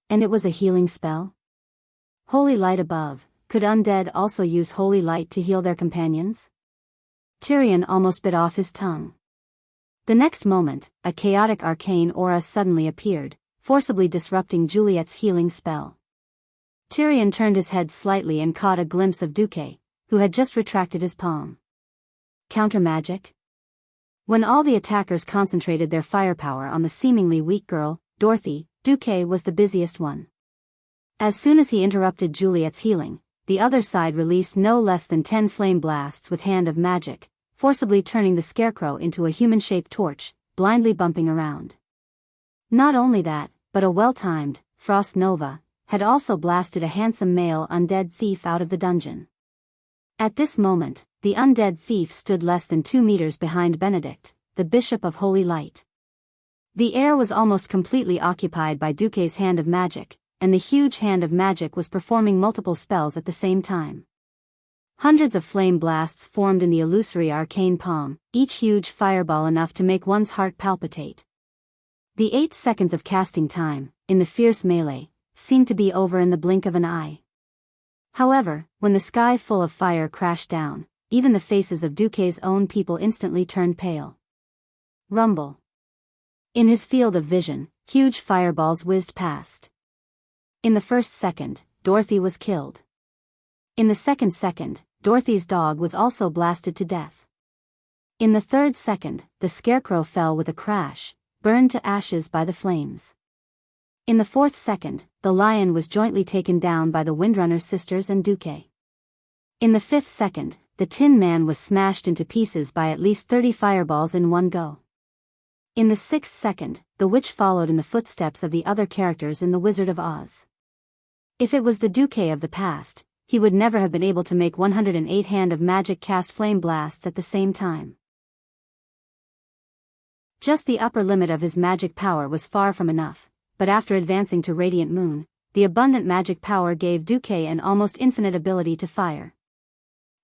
And it was a healing spell? Holy light above, could undead also use holy light to heal their companions? Tyrion almost bit off his tongue. The next moment, a chaotic arcane aura suddenly appeared, forcibly disrupting Juliet's healing spell. Tyrion turned his head slightly and caught a glimpse of Duke, who had just retracted his palm. Counter magic? When all the attackers concentrated their firepower on the seemingly weak girl, Dorothy, Duke was the busiest one. As soon as he interrupted Juliet's healing, the other side released no less than 10 flame blasts with Hand of Magic, forcibly turning the scarecrow into a human-shaped torch, blindly bumping around. Not only that, but a well-timed Frost Nova had also blasted a handsome male undead thief out of the dungeon. At this moment, the undead thief stood less than 2 meters behind Benedict, the Bishop of Holy Light. The air was almost completely occupied by Duke's Hand of Magic, and the huge Hand of Magic was performing multiple spells at the same time. Hundreds of flame blasts formed in the illusory arcane palm, each huge fireball enough to make one's heart palpitate. The 8 seconds of casting time, in the fierce melee, seemed to be over in the blink of an eye. However, when the sky full of fire crashed down, even the faces of Duke's own people instantly turned pale. Rumble. In his field of vision, huge fireballs whizzed past. In the first second, Dorothy was killed. In the second second, Dorothy's dog was also blasted to death. In the third second, the scarecrow fell with a crash, burned to ashes by the flames. In the fourth second, the lion was jointly taken down by the Windrunner sisters and Duke. In the fifth second, the Tin Man was smashed into pieces by at least 30 fireballs in one go. In the 6th second, the witch followed in the footsteps of the other characters in The Wizard of Oz. If it was the Duque of the past, he would never have been able to make 108 hand of magic cast flame blasts at the same time. Just the upper limit of his magic power was far from enough, but after advancing to Radiant Moon, the abundant magic power gave Duque an almost infinite ability to fire.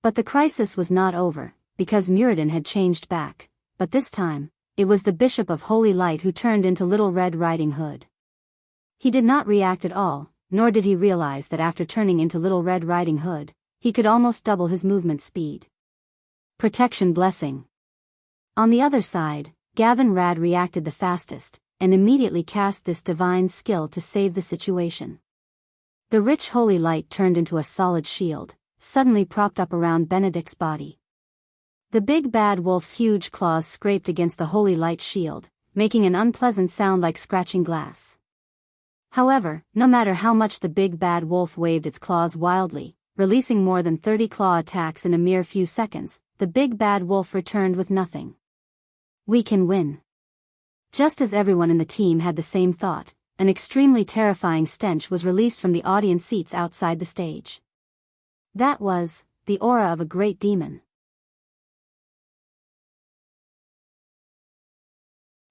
But the crisis was not over, because Muradin had changed back, but this time, it was the Bishop of Holy Light who turned into Little Red Riding Hood. He did not react at all, nor did he realize that after turning into Little Red Riding Hood, he could almost double his movement speed. Protection blessing. On the other side, Gavin Rad reacted the fastest, and immediately cast this divine skill to save the situation. The rich holy light turned into a solid shield, suddenly propped up around Benedict's body. The big bad wolf's huge claws scraped against the holy light shield, making an unpleasant sound like scratching glass. However, no matter how much the big bad wolf waved its claws wildly, releasing more than 30 claw attacks in a mere few seconds, the big bad wolf returned with nothing. We can win. Just as everyone in the team had the same thought, an extremely terrifying stench was released from the audience seats outside the stage. That was the aura of a great demon.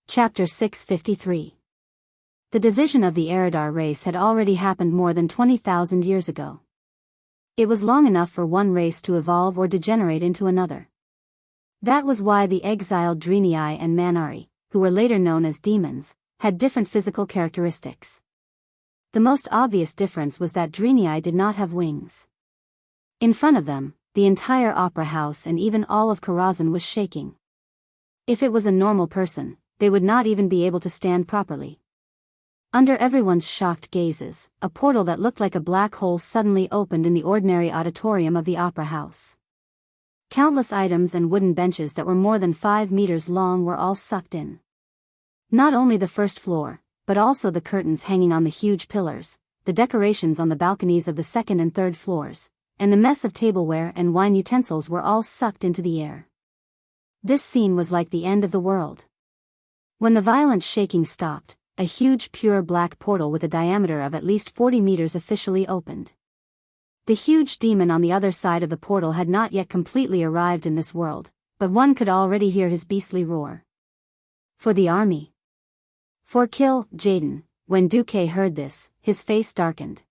Chapter 653. The division of the Eridar race had already happened more than 20,000 years ago. It was long enough for one race to evolve or degenerate into another. That was why the exiled Drenii and Manari, who were later known as demons, had different physical characteristics. The most obvious difference was that Drenii did not have wings. In front of them, the entire opera house and even all of Karazhan was shaking. If it was a normal person, they would not even be able to stand properly. Under everyone's shocked gazes, a portal that looked like a black hole suddenly opened in the ordinary auditorium of the opera house. Countless items and wooden benches that were more than 5 meters long were all sucked in. Not only the first floor, but also the curtains hanging on the huge pillars, the decorations on the balconies of the second and third floors, and the mess of tableware and wine utensils were all sucked into the air. This scene was like the end of the world. When the violent shaking stopped, a huge pure black portal with a diameter of at least 40 meters officially opened. The huge demon on the other side of the portal had not yet completely arrived in this world, but one could already hear his beastly roar. For the army. For kill, Jaden. When Duque heard this, his face darkened.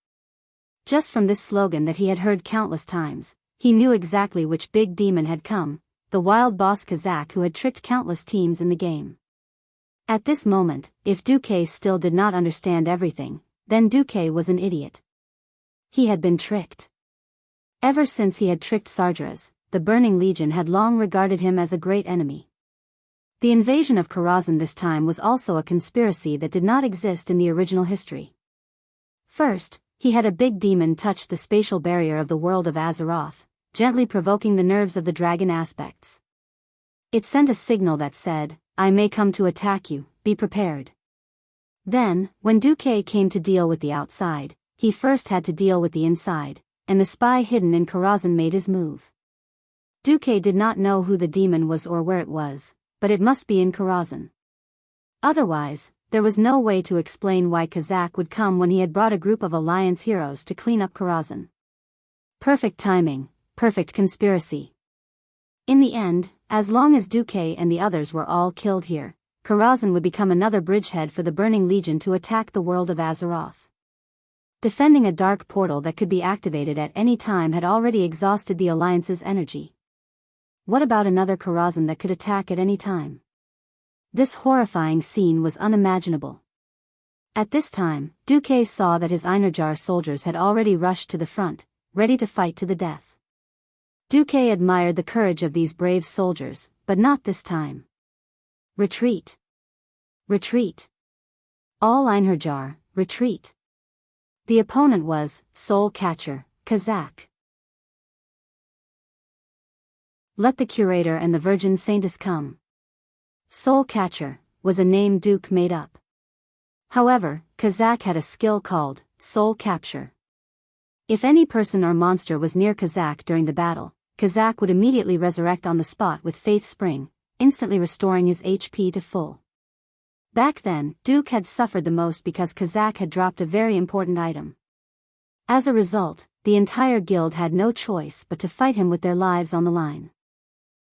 Just from this slogan that he had heard countless times, he knew exactly which big demon had come, the wild boss Kazak who had tricked countless teams in the game. At this moment, if Duque still did not understand everything, then Duque was an idiot. He had been tricked. Ever since he had tricked Sargeras, the Burning Legion had long regarded him as a great enemy. The invasion of Karazhan this time was also a conspiracy that did not exist in the original history. First, he had a big demon touch the spatial barrier of the world of Azeroth, gently provoking the nerves of the dragon aspects. It sent a signal that said, "I may come to attack you, be prepared." Then, when Duque came to deal with the outside, he first had to deal with the inside, and the spy hidden in Karazhan made his move. Duque did not know who the demon was or where it was, but it must be in Karazhan. Otherwise, there was no way to explain why Kazak would come when he had brought a group of Alliance heroes to clean up Karazhan. Perfect timing, perfect conspiracy. In the end, as long as Duque and the others were all killed here, Karazhan would become another bridgehead for the Burning Legion to attack the world of Azeroth. Defending a dark portal that could be activated at any time had already exhausted the Alliance's energy. What about another Karazhan that could attack at any time? This horrifying scene was unimaginable. At this time, Duque saw that his Einherjar soldiers had already rushed to the front, ready to fight to the death. Duque admired the courage of these brave soldiers, but not this time. Retreat! Retreat! All Einherjar, retreat! The opponent was Soul Catcher, Kazak. Let the Curator and the Virgin Saintess come. Soul Catcher was a name Duke made up. However, Kazak had a skill called Soul Capture. If any person or monster was near Kazak during the battle, Kazakh would immediately resurrect on the spot with Faith Spring, instantly restoring his HP to full. Back then, Duke had suffered the most because Kazakh had dropped a very important item. As a result, the entire guild had no choice but to fight him with their lives on the line.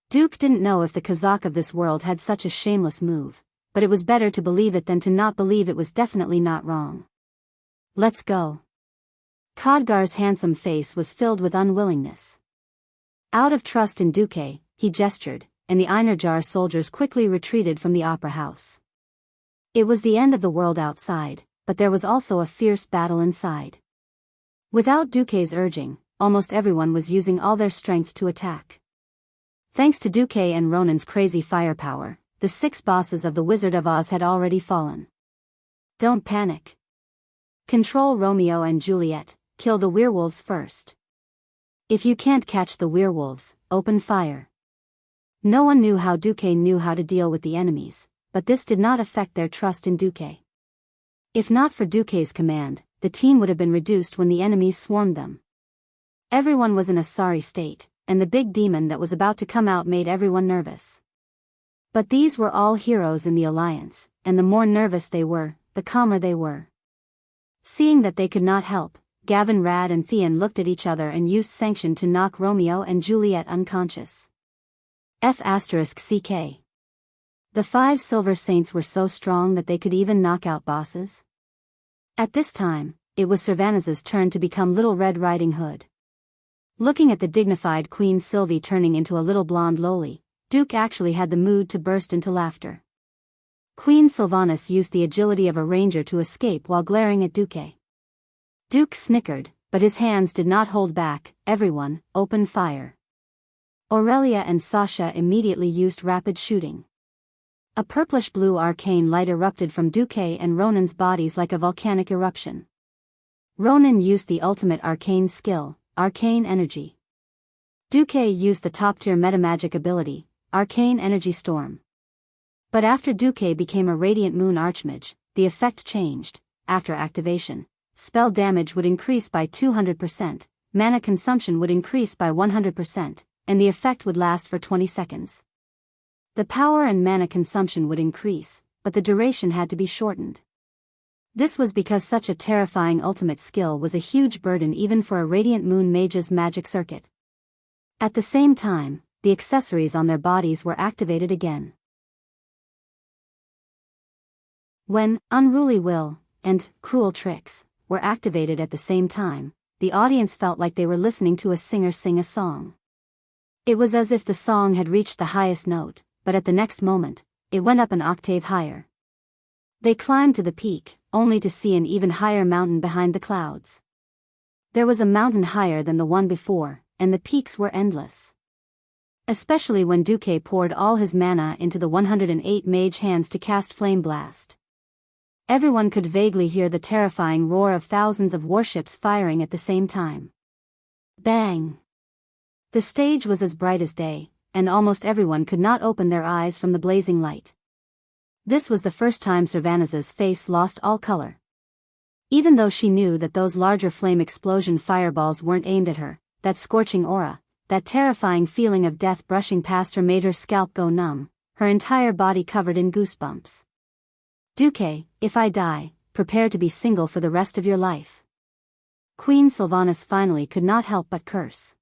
Duke didn't know if the Kazakh of this world had such a shameless move, but it was better to believe it than to not believe it was definitely not wrong. Let's go. Khadgar's handsome face was filled with unwillingness. Out of trust in Duque, he gestured, and the Einerjar soldiers quickly retreated from the opera house. It was the end of the world outside, but there was also a fierce battle inside. Without Duque's urging, almost everyone was using all their strength to attack. Thanks to Duque and Ronan's crazy firepower, the 6 bosses of the Wizard of Oz had already fallen. Don't panic. Control Romeo and Juliet, kill the werewolves first. If you can't catch the werewolves, open fire. No one knew how Duque knew how to deal with the enemies, but this did not affect their trust in Duque. If not for Duque's command, the team would have been reduced when the enemies swarmed them. Everyone was in a sorry state, and the big demon that was about to come out made everyone nervous. But these were all heroes in the alliance, and the more nervous they were, the calmer they were. Seeing that they could not help, Gavin, Rad and Theon looked at each other and used sanction to knock Romeo and Juliet unconscious. F***CK. The 5 Silver Saints were so strong that they could even knock out bosses. At this time, it was Sylvanas's turn to become Little Red Riding Hood. Looking at the dignified Queen Sylvie turning into a little blonde loli, Duke actually had the mood to burst into laughter. Queen Sylvanas used the agility of a ranger to escape while glaring at Duque. Duke snickered, but his hands did not hold back. Everyone, open fire. Aurelia and Sasha immediately used rapid shooting. A purplish-blue arcane light erupted from Duque and Ronan's bodies like a volcanic eruption. Ronan used the ultimate arcane skill, Arcane Energy. Duque used the top-tier metamagic ability, Arcane Energy Storm. But after Duque became a Radiant Moon Archmage, the effect changed. After activation, spell damage would increase by 200%, mana consumption would increase by 100%, and the effect would last for 20 seconds. The power and mana consumption would increase, but the duration had to be shortened. This was because such a terrifying ultimate skill was a huge burden even for a Radiant Moon Mage's magic circuit. At the same time, the accessories on their bodies were activated again. When Unruly Will and Cruel Tricks were activated at the same time, the audience felt like they were listening to a singer sing a song. It was as if the song had reached the highest note, but at the next moment, it went up an octave higher. They climbed to the peak, only to see an even higher mountain behind the clouds. There was a mountain higher than the one before, and the peaks were endless. Especially when Duque poured all his mana into the 108 mage hands to cast Flame Blast. Everyone could vaguely hear the terrifying roar of thousands of warships firing at the same time. Bang! The stage was as bright as day, and almost everyone could not open their eyes from the blazing light. This was the first time Sylvanas's face lost all color. Even though she knew that those larger flame explosion fireballs weren't aimed at her, that scorching aura, that terrifying feeling of death brushing past her made her scalp go numb, her entire body covered in goosebumps. Duque, if I die, prepare to be single for the rest of your life. Queen Sylvanas finally could not help but curse.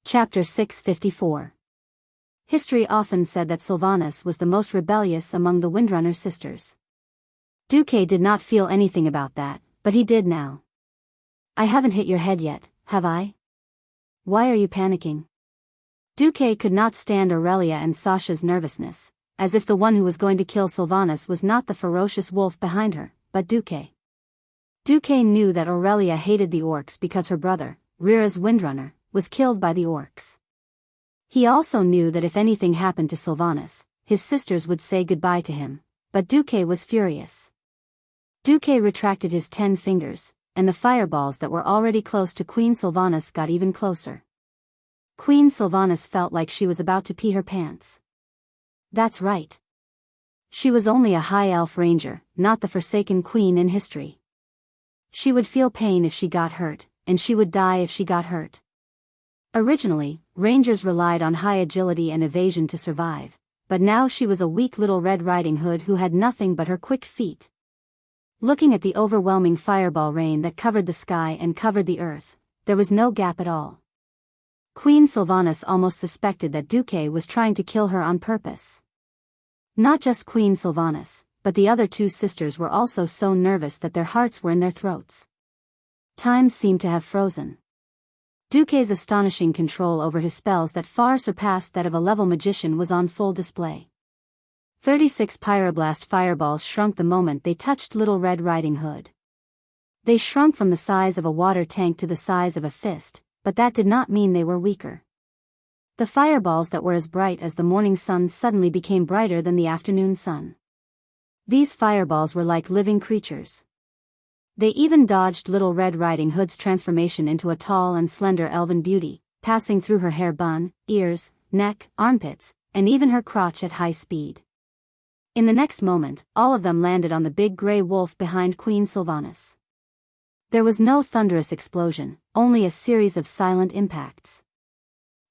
Chapter 654. History often said that Sylvanas was the most rebellious among the Windrunner sisters. Duque did not feel anything about that, but he did now. I haven't hit your head yet, have I? Why are you panicking? Duque could not stand Aurelia and Sasha's nervousness, as if the one who was going to kill Sylvanas was not the ferocious wolf behind her, but Duque. Duque knew that Aurelia hated the orcs because her brother, Rira's Windrunner, was killed by the orcs. He also knew that if anything happened to Sylvanas, his sisters would say goodbye to him, but Duque was furious. Duque retracted his 10 fingers, and the fireballs that were already close to Queen Sylvanas got even closer. Queen Sylvanas felt like she was about to pee her pants. That's right. She was only a high elf ranger, not the forsaken queen in history. She would feel pain if she got hurt, and she would die if she got hurt. Originally, rangers relied on high agility and evasion to survive, but now she was a weak little Red Riding Hood who had nothing but her quick feet. Looking at the overwhelming fireball rain that covered the sky and covered the earth, there was no gap at all. Queen Sylvanas almost suspected that Duque was trying to kill her on purpose. Not just Queen Sylvanas, but the other two sisters were also so nervous that their hearts were in their throats. Time seemed to have frozen. Duque's astonishing control over his spells that far surpassed that of a level magician was on full display. 36 pyroblast fireballs shrunk the moment they touched Little Red Riding Hood. They shrunk from the size of a water tank to the size of a fist, but that did not mean they were weaker. The fireballs that were as bright as the morning sun suddenly became brighter than the afternoon sun. These fireballs were like living creatures. They even dodged Little Red Riding Hood's transformation into a tall and slender elven beauty, passing through her hair bun, ears, neck, armpits, and even her crotch at high speed. In the next moment, all of them landed on the big gray wolf behind Queen Sylvanas. There was no thunderous explosion, only a series of silent impacts.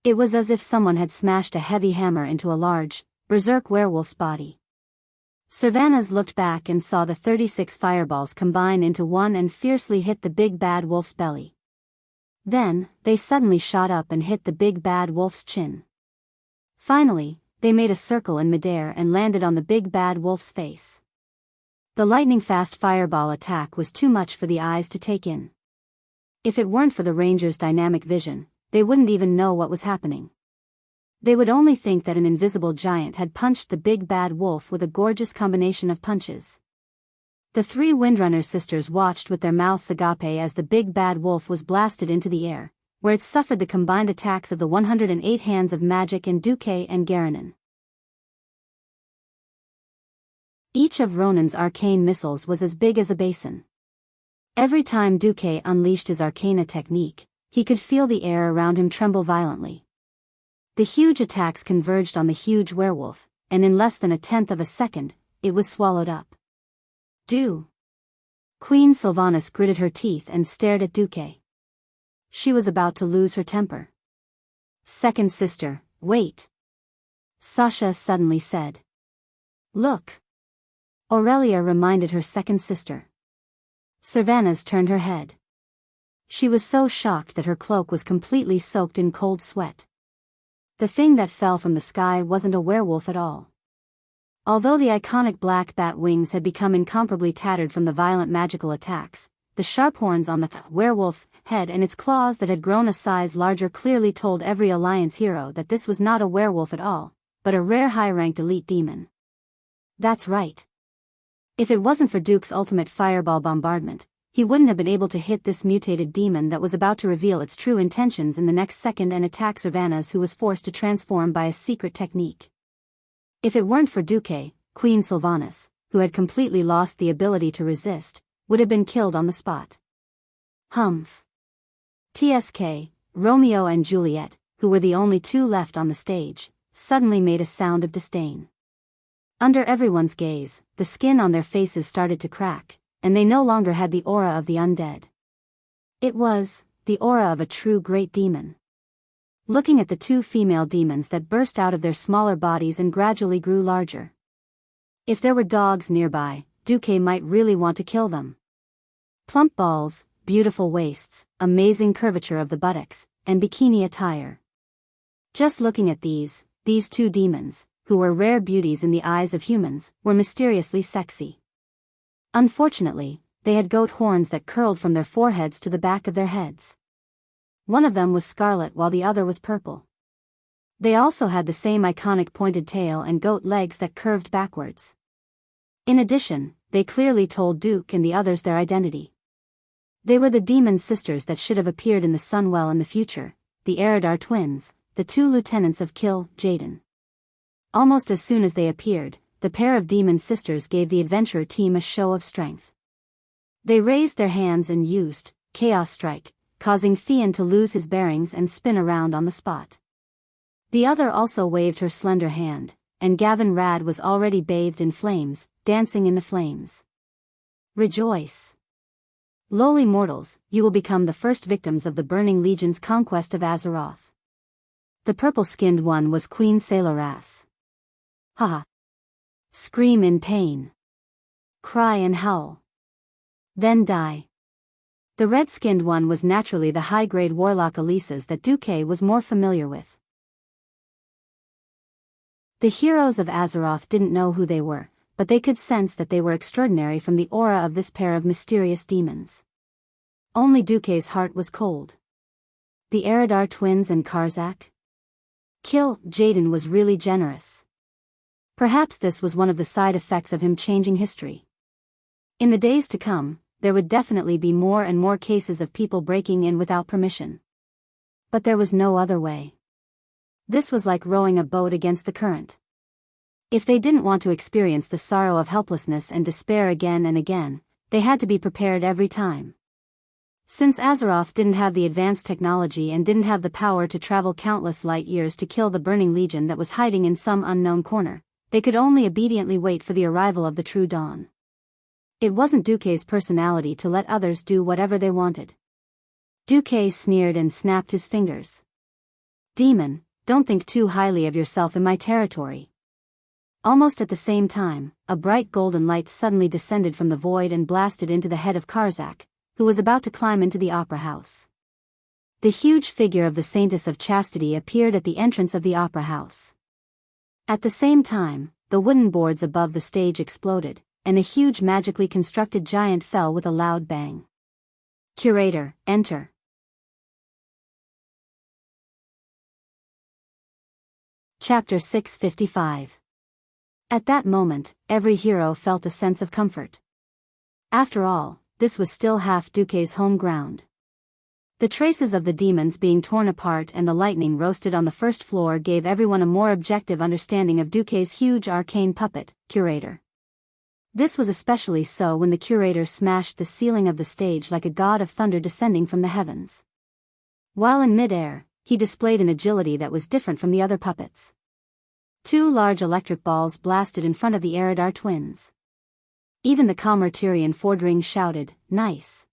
It was as if someone had smashed a heavy hammer into a large, berserk werewolf's body. Sylvanas looked back and saw the 36 fireballs combine into one and fiercely hit the big bad wolf's belly. Then, they suddenly shot up and hit the big bad wolf's chin. Finally, they made a circle in midair and landed on the big bad wolf's face. The lightning-fast fireball attack was too much for the eyes to take in. If it weren't for the Rangers' dynamic vision, they wouldn't even know what was happening. They would only think that an invisible giant had punched the big bad wolf with a gorgeous combination of punches. The three Windrunner sisters watched with their mouths agape as the big bad wolf was blasted into the air, where it suffered the combined attacks of the 108 hands of magic in Duque and Garanon. Each of Ronan's arcane missiles was as big as a basin. Every time Duque unleashed his arcana technique, he could feel the air around him tremble violently. The huge attacks converged on the huge werewolf, and in less than a tenth of a second, it was swallowed up. Queen Sylvanas gritted her teeth and stared at Duque. She was about to lose her temper. Second sister, wait. Sasha suddenly said. Look. Aurelia reminded her second sister. Sylvanas turned her head. She was so shocked that her cloak was completely soaked in cold sweat. The thing that fell from the sky wasn't a werewolf at all. Although the iconic black bat wings had become incomparably tattered from the violent magical attacks, the sharp horns on the werewolf's head and its claws that had grown a size larger clearly told every Alliance hero that this was not a werewolf at all, but a rare high-ranked elite demon. That's right. If it wasn't for Duke's ultimate fireball bombardment, he wouldn't have been able to hit this mutated demon that was about to reveal its true intentions in the next second and attack Sylvanas, who was forced to transform by a secret technique. If it weren't for Duque, Queen Sylvanas, who had completely lost the ability to resist, would have been killed on the spot. Humph. TSK, Romeo and Juliet, who were the only two left on the stage, suddenly made a sound of disdain. Under everyone's gaze, the skin on their faces started to crack, and they no longer had the aura of the undead. It was the aura of a true great demon. Looking at the two female demons that burst out of their smaller bodies and gradually grew larger. If there were dogs nearby, Duque might really want to kill them. Plump balls, beautiful waists, amazing curvature of the buttocks, and bikini attire. Just looking at these two demons, who were rare beauties in the eyes of humans, were mysteriously sexy. Unfortunately, they had goat horns that curled from their foreheads to the back of their heads. One of them was scarlet while the other was purple. They also had the same iconic pointed tail and goat legs that curved backwards. In addition, they clearly told Duke and the others their identity. They were the demon sisters that should have appeared in the Sunwell in the future, the Eridar twins, the two lieutenants of Kill, Jaden. Almost as soon as they appeared, the pair of demon sisters gave the adventurer team a show of strength. They raised their hands and used Chaos Strike, causing Theon to lose his bearings and spin around on the spot. The other also waved her slender hand, and Gavin Rad was already bathed in flames, dancing in the flames. Rejoice! Lowly mortals, you will become the first victims of the Burning Legion's conquest of Azeroth. The purple-skinned one was Queen Sailoras. Haha. Scream in pain. Cry and howl. Then die. The red-skinned one was naturally the high-grade warlock Elises that Duque was more familiar with. The heroes of Azeroth didn't know who they were, but they could sense that they were extraordinary from the aura of this pair of mysterious demons. Only Duque's heart was cold. The Eredar twins and Karzak? Kill Jaden was really generous. Perhaps this was one of the side effects of him changing history. In the days to come, there would definitely be more and more cases of people breaking in without permission. But there was no other way. This was like rowing a boat against the current. If they didn't want to experience the sorrow of helplessness and despair again and again, they had to be prepared every time. Since Azeroth didn't have the advanced technology and didn't have the power to travel countless light years to kill the Burning Legion that was hiding in some unknown corner, they could only obediently wait for the arrival of the true dawn. It wasn't Duque's personality to let others do whatever they wanted. Duque sneered and snapped his fingers. Demon, don't think too highly of yourself in my territory. Almost at the same time, a bright golden light suddenly descended from the void and blasted into the head of Karzak, who was about to climb into the opera house. The huge figure of the Saintess of Chastity appeared at the entrance of the opera house. At the same time, the wooden boards above the stage exploded, and a huge magically constructed giant fell with a loud bang. Curator, enter. Chapter 655. At that moment, every hero felt a sense of comfort. After all, this was still half Duque's home ground. The traces of the demons being torn apart and the lightning roasted on the first floor gave everyone a more objective understanding of Duque's huge arcane puppet, Curator. This was especially so when the Curator smashed the ceiling of the stage like a god of thunder descending from the heavens. While in mid-air, he displayed an agility that was different from the other puppets. 2 large electric balls blasted in front of the Eredar twins. Even the calmer Tyrion Fordring shouted, "Nice."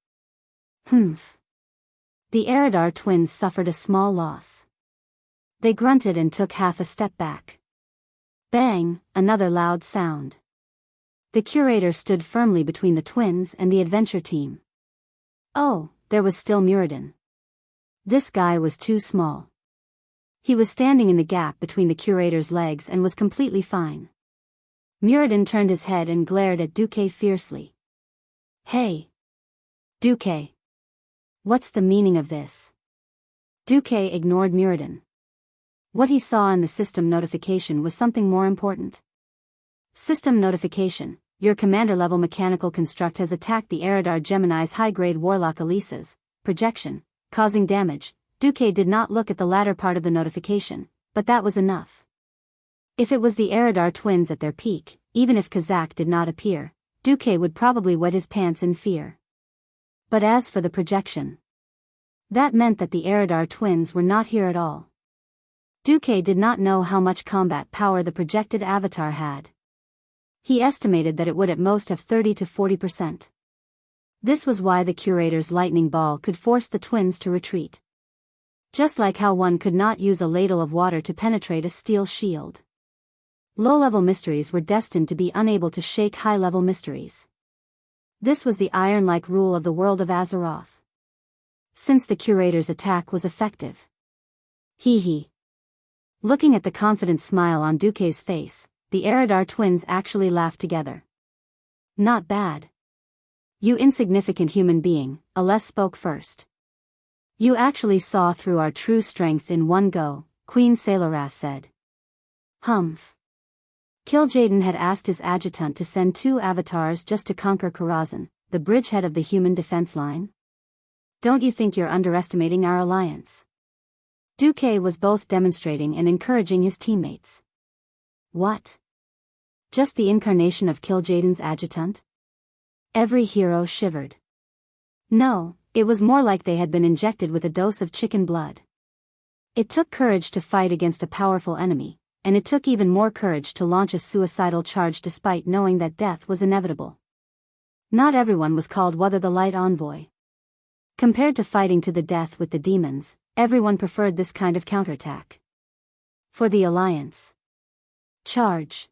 Humph. The Eredar twins suffered a small loss. They grunted and took half a step back. Bang, another loud sound. The Curator stood firmly between the twins and the adventure team. Oh, there was still Muradin. This guy was too small. He was standing in the gap between the Curator's legs and was completely fine. Muradin turned his head and glared at Duque fiercely. Hey! Duque! What's the meaning of this? Duque ignored Muradin. What he saw in the system notification was something more important. System notification: your commander-level mechanical construct has attacked the Eredar Gemini's high-grade warlock Elises. Projection: causing damage. Duque did not look at the latter part of the notification, but that was enough. If it was the Eredar twins at their peak, even if Kazak did not appear, Duque would probably wet his pants in fear. But as for the projection, that meant that the Eredar twins were not here at all. Duque did not know how much combat power the projected avatar had. He estimated that it would at most have 30 to 40%. This was why the Curator's lightning ball could force the twins to retreat. Just like how one could not use a ladle of water to penetrate a steel shield. Low-level mysteries were destined to be unable to shake high-level mysteries. This was the iron-like rule of the world of Azeroth. Since the Curator's attack was effective. Hee. Looking at the confident smile on Duque's face, the Eredar twins actually laughed together. Not bad. You insignificant human being, Aless spoke first. You actually saw through our true strength in one go, Queen Sailoras said. Humph. Kil'jaeden had asked his adjutant to send 2 avatars just to conquer Karazhan, the bridgehead of the human defense line. Don't you think you're underestimating our alliance? Duque was both demonstrating and encouraging his teammates. What? Just the incarnation of Kil'jaeden's adjutant? Every hero shivered. No, it was more like they had been injected with a dose of chicken blood. It took courage to fight against a powerful enemy, and it took even more courage to launch a suicidal charge despite knowing that death was inevitable. Not everyone was called Wuther the Light Envoy. Compared to fighting to the death with the demons, everyone preferred this kind of counterattack. For the Alliance. Charge.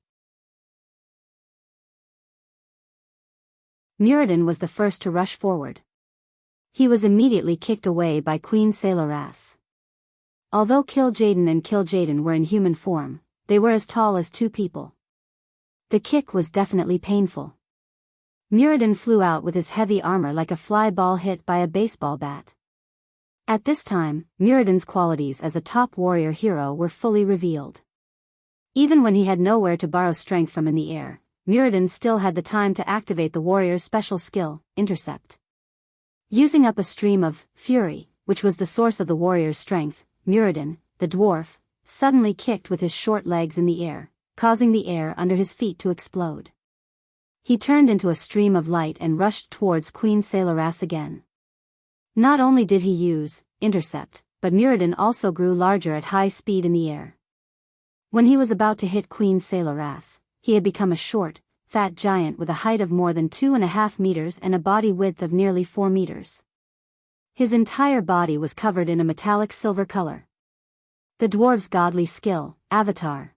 Muradin was the first to rush forward. He was immediately kicked away by Queen Sayloras. Although Kil'jaeden and Kil'jaeden were in human form, they were as tall as two people. The kick was definitely painful. Muradin flew out with his heavy armor like a fly ball hit by a baseball bat. At this time, Muradin's qualities as a top warrior hero were fully revealed. Even when he had nowhere to borrow strength from in the air, Muradin still had the time to activate the warrior's special skill, Intercept. Using up a stream of fury, which was the source of the warrior's strength, Muradin, the dwarf, suddenly kicked with his short legs in the air, causing the air under his feet to explode. He turned into a stream of light and rushed towards Queen Sayloras again. Not only did he use Intercept, but Muradin also grew larger at high speed in the air. When he was about to hit Queen Sayloras, he had become a short, fat giant with a height of more than 2.5 meters and a body width of nearly 4 meters. His entire body was covered in a metallic silver color. The dwarf's godly skill, Avatar.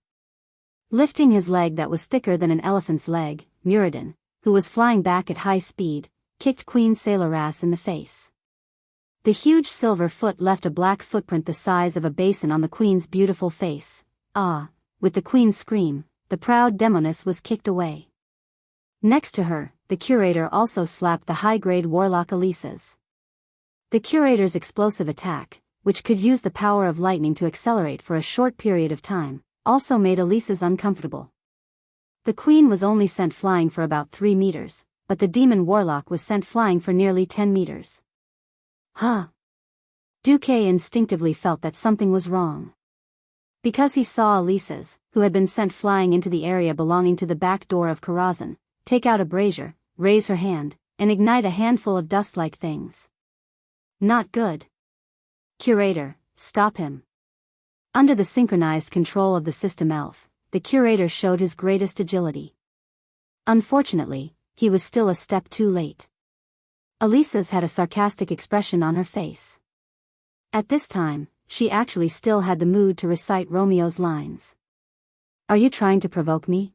Lifting his leg that was thicker than an elephant's leg, Muradin, who was flying back at high speed, kicked Queen Sayloras in the face. The huge silver foot left a black footprint the size of a basin on the queen's beautiful face. Ah! With the queen's scream, the proud demoness was kicked away. Next to her, the curator also slapped the high-grade warlock Elisa's. The curator's explosive attack, which could use the power of lightning to accelerate for a short period of time, also made Elisa's uncomfortable. The queen was only sent flying for about 3 meters, but the demon warlock was sent flying for nearly 10 meters. Huh! Duque instinctively felt that something was wrong. Because he saw Elisa's, who had been sent flying into the area belonging to the back door of Karazhan, take out a brazier, raise her hand, and ignite a handful of dust-like things. Not good. Curator, stop him. Under the synchronized control of the system elf, the curator showed his greatest agility. Unfortunately, he was still a step too late. Elisa's had a sarcastic expression on her face. At this time, she actually still had the mood to recite Romeo's lines. Are you trying to provoke me?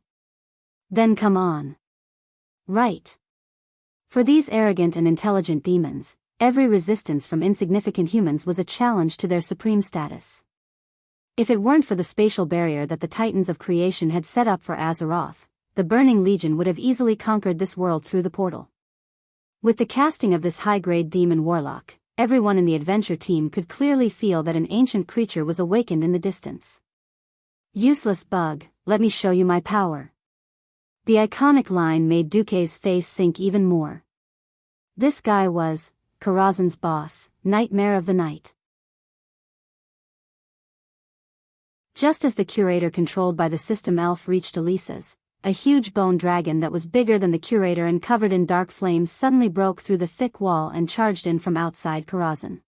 Then come on. Right. For these arrogant and intelligent demons, every resistance from insignificant humans was a challenge to their supreme status. If it weren't for the spatial barrier that the Titans of creation had set up for Azeroth, the Burning Legion would have easily conquered this world through the portal. With the casting of this high-grade demon warlock, everyone in the adventure team could clearly feel that an ancient creature was awakened in the distance. Useless bug, let me show you my power. The iconic line made Duque's face sink even more. This guy was Karazhan's boss, Nightmare of the Night. Just as the curator controlled by the system elf reached Elisa's, a huge bone dragon that was bigger than the curator and covered in dark flames suddenly broke through the thick wall and charged in from outside Karazhan.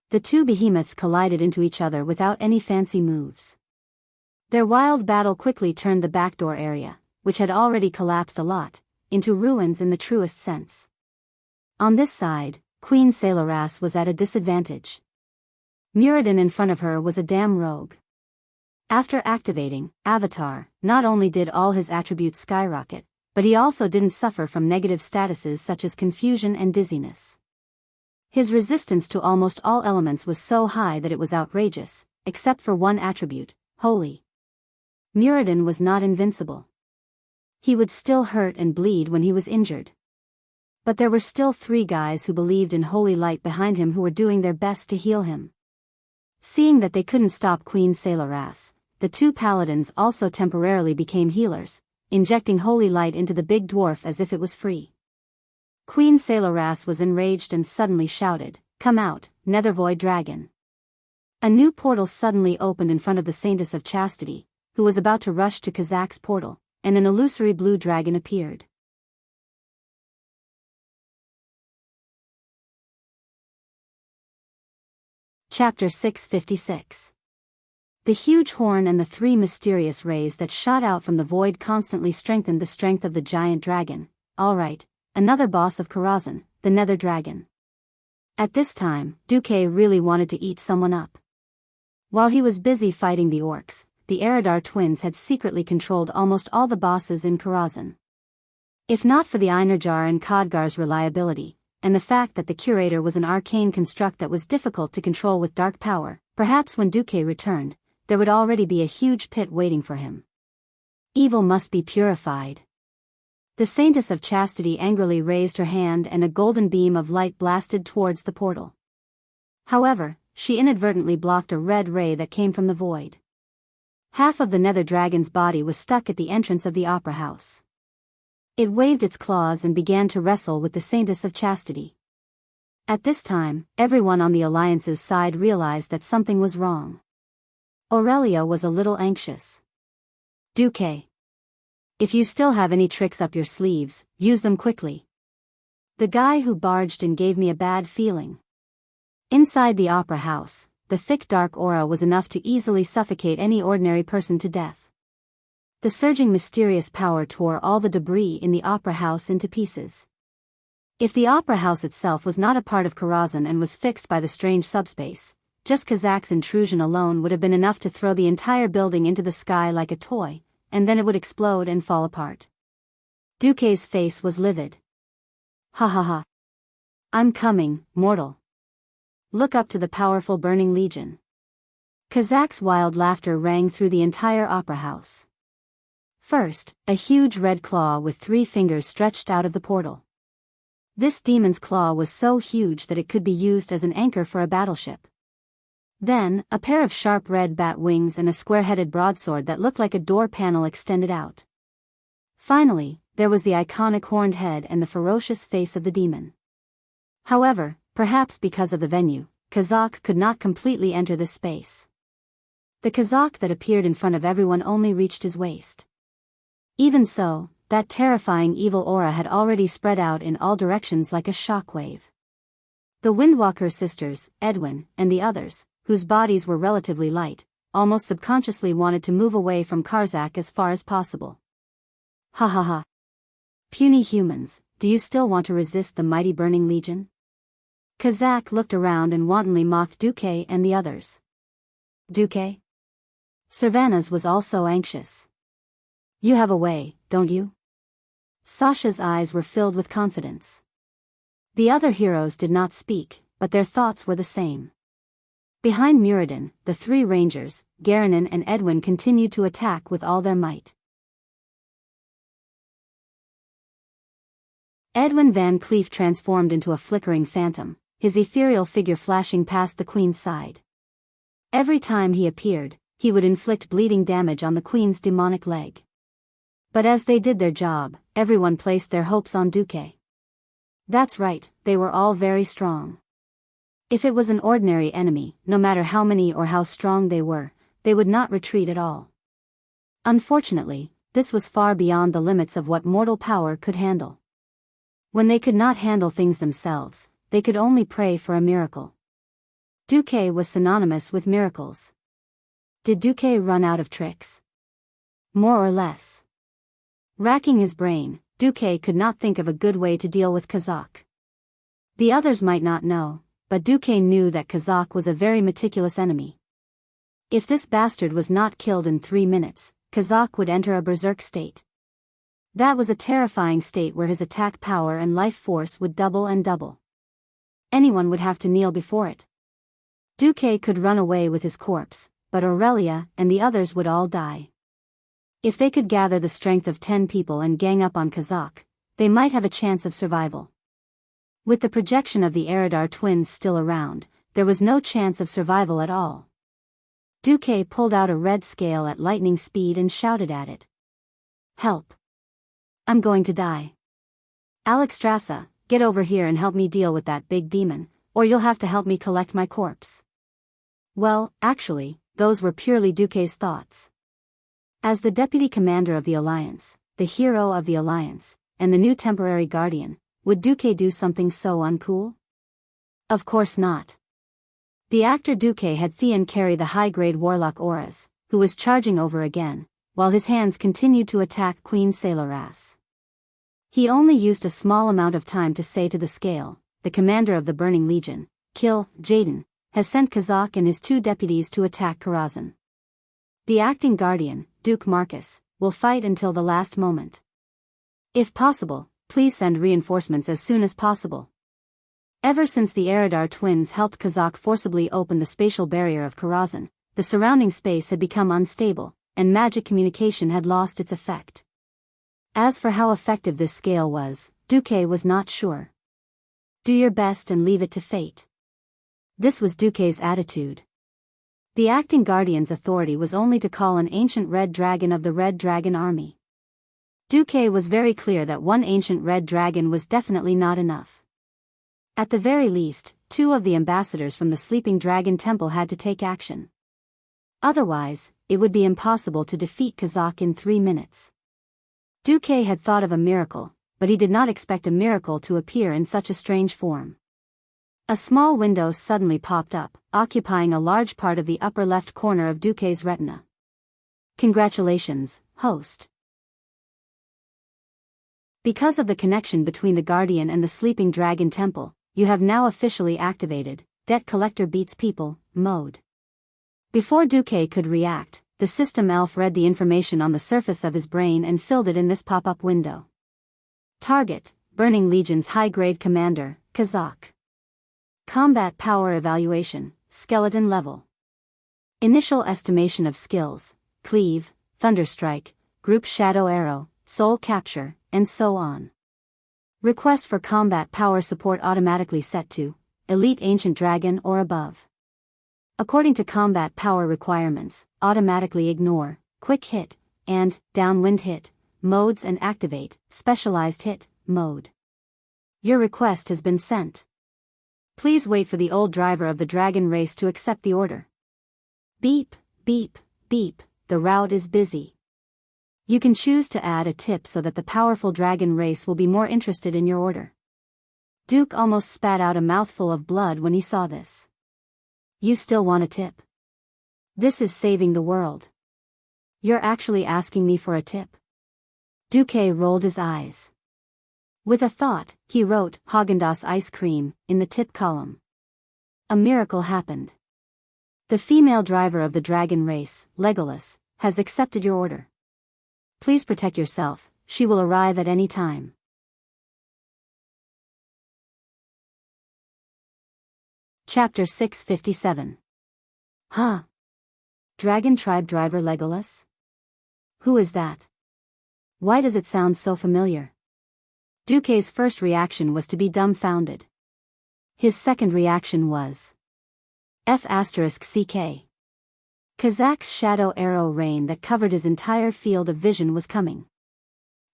The two behemoths collided into each other without any fancy moves. Their wild battle quickly turned the backdoor area, which had already collapsed a lot, into ruins in the truest sense. On this side, Queen Sayloras was at a disadvantage. Muradin in front of her was a damn rogue. After activating Avatar, not only did all his attributes skyrocket, but he also didn't suffer from negative statuses such as confusion and dizziness. His resistance to almost all elements was so high that it was outrageous, except for one attribute, Holy. Muradin was not invincible. He would still hurt and bleed when he was injured. But there were still 3 guys who believed in holy light behind him who were doing their best to heal him. Seeing that they couldn't stop Queen Sayloras, the 2 paladins also temporarily became healers, injecting holy light into the big dwarf as if it was free. Queen Sayloras was enraged and suddenly shouted, "Come out, Nethervoid dragon." A new portal suddenly opened in front of the Saintess of Chastity, who was about to rush to Kazak's portal, and an illusory blue dragon appeared. Chapter 656. The huge horn and the 3 mysterious rays that shot out from the void constantly strengthened the strength of the giant dragon. All right, another boss of Karazhan, the Nether Dragon. At this time, Duque really wanted to eat someone up. While he was busy fighting the orcs, the Eridar twins had secretly controlled almost all the bosses in Karazhan. If not for the Einarjar and Khadgar's reliability, and the fact that the Curator was an arcane construct that was difficult to control with dark power, perhaps when Duque returned, there would already be a huge pit waiting for him. Evil must be purified. The Saintess of Chastity angrily raised her hand and a golden beam of light blasted towards the portal. However, she inadvertently blocked a red ray that came from the void. Half of the Nether Dragon's body was stuck at the entrance of the Opera House. It waved its claws and began to wrestle with the Saintess of Chastity. At this time, everyone on the Alliance's side realized that something was wrong. Aurelia was a little anxious. Duque. If you still have any tricks up your sleeves, use them quickly. The guy who barged in gave me a bad feeling. Inside the Opera House, the thick dark aura was enough to easily suffocate any ordinary person to death. The surging mysterious power tore all the debris in the Opera House into pieces. If the Opera House itself was not a part of Karazhan and was fixed by the strange subspace, just Kazak's intrusion alone would have been enough to throw the entire building into the sky like a toy, and then it would explode and fall apart. Duque's face was livid. Ha ha ha. I'm coming, mortal. Look up to the powerful Burning Legion. Kazak's wild laughter rang through the entire Opera House. First, a huge red claw with 3 fingers stretched out of the portal. This demon's claw was so huge that it could be used as an anchor for a battleship. Then, a pair of sharp red bat wings and a square-headed broadsword that looked like a door panel extended out. Finally, there was the iconic horned head and the ferocious face of the demon. However, perhaps because of the venue, Kazak could not completely enter this space. The Kazak that appeared in front of everyone only reached his waist. Even so, that terrifying evil aura had already spread out in all directions like a shockwave. The Windwalker sisters, Edwin, and the others, whose bodies were relatively light, almost subconsciously wanted to move away from Karzak as far as possible. Ha ha ha. Puny humans, do you still want to resist the mighty Burning Legion? Kazak looked around and wantonly mocked Duque and the others. Duque? Servanas was also anxious. You have a way, don't you? Sasha's eyes were filled with confidence. The other heroes did not speak, but their thoughts were the same. Behind Muradin, the 3 rangers, Garanon and Edwin continued to attack with all their might. Edwin Van Cleef transformed into a flickering phantom, his ethereal figure flashing past the Queen's side. Every time he appeared, he would inflict bleeding damage on the Queen's demonic leg. But as they did their job, everyone placed their hopes on Duque. That's right, they were all very strong. If it was an ordinary enemy, no matter how many or how strong they were, they would not retreat at all. Unfortunately, this was far beyond the limits of what mortal power could handle. When they could not handle things themselves, they could only pray for a miracle. Duque was synonymous with miracles. Did Duque run out of tricks? More or less. Racking his brain, Duque could not think of a good way to deal with Kazak. The others might not know, but Duque knew that Kazak was a very meticulous enemy. If this bastard was not killed in 3 minutes, Kazak would enter a berserk state. That was a terrifying state where his attack power and life force would double and double. Anyone would have to kneel before it. Duque could run away with his corpse, but Aurelia and the others would all die. If they could gather the strength of 10 people and gang up on Kazak, they might have a chance of survival. With the projection of the Eridar twins still around, there was no chance of survival at all. Duque pulled out a red scale at lightning speed and shouted at it. Help! I'm going to die. Alexstrasza, get over here and help me deal with that big demon, or you'll have to help me collect my corpse. Well, actually, those were purely Duque's thoughts. As the deputy commander of the Alliance, the hero of the Alliance, and the new temporary guardian, would Duque do something so uncool? Of course not. The actor Duque had Theon carry the high-grade warlock auras, who was charging over again, while his hands continued to attack Queen Sailoras. He only used a small amount of time to say to the scale, "The commander of the Burning Legion, Kil Jaden, has sent Kazakh and his 2 deputies to attack Karazhan. The acting guardian, Duke Marcus, will fight until the last moment. If possible, please send reinforcements as soon as possible." Ever since the Eridar twins helped Kazakh forcibly open the spatial barrier of Karazhan, the surrounding space had become unstable, and magic communication had lost its effect. As for how effective this scale was, Duque was not sure. Do your best and leave it to fate. This was Duque's attitude. The acting guardian's authority was only to call an ancient red dragon of the Red Dragon army. Duque was very clear that one ancient red dragon was definitely not enough. At the very least, 2 of the ambassadors from the Sleeping Dragon Temple had to take action. Otherwise, it would be impossible to defeat Kazakh in 3 minutes. Duque had thought of a miracle, but he did not expect a miracle to appear in such a strange form. A small window suddenly popped up, occupying a large part of the upper left corner of Duque's retina. "Congratulations, host. Because of the connection between the Guardian and the Sleeping Dragon Temple, you have now officially activated Debt Collector Beats People mode." Before Duque could react, the system elf read the information on the surface of his brain and filled it in this pop-up window. Target, Burning Legion's high-grade commander, Kazakh. Combat power evaluation, skeleton level. Initial estimation of skills, cleave, thunderstrike, group shadow arrow, soul capture, and so on. Request for combat power support automatically set to Elite Ancient Dragon or above. According to combat power requirements, automatically ignore Quick Hit and Downwind Hit modes and activate Specialized Hit mode. Your request has been sent. Please wait for the old driver of the dragon race to accept the order. Beep, beep, beep, the route is busy. You can choose to add a tip so that the powerful dragon race will be more interested in your order. Duke almost spat out a mouthful of blood when he saw this. You still want a tip? This is saving the world. You're actually asking me for a tip? Duque rolled his eyes. With a thought, he wrote Haagen-Dazs ice cream in the tip column. A miracle happened. The female driver of the dragon race, Legolas, has accepted your order. Please protect yourself, she will arrive at any time. Chapter 657. Huh? Dragon Tribe driver Legolas? Who is that? Why does it sound so familiar? Duque's first reaction was to be dumbfounded. His second reaction was F***CK. Kazakh's shadow arrow rain that covered his entire field of vision was coming.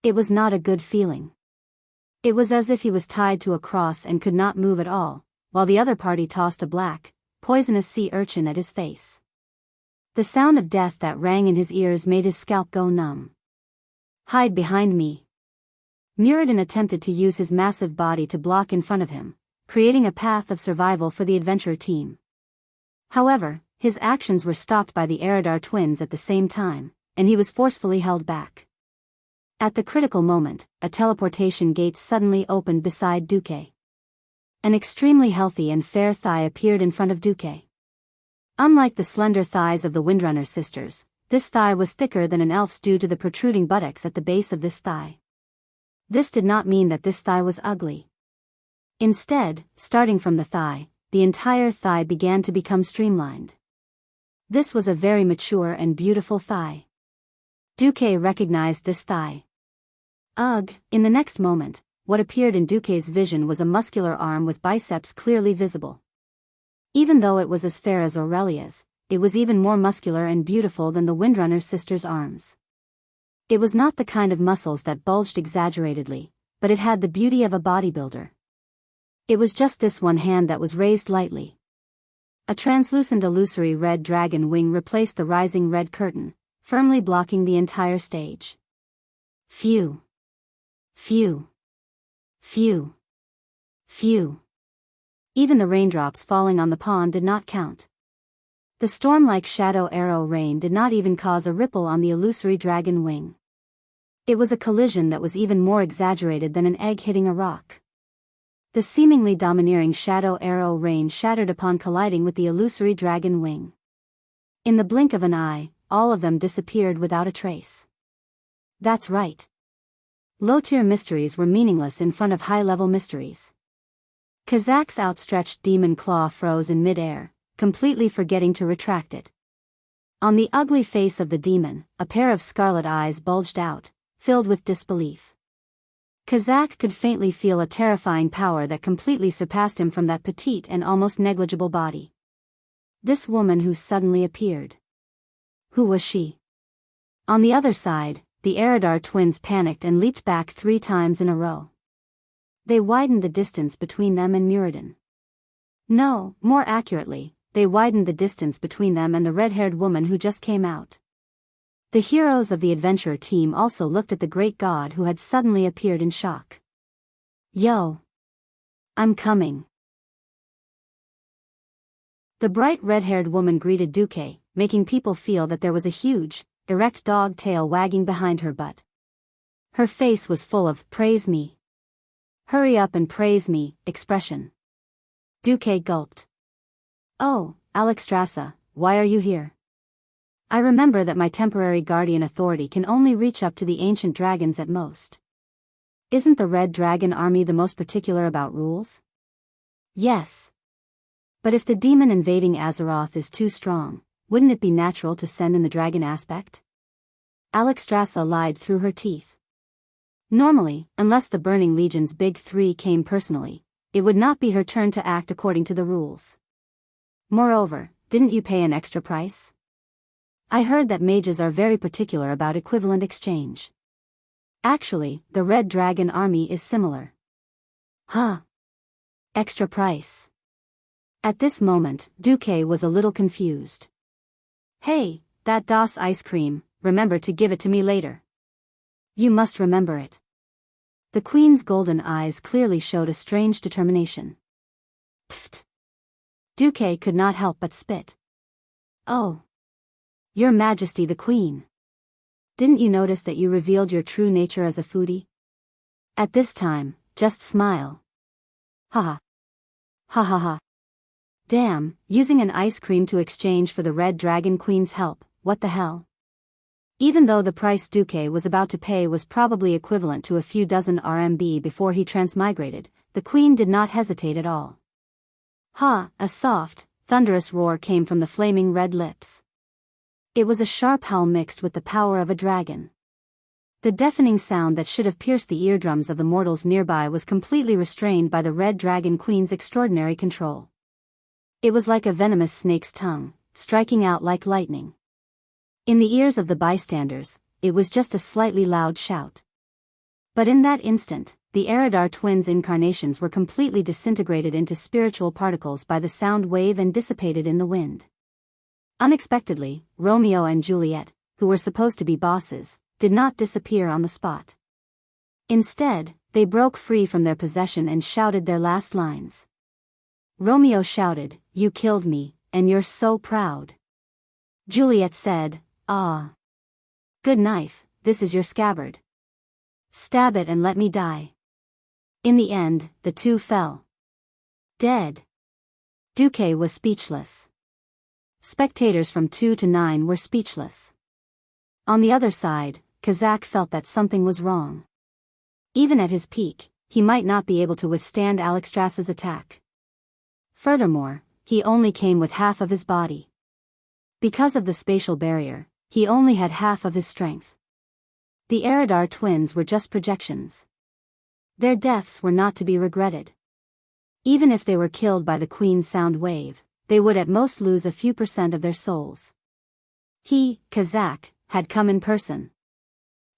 It was not a good feeling. It was as if he was tied to a cross and could not move at all, while the other party tossed a black, poisonous sea urchin at his face. The sound of death that rang in his ears made his scalp go numb. Hide behind me. Muradin attempted to use his massive body to block in front of him, creating a path of survival for the adventurer team. However, his actions were stopped by the Eridar twins at the same time, and he was forcefully held back. At the critical moment, a teleportation gate suddenly opened beside Duque. An extremely healthy and fair thigh appeared in front of Duque. Unlike the slender thighs of the Windrunner sisters, this thigh was thicker than an elf's due to the protruding buttocks at the base of this thigh. This did not mean that this thigh was ugly. Instead, starting from the thigh, the entire thigh began to become streamlined. This was a very mature and beautiful thigh. Duque recognized this thigh. Ugh, in the next moment, what appeared in Duque's vision was a muscular arm with biceps clearly visible. Even though it was as fair as Aurelia's, it was even more muscular and beautiful than the Windrunner sisters' arms. It was not the kind of muscles that bulged exaggeratedly, but it had the beauty of a bodybuilder. It was just this one hand that was raised lightly. A translucent illusory red dragon wing replaced the rising red curtain, firmly blocking the entire stage. Phew. Phew. Phew. Phew. Even the raindrops falling on the pond did not count. The storm-like shadow arrow rain did not even cause a ripple on the illusory dragon wing. It was a collision that was even more exaggerated than an egg hitting a rock. The seemingly domineering shadow arrow rain shattered upon colliding with the illusory dragon wing. In the blink of an eye, all of them disappeared without a trace. That's right. Low-tier mysteries were meaningless in front of high-level mysteries. Kazak's outstretched demon claw froze in mid-air, completely forgetting to retract it. On the ugly face of the demon, a pair of scarlet eyes bulged out, filled with disbelief. Kazak could faintly feel a terrifying power that completely surpassed him from that petite and almost negligible body. This woman who suddenly appeared. Who was she? On the other side, the Eridar twins panicked and leaped back 3 times in a row. They widened the distance between them and Muradin. No, more accurately, they widened the distance between them and the red-haired woman who just came out. The heroes of the adventurer team also looked at the great god who had suddenly appeared in shock. Yo! I'm coming. The bright red-haired woman greeted Duque, making people feel that there was a huge, erect dog tail wagging behind her butt. Her face was full of "praise me. Hurry up and praise me" expression. Duque gulped. Oh, Alexstrasza, why are you here? I remember that my temporary guardian authority can only reach up to the ancient dragons at most. Isn't the Red Dragon Army the most particular about rules? Yes. But if the demon invading Azeroth is too strong, wouldn't it be natural to send in the dragon aspect? Alexstrasza lied through her teeth. Normally, unless the Burning Legion's Big Three came personally, it would not be her turn to act according to the rules. Moreover, didn't you pay an extra price? I heard that mages are very particular about equivalent exchange. Actually, the Red Dragon Army is similar. Huh? Extra price. At this moment, Duque was a little confused. Hey, that DOS ice cream, remember to give it to me later. You must remember it. The queen's golden eyes clearly showed a strange determination. Pfft. Duque could not help but spit. Oh. Your Majesty the Queen. Didn't you notice that you revealed your true nature as a foodie? At this time, just smile. Haha. Ha ha ha. Damn, using an ice cream to exchange for the Red Dragon Queen's help, what the hell? Even though the price Duque was about to pay was probably equivalent to a few dozen RMB before he transmigrated, the Queen did not hesitate at all. Ha! A soft, thunderous roar came from the flaming red lips. It was a sharp howl mixed with the power of a dragon. The deafening sound that should have pierced the eardrums of the mortals nearby was completely restrained by the Red Dragon Queen's extraordinary control. It was like a venomous snake's tongue, striking out like lightning. In the ears of the bystanders, it was just a slightly loud shout. But in that instant, the Eridar twins' incarnations were completely disintegrated into spiritual particles by the sound wave and dissipated in the wind. Unexpectedly, Romeo and Juliet, who were supposed to be bosses, did not disappear on the spot. Instead, they broke free from their possession and shouted their last lines. Romeo shouted, "You killed me, and you're so proud." Juliet said, "Ah. Good knife, this is your scabbard. Stab it and let me die." In the end, the two fell. Dead. Duque was speechless. Spectators from 2 to 9 were speechless. On the other side, Kazak felt that something was wrong. Even at his peak, he might not be able to withstand Alexstrasza's attack. Furthermore, he only came with half of his body. Because of the spatial barrier, he only had half of his strength. The Eridar twins were just projections. Their deaths were not to be regretted. Even if they were killed by the Queen's sound wave, they would at most lose a few % of their souls. He, Kazak, had come in person.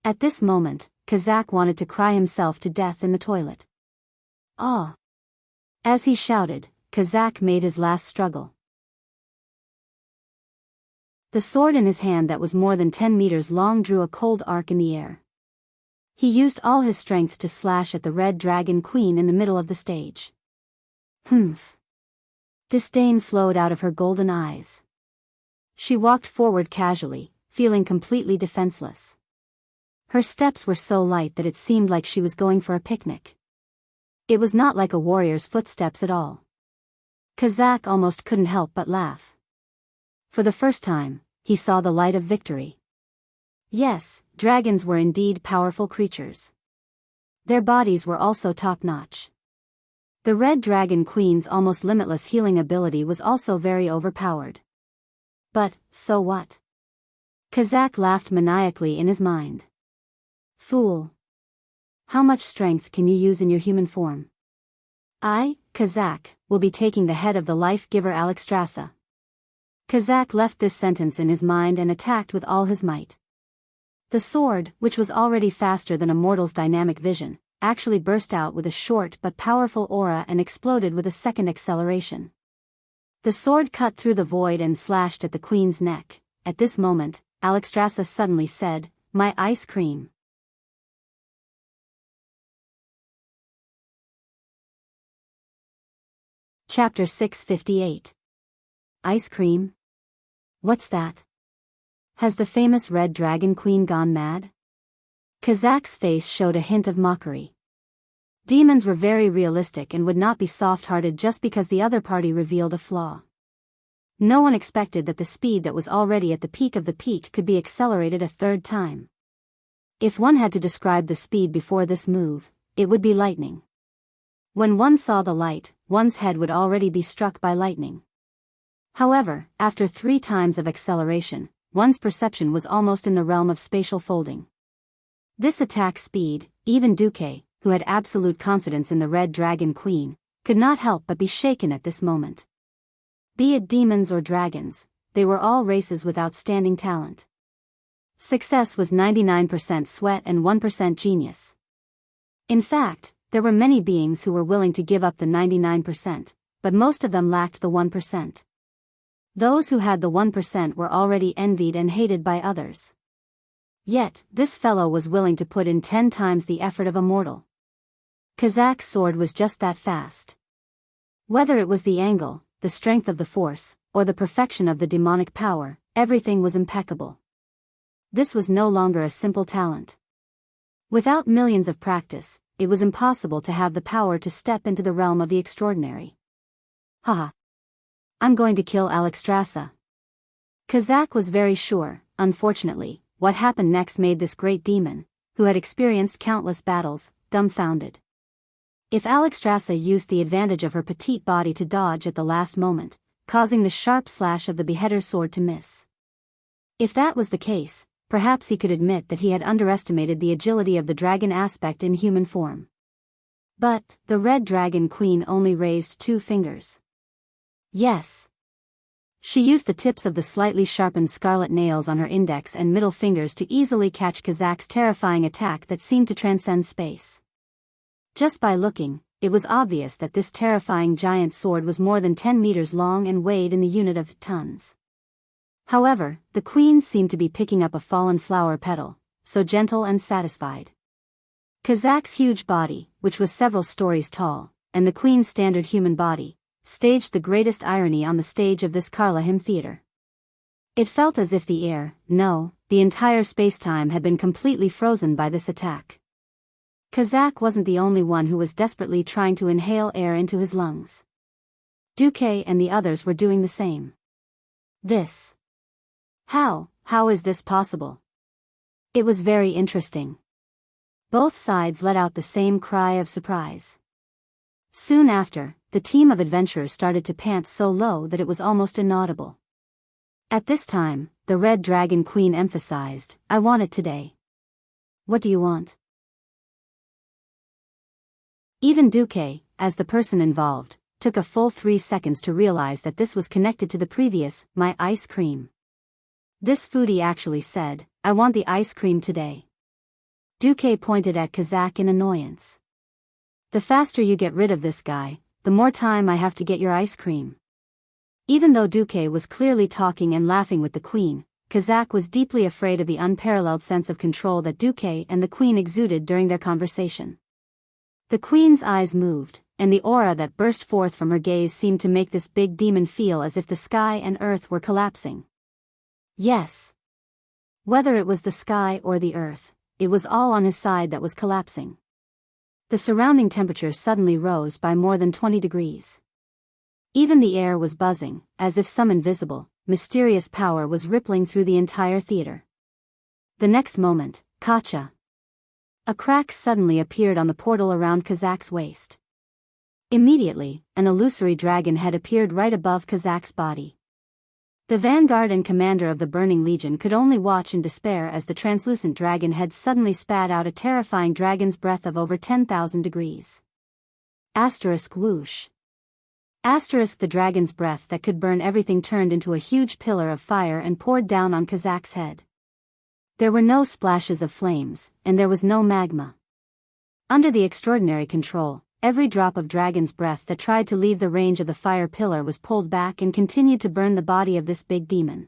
At this moment, Kazak wanted to cry himself to death in the toilet. Ah! As he shouted, Kazak made his last struggle. The sword in his hand that was more than 10 meters long drew a cold arc in the air. He used all his strength to slash at the Red Dragon Queen in the middle of the stage. Humph. Disdain flowed out of her golden eyes. She walked forward casually, feeling completely defenseless. Her steps were so light that it seemed like she was going for a picnic. It was not like a warrior's footsteps at all. Kazakh almost couldn't help but laugh. For the first time, he saw the light of victory. Yes, dragons were indeed powerful creatures. Their bodies were also top-notch. The Red Dragon Queen's almost limitless healing ability was also very overpowered. But, so what? Kazakh laughed maniacally in his mind. Fool! How much strength can you use in your human form? I, Kazakh, will be taking the head of the life-giver Alexstrasza. Kazakh left this sentence in his mind and attacked with all his might. The sword, which was already faster than a mortal's dynamic vision, actually burst out with a short but powerful aura and exploded with a second acceleration. The sword cut through the void and slashed at the queen's neck. At this moment, Alexstrasza suddenly said, "My ice cream." Chapter 658. Ice cream? What's that? Has the famous Red Dragon Queen gone mad? Kazakh's face showed a hint of mockery. Demons were very realistic and would not be soft-hearted just because the other party revealed a flaw. No one expected that the speed that was already at the peak of the peak could be accelerated a third time. If one had to describe the speed before this move, it would be lightning. When one saw the light, one's head would already be struck by lightning. However, after 3 times of acceleration, one's perception was almost in the realm of spatial folding. This attack speed, even Duque, who had absolute confidence in the Red Dragon Queen, could not help but be shaken at this moment. Be it demons or dragons, they were all races with outstanding talent. Success was 99% sweat and 1% genius. In fact, there were many beings who were willing to give up the 99%, but most of them lacked the 1%. Those who had the 1% were already envied and hated by others. Yet, this fellow was willing to put in 10 times the effort of a mortal. Kazakh's sword was just that fast. Whether it was the angle, the strength of the force, or the perfection of the demonic power, everything was impeccable. This was no longer a simple talent. Without millions of practice, it was impossible to have the power to step into the realm of the extraordinary. Haha. I'm going to kill Alexstrasza. Kazakh was very sure. Unfortunately, what happened next made this great demon, who had experienced countless battles, dumbfounded. If Alexstrasza used the advantage of her petite body to dodge at the last moment, causing the sharp slash of the beheader's sword to miss. If that was the case, perhaps he could admit that he had underestimated the agility of the dragon aspect in human form. But, the Red Dragon Queen only raised 2 fingers. Yes. She used the tips of the slightly sharpened scarlet nails on her index and middle fingers to easily catch Kazakh's terrifying attack that seemed to transcend space. Just by looking, it was obvious that this terrifying giant sword was more than 10 meters long and weighed in the unit of tons. However, the queen seemed to be picking up a fallen flower petal, so gentle and satisfied. Kazakh's huge body, which was several stories tall, and the queen's standard human body, staged the greatest irony on the stage of this Karlahim theater. It felt as if the air, no, the entire space-time had been completely frozen by this attack. Kazakh wasn't the only one who was desperately trying to inhale air into his lungs. Duque and the others were doing the same. How is this possible? It was very interesting. Both sides let out the same cry of surprise. Soon after, the team of adventurers started to pant so low that it was almost inaudible. At this time, the Red Dragon Queen emphasized, "I want it today." What do you want? Even Duque, as the person involved, took a full 3 seconds to realize that this was connected to the previous, "my ice cream." This foodie actually said, "I want the ice cream today." Duque pointed at Kazakh in annoyance. "The faster you get rid of this guy, the more time I have to get your ice cream." Even though Duque was clearly talking and laughing with the queen, Kazakh was deeply afraid of the unparalleled sense of control that Duque and the queen exuded during their conversation. The queen's eyes moved, and the aura that burst forth from her gaze seemed to make this big demon feel as if the sky and earth were collapsing. Yes. Whether it was the sky or the earth, it was all on his side that was collapsing. The surrounding temperature suddenly rose by more than 20 degrees. Even the air was buzzing, as if some invisible, mysterious power was rippling through the entire theater. The next moment, Kacha! A crack suddenly appeared on the portal around Kazak's waist. Immediately, an illusory dragon head appeared right above Kazak's body. The vanguard and commander of the Burning Legion could only watch in despair as the translucent dragon head suddenly spat out a terrifying dragon's breath of over 10,000 degrees. Asterisk whoosh. Asterisk the dragon's breath that could burn everything turned into a huge pillar of fire and poured down on Kazak's head. There were no splashes of flames, and there was no magma. Under the extraordinary control, every drop of dragon's breath that tried to leave the range of the fire pillar was pulled back and continued to burn the body of this big demon.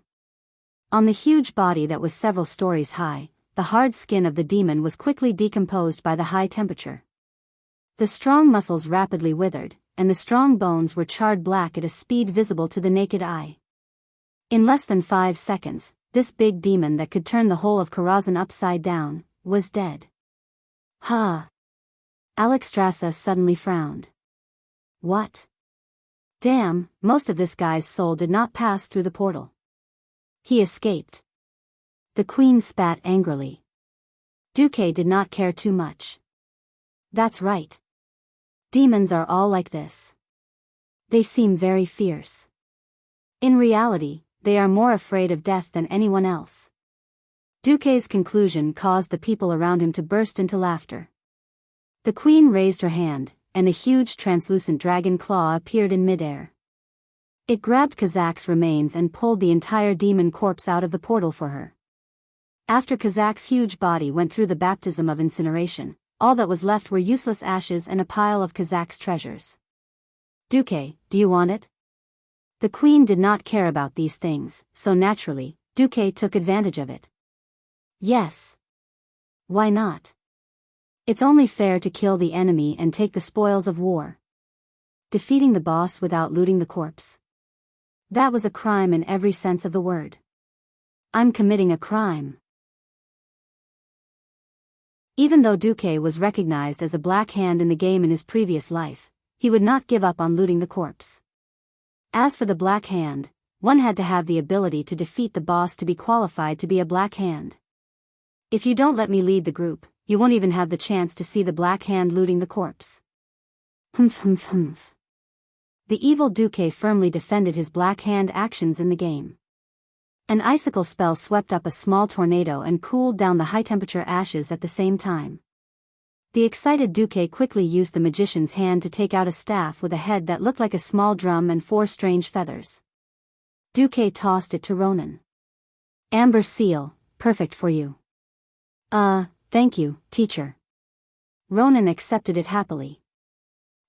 On the huge body that was several stories high, the hard skin of the demon was quickly decomposed by the high temperature. The strong muscles rapidly withered, and the strong bones were charred black at a speed visible to the naked eye. In less than 5 seconds, this big demon that could turn the whole of Karazhan upside down, was dead. Huh. Alexstrasza suddenly frowned. What? Damn, most of this guy's soul did not pass through the portal. He escaped. The queen spat angrily. Duque did not care too much. That's right. Demons are all like this. They seem very fierce. In reality, they are more afraid of death than anyone else. Duque's conclusion caused the people around him to burst into laughter. The queen raised her hand, and a huge translucent dragon claw appeared in midair. It grabbed Kazak's remains and pulled the entire demon corpse out of the portal for her. After Kazak's huge body went through the baptism of incineration, all that was left were useless ashes and a pile of Kazak's treasures. Duque, do you want it? The queen did not care about these things, so naturally, Duque took advantage of it. Yes. Why not? It's only fair to kill the enemy and take the spoils of war. Defeating the boss without looting the corpse. That was a crime in every sense of the word. I'm committing a crime. Even though Duque was recognized as a black hand in the game in his previous life, he would not give up on looting the corpse. As for the black hand, one had to have the ability to defeat the boss to be qualified to be a black hand. If you don't let me lead the group, you won't even have the chance to see the black hand looting the corpse. Humph humph humph. The evil Duque firmly defended his black hand actions in the game. An icicle spell swept up a small tornado and cooled down the high-temperature ashes at the same time. The excited Duque quickly used the magician's hand to take out a staff with a head that looked like a small drum and 4 strange feathers. Duque tossed it to Ronan. Amber seal, perfect for you. Thank you, teacher. Ronan accepted it happily.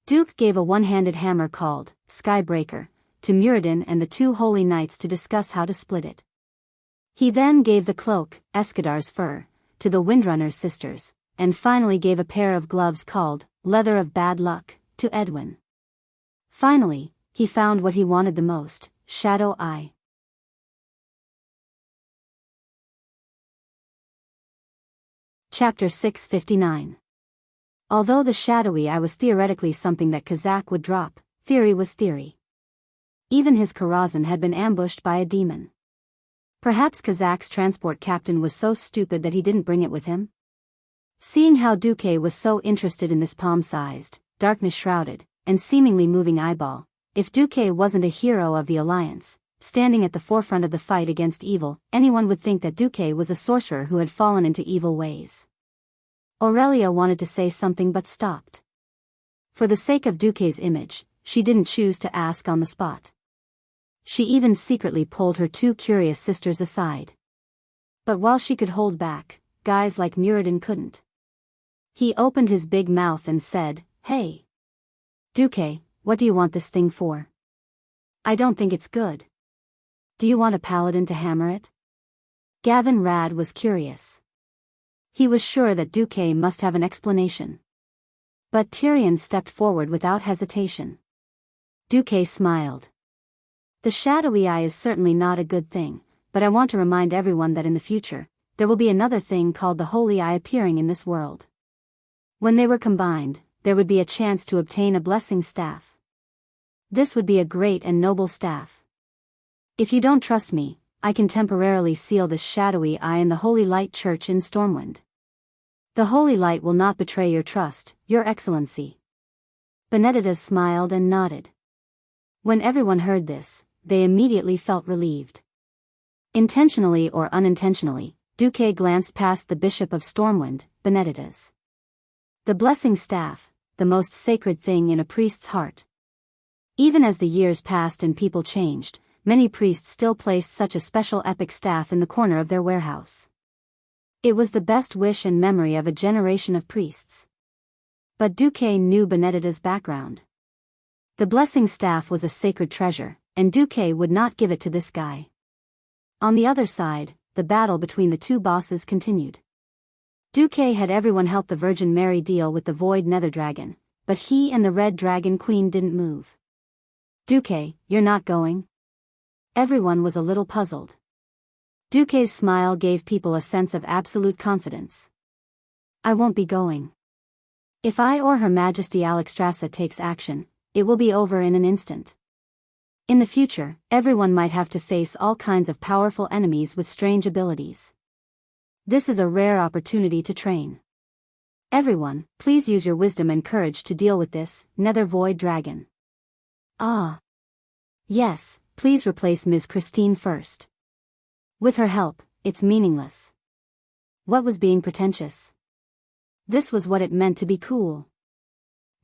Duke gave a one-handed hammer called Skybreaker to Muradin and the 2 holy knights to discuss how to split it. He then gave the cloak, Escadar's fur, to the Windrunner's sisters, and finally gave a pair of gloves called Leather of Bad Luck to Edwin. Finally, he found what he wanted the most, Shadow Eye. Chapter 659. Although the shadowy eye was theoretically something that Kazak would drop, theory was theory. Even his Karazhan had been ambushed by a demon. Perhaps Kazak's transport captain was so stupid that he didn't bring it with him? Seeing how Duque was so interested in this palm-sized, darkness-shrouded, and seemingly moving eyeball, if Duque wasn't a hero of the Alliance, standing at the forefront of the fight against evil, anyone would think that Duque was a sorcerer who had fallen into evil ways. Aurelia wanted to say something but stopped. For the sake of Duque's image, she didn't choose to ask on the spot. She even secretly pulled her 2 curious sisters aside. But while she could hold back, guys like Muradin couldn't. He opened his big mouth and said, "Hey. Duque, what do you want this thing for? I don't think it's good. Do you want a paladin to hammer it?" Gavin Rad was curious. He was sure that Duque must have an explanation. But Tyrion stepped forward without hesitation. Duque smiled. "The shadowy eye is certainly not a good thing, but I want to remind everyone that in the future, there will be another thing called the Holy Eye appearing in this world. When they were combined, there would be a chance to obtain a blessing staff. This would be a great and noble staff. If you don't trust me, I can temporarily seal this shadowy eye in the Holy Light Church in Stormwind. The Holy Light will not betray your trust, Your Excellency. Benedetta smiled and nodded. When everyone heard this, they immediately felt relieved. Intentionally or unintentionally, Duque glanced past the Bishop of Stormwind, Benedetta's. The blessing staff, the most sacred thing in a priest's heart. Even as the years passed and people changed, many priests still placed such a special epic staff in the corner of their warehouse. It was the best wish and memory of a generation of priests. But Duque knew Benedetta's background. The blessing staff was a sacred treasure, and Duque would not give it to this guy. On the other side, the battle between the two bosses continued. Duque had everyone help the Virgin Mary deal with the Void Nether Dragon, but he and the Red Dragon Queen didn't move. Duque, you're not going? Everyone was a little puzzled. Duque's smile gave people a sense of absolute confidence. I won't be going. If I or Her Majesty Alexstrasza takes action, it will be over in an instant. In the future, everyone might have to face all kinds of powerful enemies with strange abilities. This is a rare opportunity to train. Everyone, please use your wisdom and courage to deal with this Nether Void Dragon. Ah. Yes, please replace Ms. Christine first. With her help, it's meaningless. What was being pretentious? This was what it meant to be cool.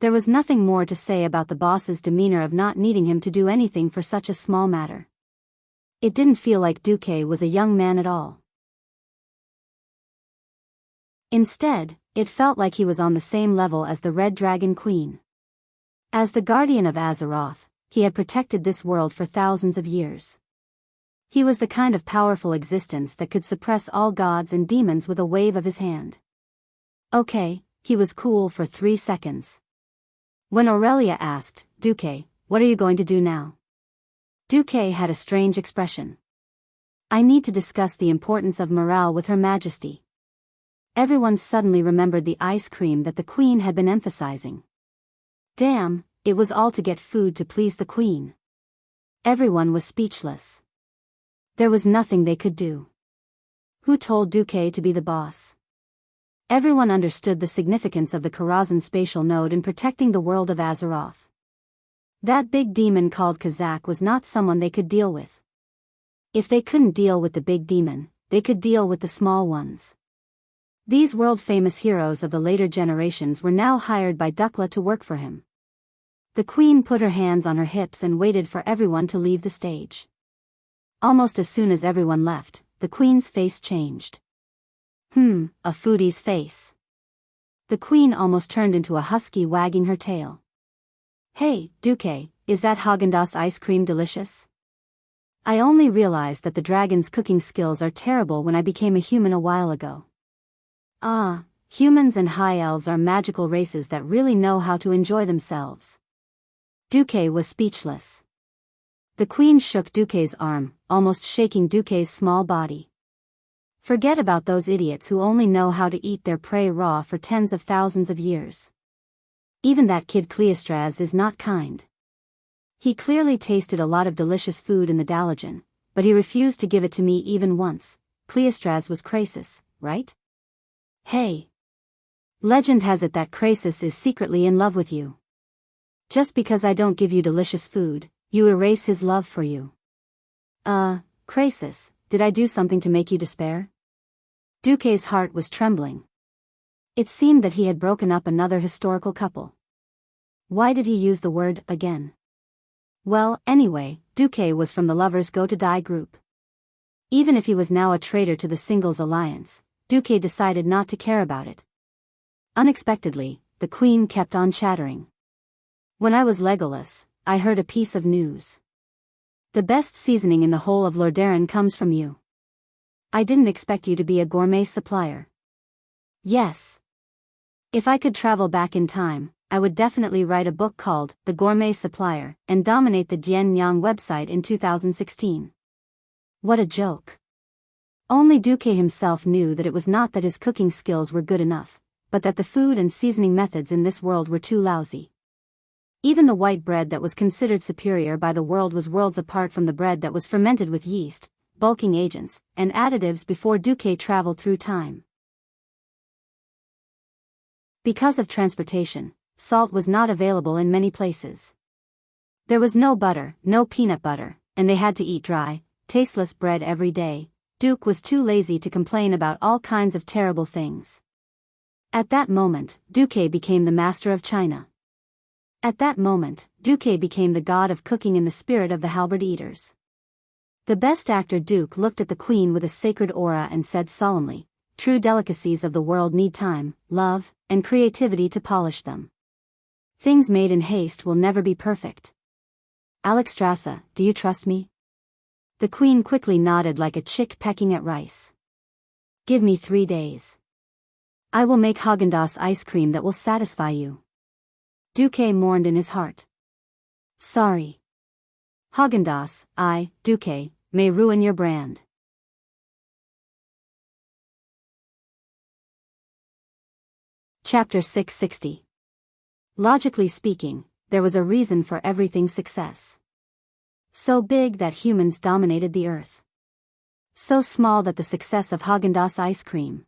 There was nothing more to say about the boss's demeanor of not needing him to do anything for such a small matter. It didn't feel like Duque was a young man at all. Instead, it felt like he was on the same level as the Red Dragon Queen. As the guardian of Azeroth, he had protected this world for thousands of years. He was the kind of powerful existence that could suppress all gods and demons with a wave of his hand. Okay, he was cool for 3 seconds. When Aurelia asked, Duque, what are you going to do now? Duque had a strange expression. I need to discuss the importance of morale with Her Majesty. Everyone suddenly remembered the ice cream that the Queen had been emphasizing. Damn, it was all to get food to please the Queen. Everyone was speechless. There was nothing they could do. Who told Duque to be the boss? Everyone understood the significance of the Karazhan spatial node in protecting the world of Azeroth. That big demon called Kazak was not someone they could deal with. If they couldn't deal with the big demon, they could deal with the small ones. These world-famous heroes of the later generations were now hired by Dukla to work for him. The Queen put her hands on her hips and waited for everyone to leave the stage. Almost as soon as everyone left, the Queen's face changed. A foodie's face. The Queen almost turned into a husky wagging her tail. Hey, Duque, is that Häagen-Dazs ice cream delicious? I only realized that the dragon's cooking skills are terrible when I became a human a while ago. Ah, humans and high elves are magical races that really know how to enjoy themselves. Duque was speechless. The Queen shook Duque's arm, almost shaking Duque's small body. Forget about those idiots who only know how to eat their prey raw for tens of thousands of years. Even that kid Cleistras is not kind. He clearly tasted a lot of delicious food in the Dalagen, but he refused to give it to me even once. Cleistras was Krasis, right? Hey. Legend has it that Krasis is secretly in love with you. Just because I don't give you delicious food, you erase his love for you. Krasis, did I do something to make you despair? Duque's heart was trembling. It seemed that he had broken up another historical couple. Why did he use the word again? Well, anyway, Duque was from the Lovers Go to Die group. Even if he was now a traitor to the Singles Alliance, Duque decided not to care about it. Unexpectedly, the Queen kept on chattering. When I was Legolas, I heard a piece of news. The best seasoning in the whole of Lordaeron comes from you. I didn't expect you to be a gourmet supplier. Yes. If I could travel back in time, I would definitely write a book called The Gourmet Supplier and dominate the Dian Yang website in 2016. What a joke. Only Duque himself knew that it was not that his cooking skills were good enough, but that the food and seasoning methods in this world were too lousy. Even the white bread that was considered superior by the world was worlds apart from the bread that was fermented with yeast, bulking agents, and additives before Duque traveled through time. Because of transportation, salt was not available in many places. There was no butter, no peanut butter, and they had to eat dry, tasteless bread every day. Duque was too lazy to complain about all kinds of terrible things. At that moment, Duque became the master of China. At that moment, Duque became the god of cooking in the spirit of the halberd eaters. The best actor Duque looked at the queen with a sacred aura and said solemnly, "True delicacies of the world need time, love, and creativity to polish them. Things made in haste will never be perfect. Alexstrasza, do you trust me?" The queen quickly nodded like a chick pecking at rice. "Give me 3 days. I will make Häagen-Dazs ice cream that will satisfy you." Duque mourned in his heart. "Sorry. Häagen-Dazs, Duque, may ruin your brand." Chapter 660. Logically speaking, there was a reason for everything's success. So big that humans dominated the earth. So small that the success of Häagen-Dazs ice cream.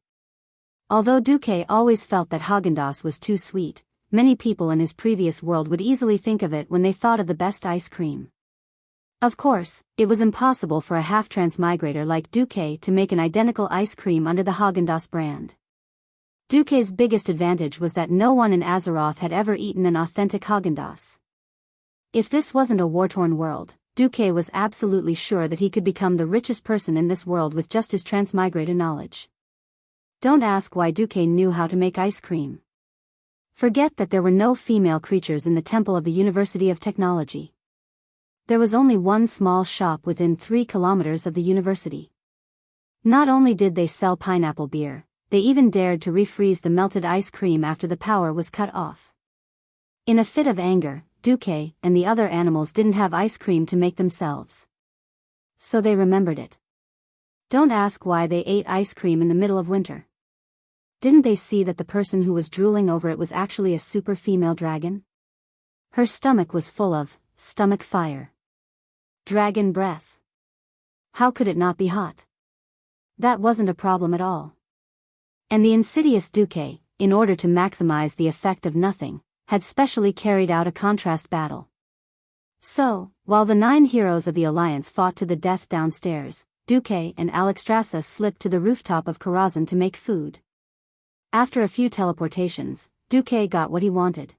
Although Duque always felt that Häagen-Dazs was too sweet, many people in his previous world would easily think of it when they thought of the best ice cream. Of course, it was impossible for a half-transmigrator like Duque to make an identical ice cream under the Häagen-Dazs brand. Duque's biggest advantage was that no one in Azeroth had ever eaten an authentic Häagen-Dazs. If this wasn't a war-torn world, Duque was absolutely sure that he could become the richest person in this world with just his transmigrator knowledge. Don't ask why Duque knew how to make ice cream. Forget that there were no female creatures in the temple of the University of Technology. There was only one small shop within 3 kilometers of the university. Not only did they sell pineapple beer, they even dared to refreeze the melted ice cream after the power was cut off. In a fit of anger, Duque and the other animals didn't have ice cream to make themselves. So they remembered it. Don't ask why they ate ice cream in the middle of winter. Didn't they see that the person who was drooling over it was actually a super female dragon? Her stomach was full of stomach fire. Dragon breath. How could it not be hot? That wasn't a problem at all. And the insidious Duque, in order to maximize the effect of nothing, had specially carried out a contrast battle. So, while the 9 heroes of the Alliance fought to the death downstairs, Duque and Alexstrasza slipped to the rooftop of Karazhan to make food. After a few teleportations, Duque got what he wanted.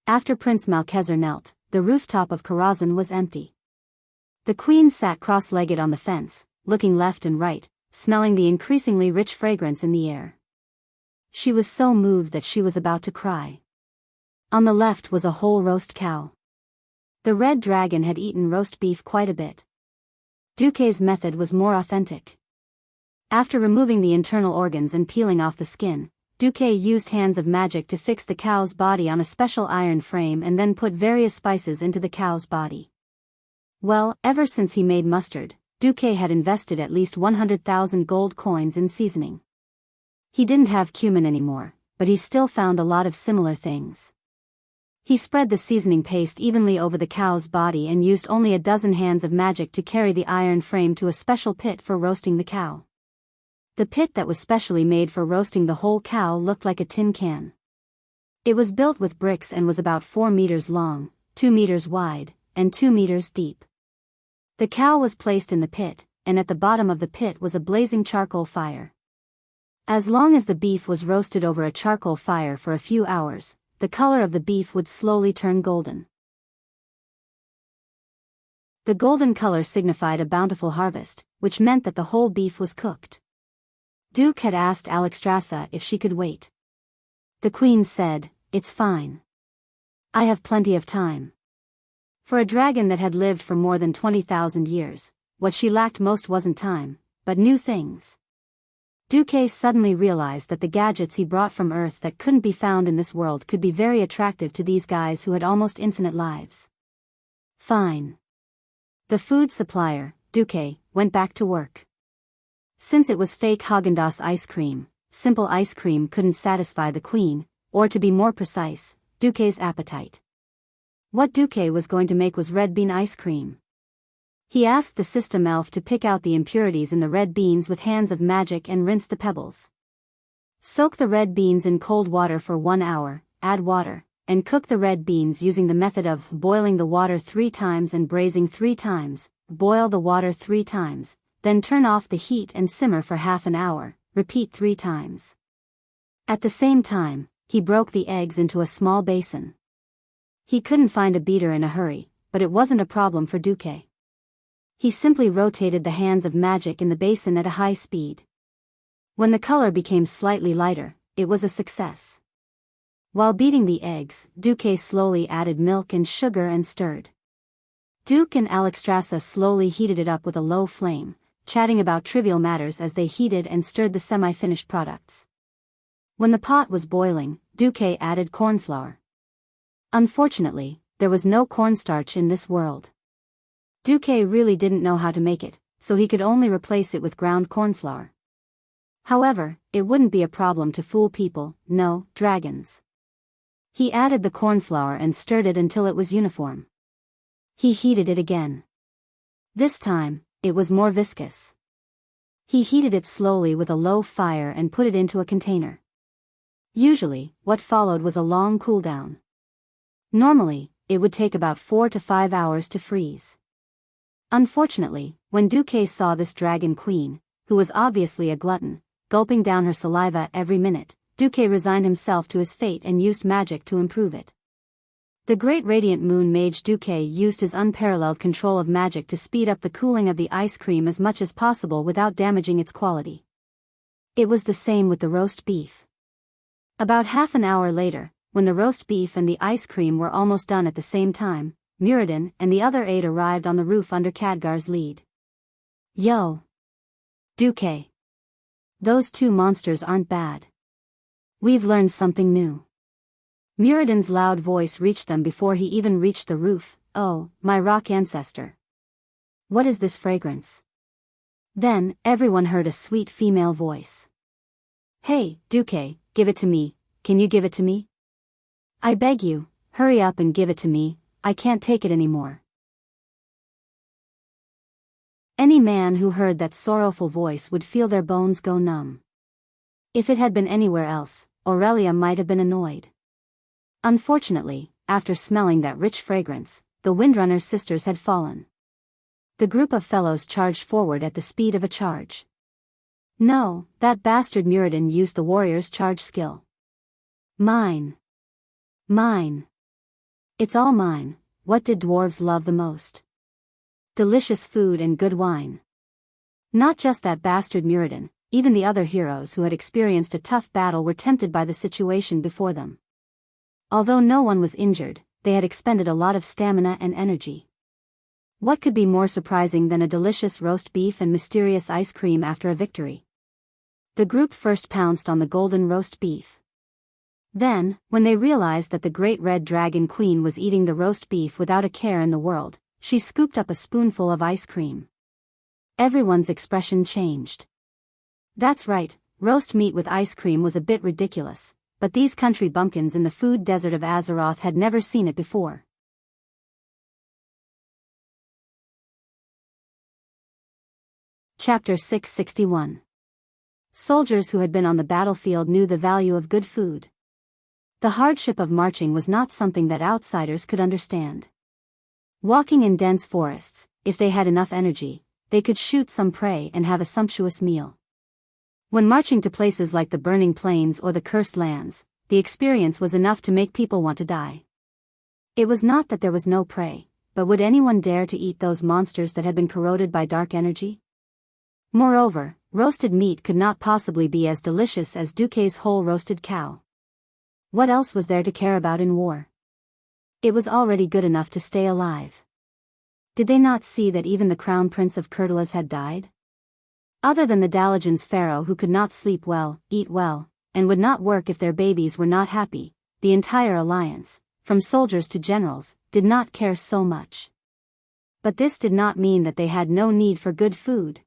After Prince Malchezer knelt, the rooftop of Karazhan was empty. The queen sat cross-legged on the fence, looking left and right, smelling the increasingly rich fragrance in the air. She was so moved that she was about to cry. On the left was a whole roast cow. The red dragon had eaten roast beef quite a bit. Duque's method was more authentic. After removing the internal organs and peeling off the skin, Duque used hands of magic to fix the cow's body on a special iron frame and then put various spices into the cow's body. Well, ever since he made mustard, Duque had invested at least 100,000 gold coins in seasoning. He didn't have cumin anymore, but he still found a lot of similar things. He spread the seasoning paste evenly over the cow's body and used only a dozen hands of magic to carry the iron frame to a special pit for roasting the cow. The pit that was specially made for roasting the whole cow looked like a tin can. It was built with bricks and was about 4 meters long, 2 meters wide, and 2 meters deep. The cow was placed in the pit, and at the bottom of the pit was a blazing charcoal fire. As long as the beef was roasted over a charcoal fire for a few hours, the color of the beef would slowly turn golden. The golden color signified a bountiful harvest, which meant that the whole beef was cooked. Duque had asked Alexstrasza if she could wait. The queen said, "It's fine. I have plenty of time." For a dragon that had lived for more than 20,000 years, what she lacked most wasn't time, but new things. Duque suddenly realized that the gadgets he brought from Earth that couldn't be found in this world could be very attractive to these guys who had almost infinite lives. Fine. The food supplier, Duque, went back to work. Since it was fake Häagen-Dazs ice cream, simple ice cream couldn't satisfy the queen, or to be more precise, Duque's appetite. What Duque was going to make was red bean ice cream. He asked the system elf to pick out the impurities in the red beans with hands of magic and rinse the pebbles. Soak the red beans in cold water for 1 hour, add water, and cook the red beans using the method of boiling the water 3 times and braising 3 times, boil the water 3 times, then turn off the heat and simmer for half an hour, repeat 3 times. At the same time, he broke the eggs into a small basin. He couldn't find a beater in a hurry, but it wasn't a problem for Duque. He simply rotated the hands of magic in the basin at a high speed. When the color became slightly lighter, it was a success. While beating the eggs, Duque slowly added milk and sugar and stirred. Duke and Alexstrasza slowly heated it up with a low flame, chatting about trivial matters as they heated and stirred the semi-finished products. When the pot was boiling, Duque added corn flour. Unfortunately, there was no cornstarch in this world. Duque really didn't know how to make it, so he could only replace it with ground corn flour. However, it wouldn't be a problem to fool people, no, dragons. He added the corn flour and stirred it until it was uniform. He heated it again. This time, it was more viscous. He heated it slowly with a low fire and put it into a container. Usually, what followed was a long cool down. Normally, it would take about 4 to 5 hours to freeze. Unfortunately, when Duque saw this dragon queen, who was obviously a glutton, gulping down her saliva every minute, Duque resigned himself to his fate and used magic to improve it. The great radiant moon mage Duque used his unparalleled control of magic to speed up the cooling of the ice cream as much as possible without damaging its quality. It was the same with the roast beef. About half an hour later, when the roast beef and the ice cream were almost done at the same time, Muradin and the other 8 arrived on the roof under Khadgar's lead. Yo! Duque! Those 2 monsters aren't bad. We've learned something new. Muradin's loud voice reached them before he even reached the roof. Oh, my rock ancestor. What is this fragrance? Then, everyone heard a sweet female voice. Hey, Duque, give it to me, can you give it to me? I beg you, hurry up and give it to me, I can't take it anymore. Any man who heard that sorrowful voice would feel their bones go numb. If it had been anywhere else, Aurelia might have been annoyed. Unfortunately, after smelling that rich fragrance, the Windrunner sisters had fallen. The group of fellows charged forward at the speed of a charge. No, that bastard Muradin used the warrior's charge skill. Mine. Mine. It's all mine. What did dwarves love the most? Delicious food and good wine. Not just that bastard Muradin, even the other heroes who had experienced a tough battle were tempted by the situation before them. Although no one was injured, they had expended a lot of stamina and energy. What could be more surprising than a delicious roast beef and mysterious ice cream after a victory? The group first pounced on the golden roast beef. Then, when they realized that the great red dragon queen was eating the roast beef without a care in the world, she scooped up a spoonful of ice cream. Everyone's expression changed. That's right, roast meat with ice cream was a bit ridiculous, but these country bumpkins in the food desert of Azeroth had never seen it before. Chapter 661. Soldiers who had been on the battlefield knew the value of good food. The hardship of marching was not something that outsiders could understand. Walking in dense forests, if they had enough energy, they could shoot some prey and have a sumptuous meal. When marching to places like the Burning Plains or the Cursed Lands, the experience was enough to make people want to die. It was not that there was no prey, but would anyone dare to eat those monsters that had been corroded by dark energy? Moreover, roasted meat could not possibly be as delicious as Duque's whole roasted cow. What else was there to care about in war? It was already good enough to stay alive. Did they not see that even the crown prince of Kurtalas had died? Other than the Dalajan's pharaoh who could not sleep well, eat well, and would not work if their babies were not happy, the entire alliance, from soldiers to generals, did not care so much. But this did not mean that they had no need for good food.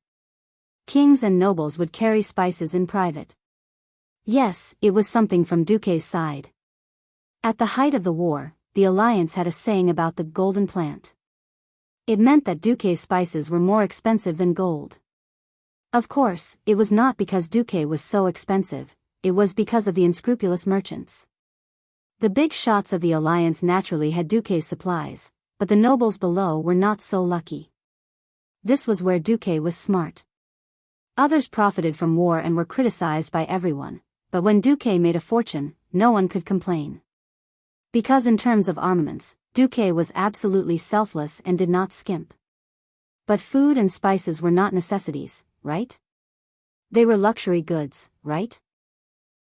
Kings and nobles would carry spices in private. Yes, it was something from Duque's side. At the height of the war, the alliance had a saying about the golden plant. It meant that Duque's spices were more expensive than gold. Of course, it was not because Duque was so expensive, it was because of the unscrupulous merchants. The big shots of the alliance naturally had Duque's supplies, but the nobles below were not so lucky. This was where Duque was smart. Others profited from war and were criticized by everyone, but when Duque made a fortune, no one could complain. Because in terms of armaments, Duque was absolutely selfless and did not skimp. But food and spices were not necessities, right? They were luxury goods, right?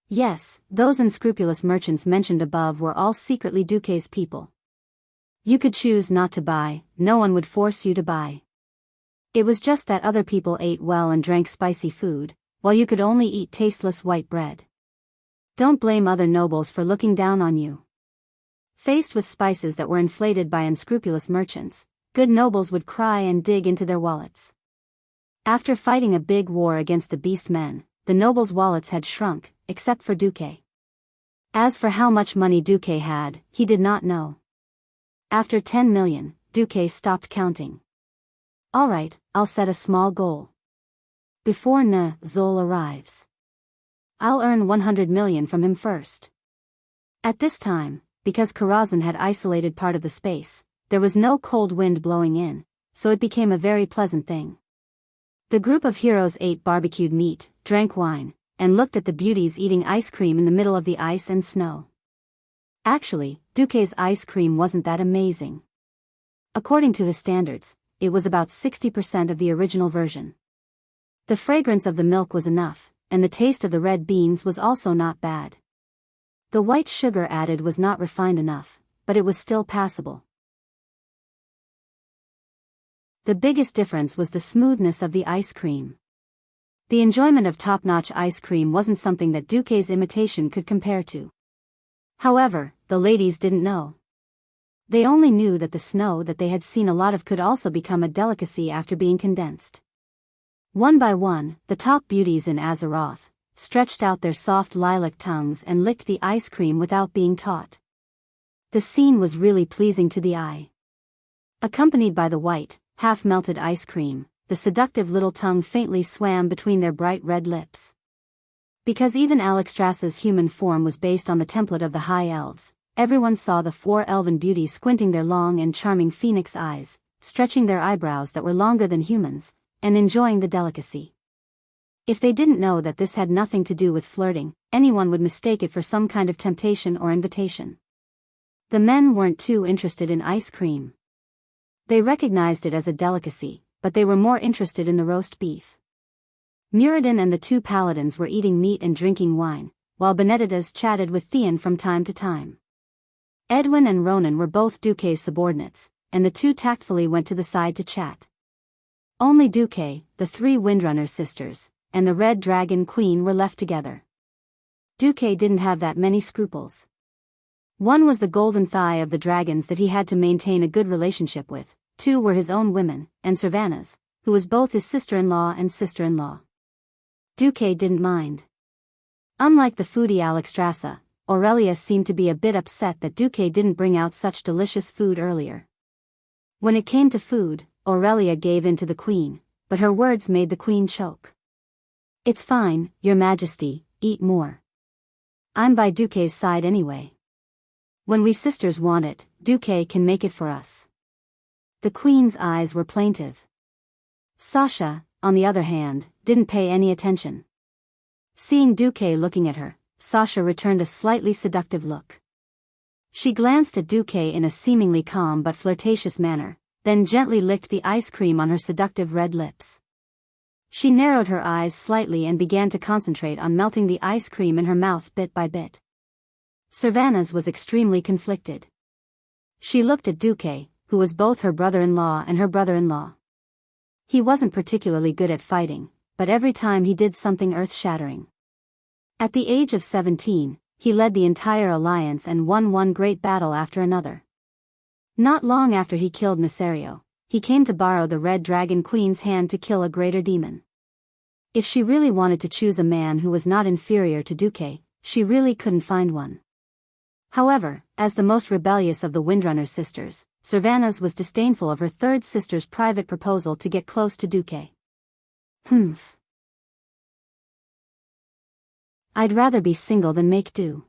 Yes, those unscrupulous merchants mentioned above were all secretly Duque's people. You could choose not to buy, no one would force you to buy. It was just that other people ate well and drank spicy food, while you could only eat tasteless white bread. Don't blame other nobles for looking down on you. Faced with spices that were inflated by unscrupulous merchants, good nobles would cry and dig into their wallets. After fighting a big war against the beast men, the nobles' wallets had shrunk, except for Duque. As for how much money Duque had, he did not know. After 10 million, Duque stopped counting. Alright, I'll set a small goal. Before Zol arrives, I'll earn 100 million from him first. At this time, because Karazhan had isolated part of the space, there was no cold wind blowing in, so it became a very pleasant thing. The group of heroes ate barbecued meat, drank wine, and looked at the beauties eating ice cream in the middle of the ice and snow. Actually, Duque's ice cream wasn't that amazing. According to his standards, it was about 60% of the original version. The fragrance of the milk was enough, and the taste of the red beans was also not bad. The white sugar added was not refined enough, but it was still passable. The biggest difference was the smoothness of the ice cream. The enjoyment of top-notch ice cream wasn't something that Duque's imitation could compare to. However, the ladies didn't know. They only knew that the snow that they had seen a lot of could also become a delicacy after being condensed. One by one, the top beauties in Azeroth stretched out their soft lilac tongues and licked the ice cream without being taught. The scene was really pleasing to the eye. Accompanied by the white, half-melted ice cream, the seductive little tongue faintly swam between their bright red lips. Because even Alexstrasza's human form was based on the template of the High Elves, everyone saw the 4 elven beauties squinting their long and charming phoenix eyes, stretching their eyebrows that were longer than humans, and enjoying the delicacy. If they didn't know that this had nothing to do with flirting, anyone would mistake it for some kind of temptation or invitation. The men weren't too interested in ice cream. They recognized it as a delicacy, but they were more interested in the roast beef. Muradin and the 2 paladins were eating meat and drinking wine, while Benedictus chatted with Theon from time to time. Edwin and Ronan were both Duque's subordinates, and the 2 tactfully went to the side to chat. Only Duque, the 3 Windrunner sisters, and the Red Dragon Queen were left together. Duque didn't have that many scruples. One was the golden thigh of the dragons that he had to maintain a good relationship with, 2 were his own women, and Servanas, who was both his sister-in-law and sister-in-law. Duque didn't mind. Unlike the foodie Alexstrasza, Aurelia seemed to be a bit upset that Duque didn't bring out such delicious food earlier. When it came to food, Aurelia gave in to the queen, but her words made the queen choke. It's fine, your majesty, eat more. I'm by Duque's side anyway. When we sisters want it, Duque can make it for us. The queen's eyes were plaintive. Sasha, on the other hand, didn't pay any attention. Seeing Duque looking at her, Sasha returned a slightly seductive look. She glanced at Duque in a seemingly calm but flirtatious manner, then gently licked the ice cream on her seductive red lips. She narrowed her eyes slightly and began to concentrate on melting the ice cream in her mouth bit by bit. Servanas was extremely conflicted. She looked at Duque, who was both her brother-in-law and her brother-in-law. He wasn't particularly good at fighting, but every time he did something earth-shattering. At the age of 17, he led the entire alliance and won one great battle after another. Not long after he killed Nesario, he came to borrow the Red Dragon Queen's hand to kill a greater demon. If she really wanted to choose a man who was not inferior to Duque, she really couldn't find one. However, as the most rebellious of the Windrunner's sisters, Servanas was disdainful of her third sister's private proposal to get close to Duque. Humph. I'd rather be single than make do.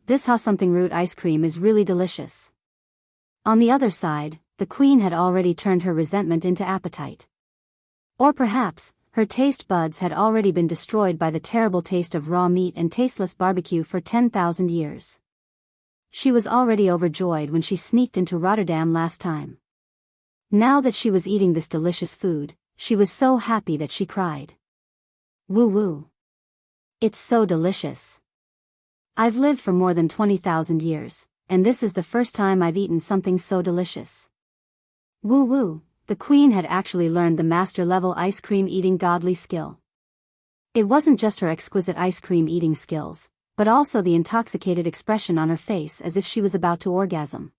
This ha something root ice cream is really delicious. On the other side, the queen had already turned her resentment into appetite. Or perhaps, her taste buds had already been destroyed by the terrible taste of raw meat and tasteless barbecue for 10,000 years. She was already overjoyed when she sneaked into Rotterdam last time. Now that she was eating this delicious food, she was so happy that she cried. Woo woo. It's so delicious. I've lived for more than 20,000 years, and this is the first time I've eaten something so delicious. Woo woo, the queen had actually learned the master-level ice cream eating godly skill. It wasn't just her exquisite ice cream eating skills, but also the intoxicated expression on her face as if she was about to orgasm.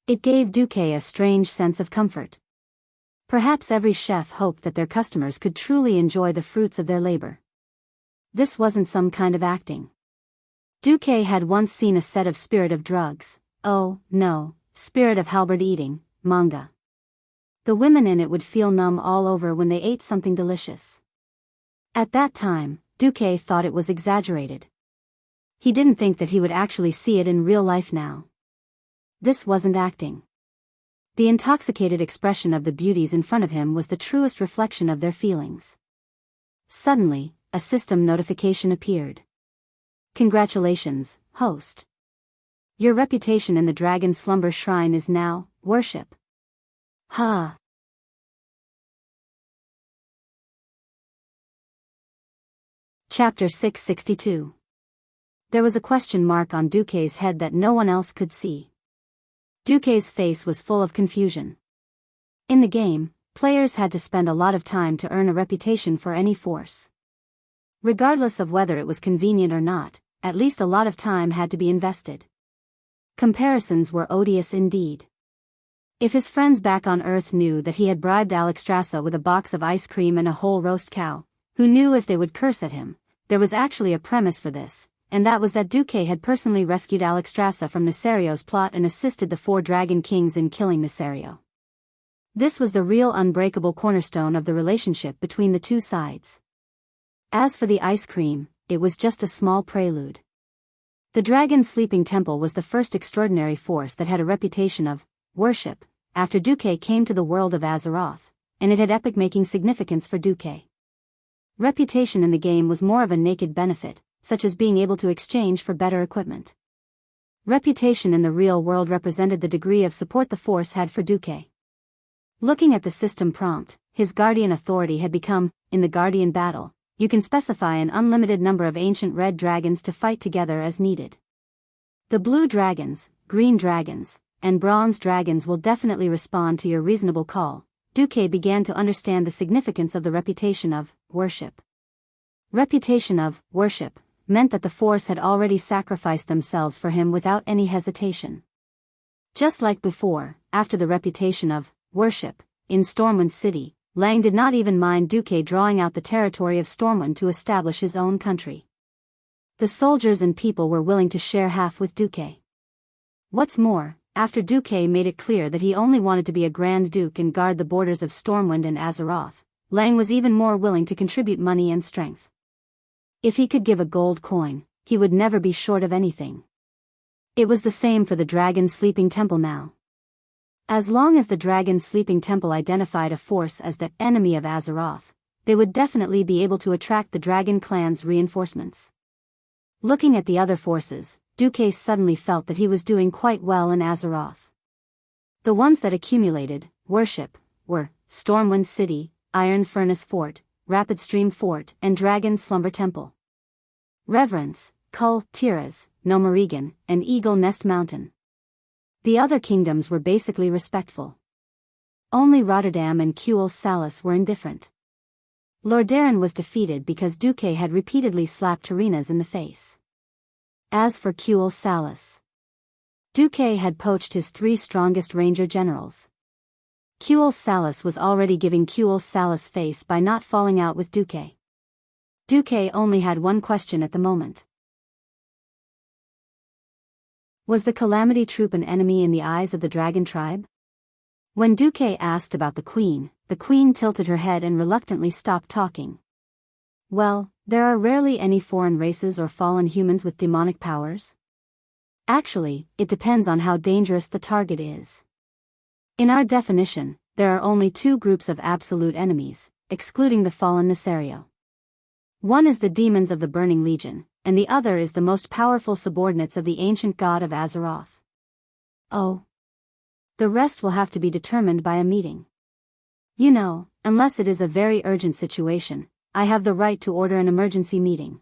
It gave Duque a strange sense of comfort. Perhaps every chef hoped that their customers could truly enjoy the fruits of their labor. This wasn't some kind of acting. Duque had once seen a set of Spirit of Drugs, oh, no, Spirit of Halberd Eating, manga. The women in it would feel numb all over when they ate something delicious. At that time, Duque thought it was exaggerated. He didn't think that he would actually see it in real life now. This wasn't acting. The intoxicated expression of the beauties in front of him was the truest reflection of their feelings. Suddenly, a system notification appeared. Congratulations, host. Your reputation in the Dragon Slumber Shrine is now, worship. Ha. Chapter 662. There was a question mark on Duque's head that no one else could see. Duque's face was full of confusion. In the game, players had to spend a lot of time to earn a reputation for any force. Regardless of whether it was convenient or not, at least a lot of time had to be invested. Comparisons were odious indeed. If his friends back on Earth knew that he had bribed Alexstrasza with a box of ice cream and a whole roast cow, who knew if they would curse at him, there was actually a premise for this, and that was that Duque had personally rescued Alexstrasza from Nasario's plot and assisted the 4 Dragon Kings in killing Nasario. This was the real unbreakable cornerstone of the relationship between the two sides. As for the ice cream, it was just a small prelude. The Dragon's Sleeping Temple was the first extraordinary force that had a reputation of worship after Duque came to the world of Azeroth, and it had epic-making significance for Duque. Reputation in the game was more of a naked benefit, such as being able to exchange for better equipment. Reputation in the real world represented the degree of support the force had for Duque. Looking at the system prompt, his guardian authority had become, in the guardian battle, you can specify an unlimited number of ancient red dragons to fight together as needed. The blue dragons, green dragons, and bronze dragons will definitely respond to your reasonable call. Duque began to understand the significance of the reputation of worship. Reputation of worship meant that the force had already sacrificed themselves for him without any hesitation. Just like before, after the reputation of worship, in Stormwind City, Lang did not even mind Duque drawing out the territory of Stormwind to establish his own country. The soldiers and people were willing to share half with Duque. What's more, after Duque made it clear that he only wanted to be a Grand Duke and guard the borders of Stormwind and Azeroth, Lang was even more willing to contribute money and strength. If he could give a gold coin, he would never be short of anything. It was the same for the Dragon's Sleeping Temple now. As long as the Dragon's Sleeping Temple identified a force as the enemy of Azeroth, they would definitely be able to attract the Dragon Clan's reinforcements. Looking at the other forces, Duque suddenly felt that he was doing quite well in Azeroth. The ones that accumulated worship were Stormwind City, Iron Furnace Fort, Rapid Stream Fort, and Dragon Slumber Temple. Reverence, Kull, Tiras, Nomarigan, and Eagle Nest Mountain. The other kingdoms were basically respectful. Only Rotterdam and Kuel Salis were indifferent. Lordaeron was defeated because Duque had repeatedly slapped Tarinas in the face. As for Kuel Salis, Duque had poached his 3 strongest ranger generals. Qul Salus was already giving Qul Salus face by not falling out with Duque. Duque only had one question at the moment. Was the Calamity Troop an enemy in the eyes of the dragon tribe? When Duque asked about the queen tilted her head and reluctantly stopped talking. Well, there are rarely any foreign races or fallen humans with demonic powers. Actually, it depends on how dangerous the target is. In our definition, there are only two groups of absolute enemies, excluding the fallen Nesario. One is the demons of the Burning Legion, and the other is the most powerful subordinates of the ancient god of Azeroth. Oh. The rest will have to be determined by a meeting. You know, unless it is a very urgent situation, I have the right to order an emergency meeting.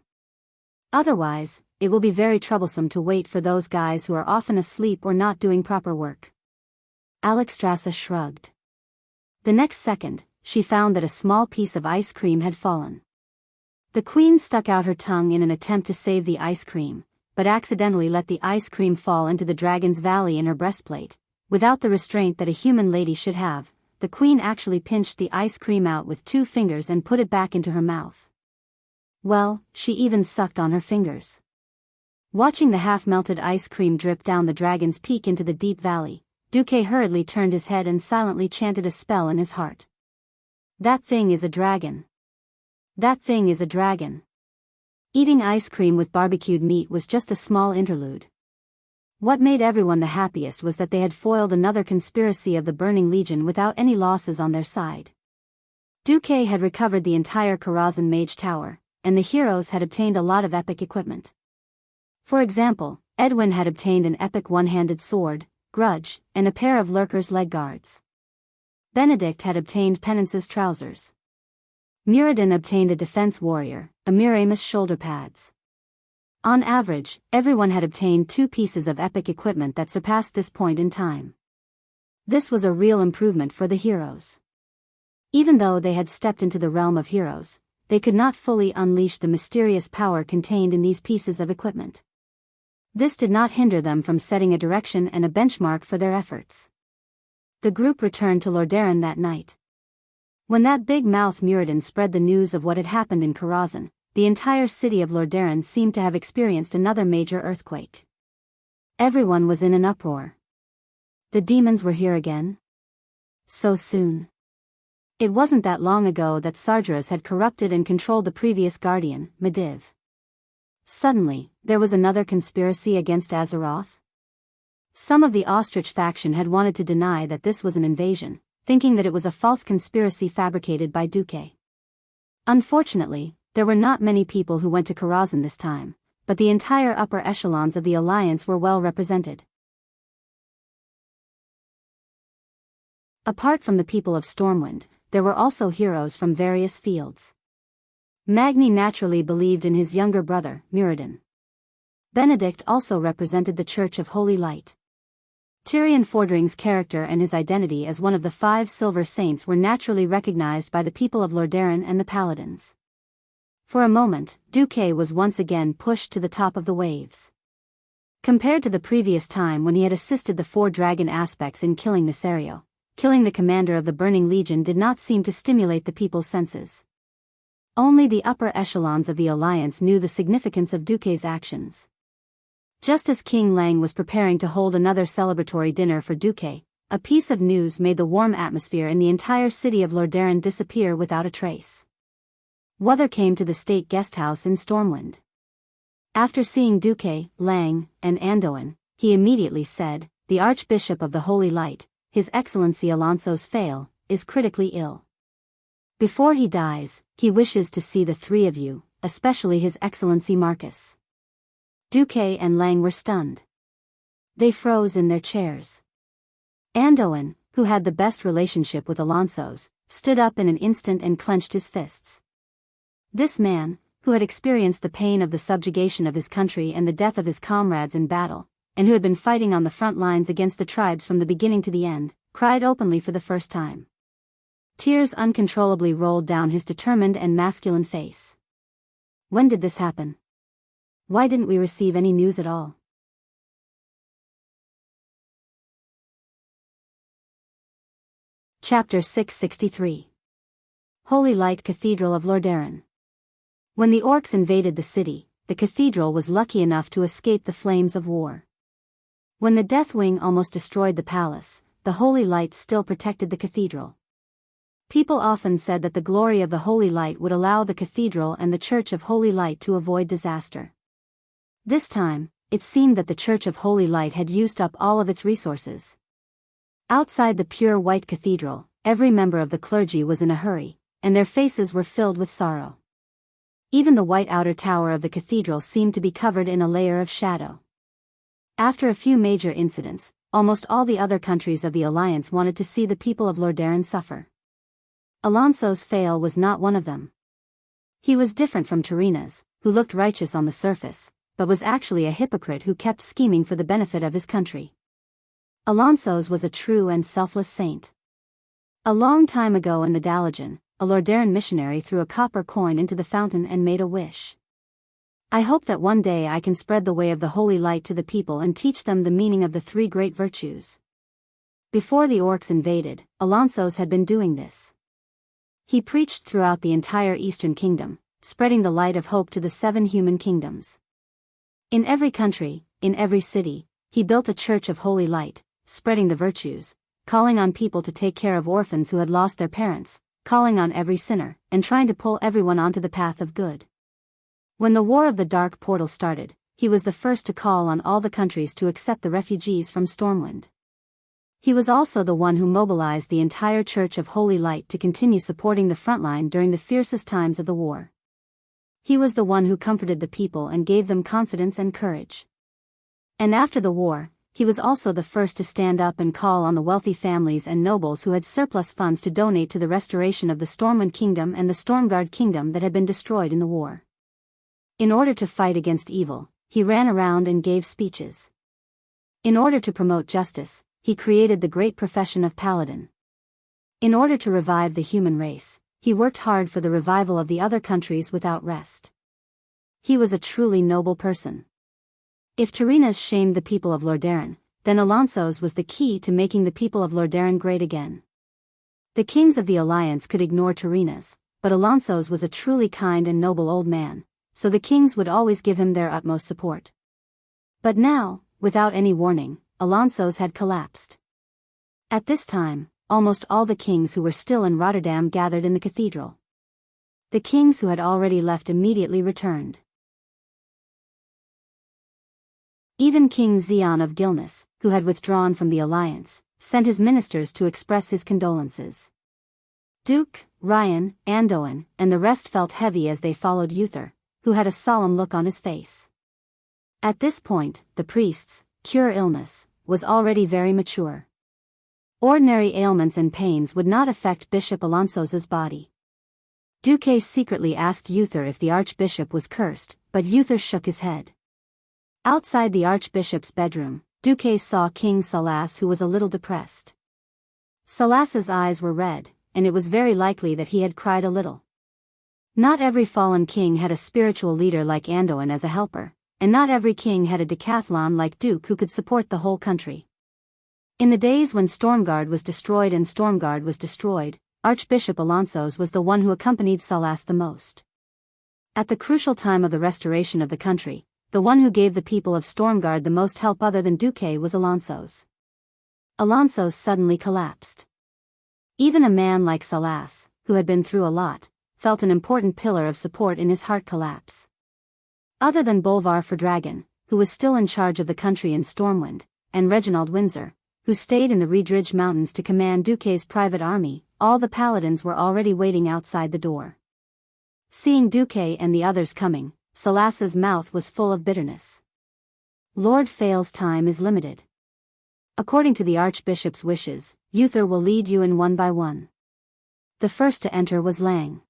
Otherwise, it will be very troublesome to wait for those guys who are often asleep or not doing proper work. Alexstrasza shrugged. The next second, she found that a small piece of ice cream had fallen. The queen stuck out her tongue in an attempt to save the ice cream, but accidentally let the ice cream fall into the dragon's valley in her breastplate. Without the restraint that a human lady should have, the queen actually pinched the ice cream out with 2 fingers and put it back into her mouth. Well, she even sucked on her fingers. Watching the half-melted ice cream drip down the dragon's peak into the deep valley, Duque hurriedly turned his head and silently chanted a spell in his heart. That thing is a dragon. That thing is a dragon. Eating ice cream with barbecued meat was just a small interlude. What made everyone the happiest was that they had foiled another conspiracy of the Burning Legion without any losses on their side. Duque had recovered the entire Karazhan Mage Tower, and the heroes had obtained a lot of epic equipment. For example, Edwin had obtained an epic one-handed sword, Grudge, and a pair of Lurker's leg guards. Benedict had obtained Penance's trousers. Muradin obtained a defense warrior, Amiramus shoulder pads. On average, everyone had obtained 2 pieces of epic equipment that surpassed this point in time. This was a real improvement for the heroes. Even though they had stepped into the realm of heroes, they could not fully unleash the mysterious power contained in these pieces of equipment. This did not hinder them from setting a direction and a benchmark for their efforts. The group returned to Lordaeron that night. When that big-mouth Muradin spread the news of what had happened in Karazhan, the entire city of Lordaeron seemed to have experienced another major earthquake. Everyone was in an uproar. The demons were here again? So soon. It wasn't that long ago that Sargeras had corrupted and controlled the previous guardian, Medivh. Suddenly, there was another conspiracy against Azeroth? Some of the Ostrich faction had wanted to deny that this was an invasion, thinking that it was a false conspiracy fabricated by Duque. Unfortunately, there were not many people who went to Karazhan this time, but the entire upper echelons of the Alliance were well represented. Apart from the people of Stormwind, there were also heroes from various fields. Magni naturally believed in his younger brother, Muradin. Benedict also represented the Church of Holy Light. Tyrion Fordring's character and his identity as one of the 5 Silver Saints were naturally recognized by the people of Lordaeron and the Paladins. For a moment, Duque was once again pushed to the top of the waves. Compared to the previous time when he had assisted the 4 dragon aspects in killing Nesario, killing the commander of the Burning Legion did not seem to stimulate the people's senses. Only the upper echelons of the Alliance knew the significance of Duque's actions. Just as King Lang was preparing to hold another celebratory dinner for Duque, a piece of news made the warm atmosphere in the entire city of Lordaeron disappear without a trace. Wuther came to the state guesthouse in Stormwind. After seeing Duque, Lang, and Andoin, he immediately said, "The Archbishop of the Holy Light, His Excellency Alonso's Fail, is critically ill. Before he dies, he wishes to see the 3 of you, especially His Excellency Marcus." Duque and Lang were stunned. They froze in their chairs. Andoin, who had the best relationship with Alonso's, stood up in an instant and clenched his fists. This man, who had experienced the pain of the subjugation of his country and the death of his comrades in battle, and who had been fighting on the front lines against the tribes from the beginning to the end, cried openly for the first time. Tears uncontrollably rolled down his determined and masculine face. When did this happen? Why didn't we receive any news at all? Chapter 663. Holy Light Cathedral of Lordaeron. When the orcs invaded the city, the cathedral was lucky enough to escape the flames of war. When the Deathwing almost destroyed the palace, the Holy Light still protected the cathedral. People often said that the glory of the Holy Light would allow the cathedral and the Church of Holy Light to avoid disaster. This time, it seemed that the Church of Holy Light had used up all of its resources. Outside the pure white cathedral, every member of the clergy was in a hurry, and their faces were filled with sorrow. Even the white outer tower of the cathedral seemed to be covered in a layer of shadow. After a few major incidents, almost all the other countries of the Alliance wanted to see the people of Lordaeron suffer. Alonso's fail was not one of them. He was different from Terina's, who looked righteous on the surface, but was actually a hypocrite who kept scheming for the benefit of his country. Alonso's was a true and selfless saint. A long time ago in the Dalajan, a Lordaeron missionary threw a copper coin into the fountain and made a wish. I hope that one day I can spread the way of the Holy Light to the people and teach them the meaning of the three great virtues. Before the orcs invaded, Alonso's had been doing this. He preached throughout the entire Eastern Kingdom, spreading the light of hope to the 7 human kingdoms. In every country, in every city, he built a church of Holy Light, spreading the virtues, calling on people to take care of orphans who had lost their parents, calling on every sinner, and trying to pull everyone onto the path of good. When the War of the Dark Portal started, he was the first to call on all the countries to accept the refugees from Stormwind. He was also the one who mobilized the entire Church of Holy Light to continue supporting the frontline during the fiercest times of the war. He was the one who comforted the people and gave them confidence and courage. And after the war, he was also the first to stand up and call on the wealthy families and nobles who had surplus funds to donate to the restoration of the Stormwind Kingdom and the Stormguard Kingdom that had been destroyed in the war. In order to fight against evil, he ran around and gave speeches. In order to promote justice, he created the great profession of Paladin. In order to revive the human race, he worked hard for the revival of the other countries without rest. He was a truly noble person. If Terina's shamed the people of Lordaeron, then Alonso's was the key to making the people of Lordaeron great again. The kings of the Alliance could ignore Terina's, but Alonso's was a truly kind and noble old man, so the kings would always give him their utmost support. But now, without any warning, Alonso's had collapsed. At this time, almost all the kings who were still in Rotterdam gathered in the cathedral. The kings who had already left immediately returned. Even King Xian of Gilnis, who had withdrawn from the alliance, sent his ministers to express his condolences. Duke, Ryan, Andoin, and the rest felt heavy as they followed Uther, who had a solemn look on his face. At this point, the priest's cure illness was already very mature. Ordinary ailments and pains would not affect Bishop Alonso's body. Duque secretly asked Uther if the archbishop was cursed, but Uther shook his head. Outside the archbishop's bedroom, Duque saw King Salas, who was a little depressed. Salas's eyes were red, and it was very likely that he had cried a little. Not every fallen king had a spiritual leader like Andoin as a helper, and not every king had a decathlon like Duke who could support the whole country. In the days when Stormguard was destroyed and Stormguard was destroyed, Archbishop Alonso's was the one who accompanied Salas the most. At the crucial time of the restoration of the country, the one who gave the people of Stormguard the most help other than Duque was Alonso's. Alonso's suddenly collapsed. Even a man like Salas, who had been through a lot, felt an important pillar of support in his heart collapse. Other than Bolvar Fordragon, who was still in charge of the country in Stormwind, and Reginald Windsor, who stayed in the Reedridge Mountains to command Duque's private army, all the paladins were already waiting outside the door. Seeing Duque and the others coming, Salas's mouth was full of bitterness. Lord Fail's time is limited. According to the archbishop's wishes, Uther will lead you in one by one. The first to enter was Lang.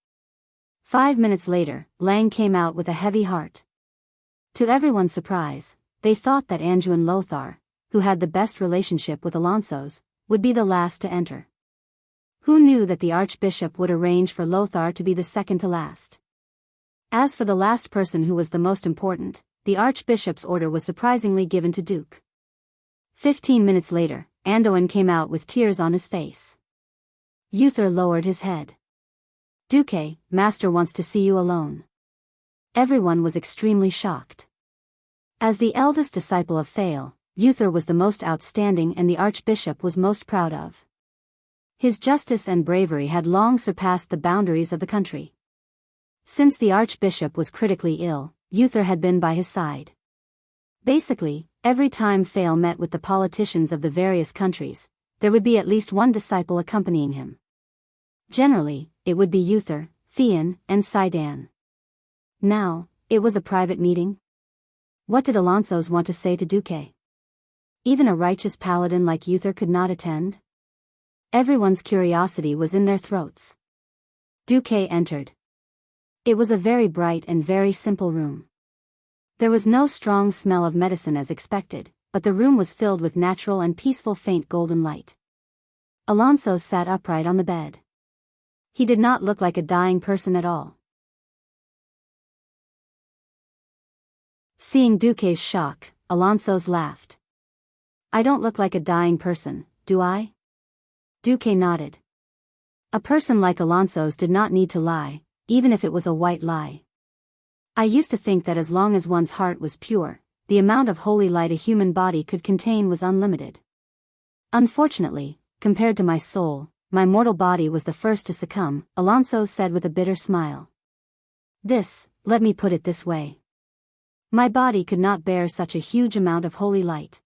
5 minutes later, Lang came out with a heavy heart. To everyone's surprise, they thought that Anduin Lothar, who had the best relationship with Alonso's, would be the last to enter. Who knew that the archbishop would arrange for Lothar to be the second to last? As for the last person who was the most important, the archbishop's order was surprisingly given to Duke. 15 minutes later, Andoin came out with tears on his face. Uther lowered his head. Duque, master wants to see you alone. Everyone was extremely shocked. As the eldest disciple of Phael, Uther was the most outstanding and the archbishop was most proud of. His justice and bravery had long surpassed the boundaries of the country. Since the archbishop was critically ill, Uther had been by his side. Basically, every time Phael met with the politicians of the various countries, there would be at least one disciple accompanying him. Generally, it would be Uther, Theon, and Sidan. Now, it was a private meeting. What did Alonsos want to say to Duque? Even a righteous paladin like Uther could not attend? Everyone's curiosity was in their throats. Duque entered. It was a very bright and very simple room. There was no strong smell of medicine as expected, but the room was filled with natural and peaceful faint golden light. Alonso sat upright on the bed. He did not look like a dying person at all. Seeing Duque's shock, Alonsos laughed. I don't look like a dying person, do I? Duque nodded. A person like Alonsos did not need to lie, even if it was a white lie. I used to think that as long as one's heart was pure, the amount of holy light a human body could contain was unlimited. Unfortunately, compared to my soul, my mortal body was the first to succumb, Alonso said with a bitter smile. Let me put it this way. My body could not bear such a huge amount of holy light.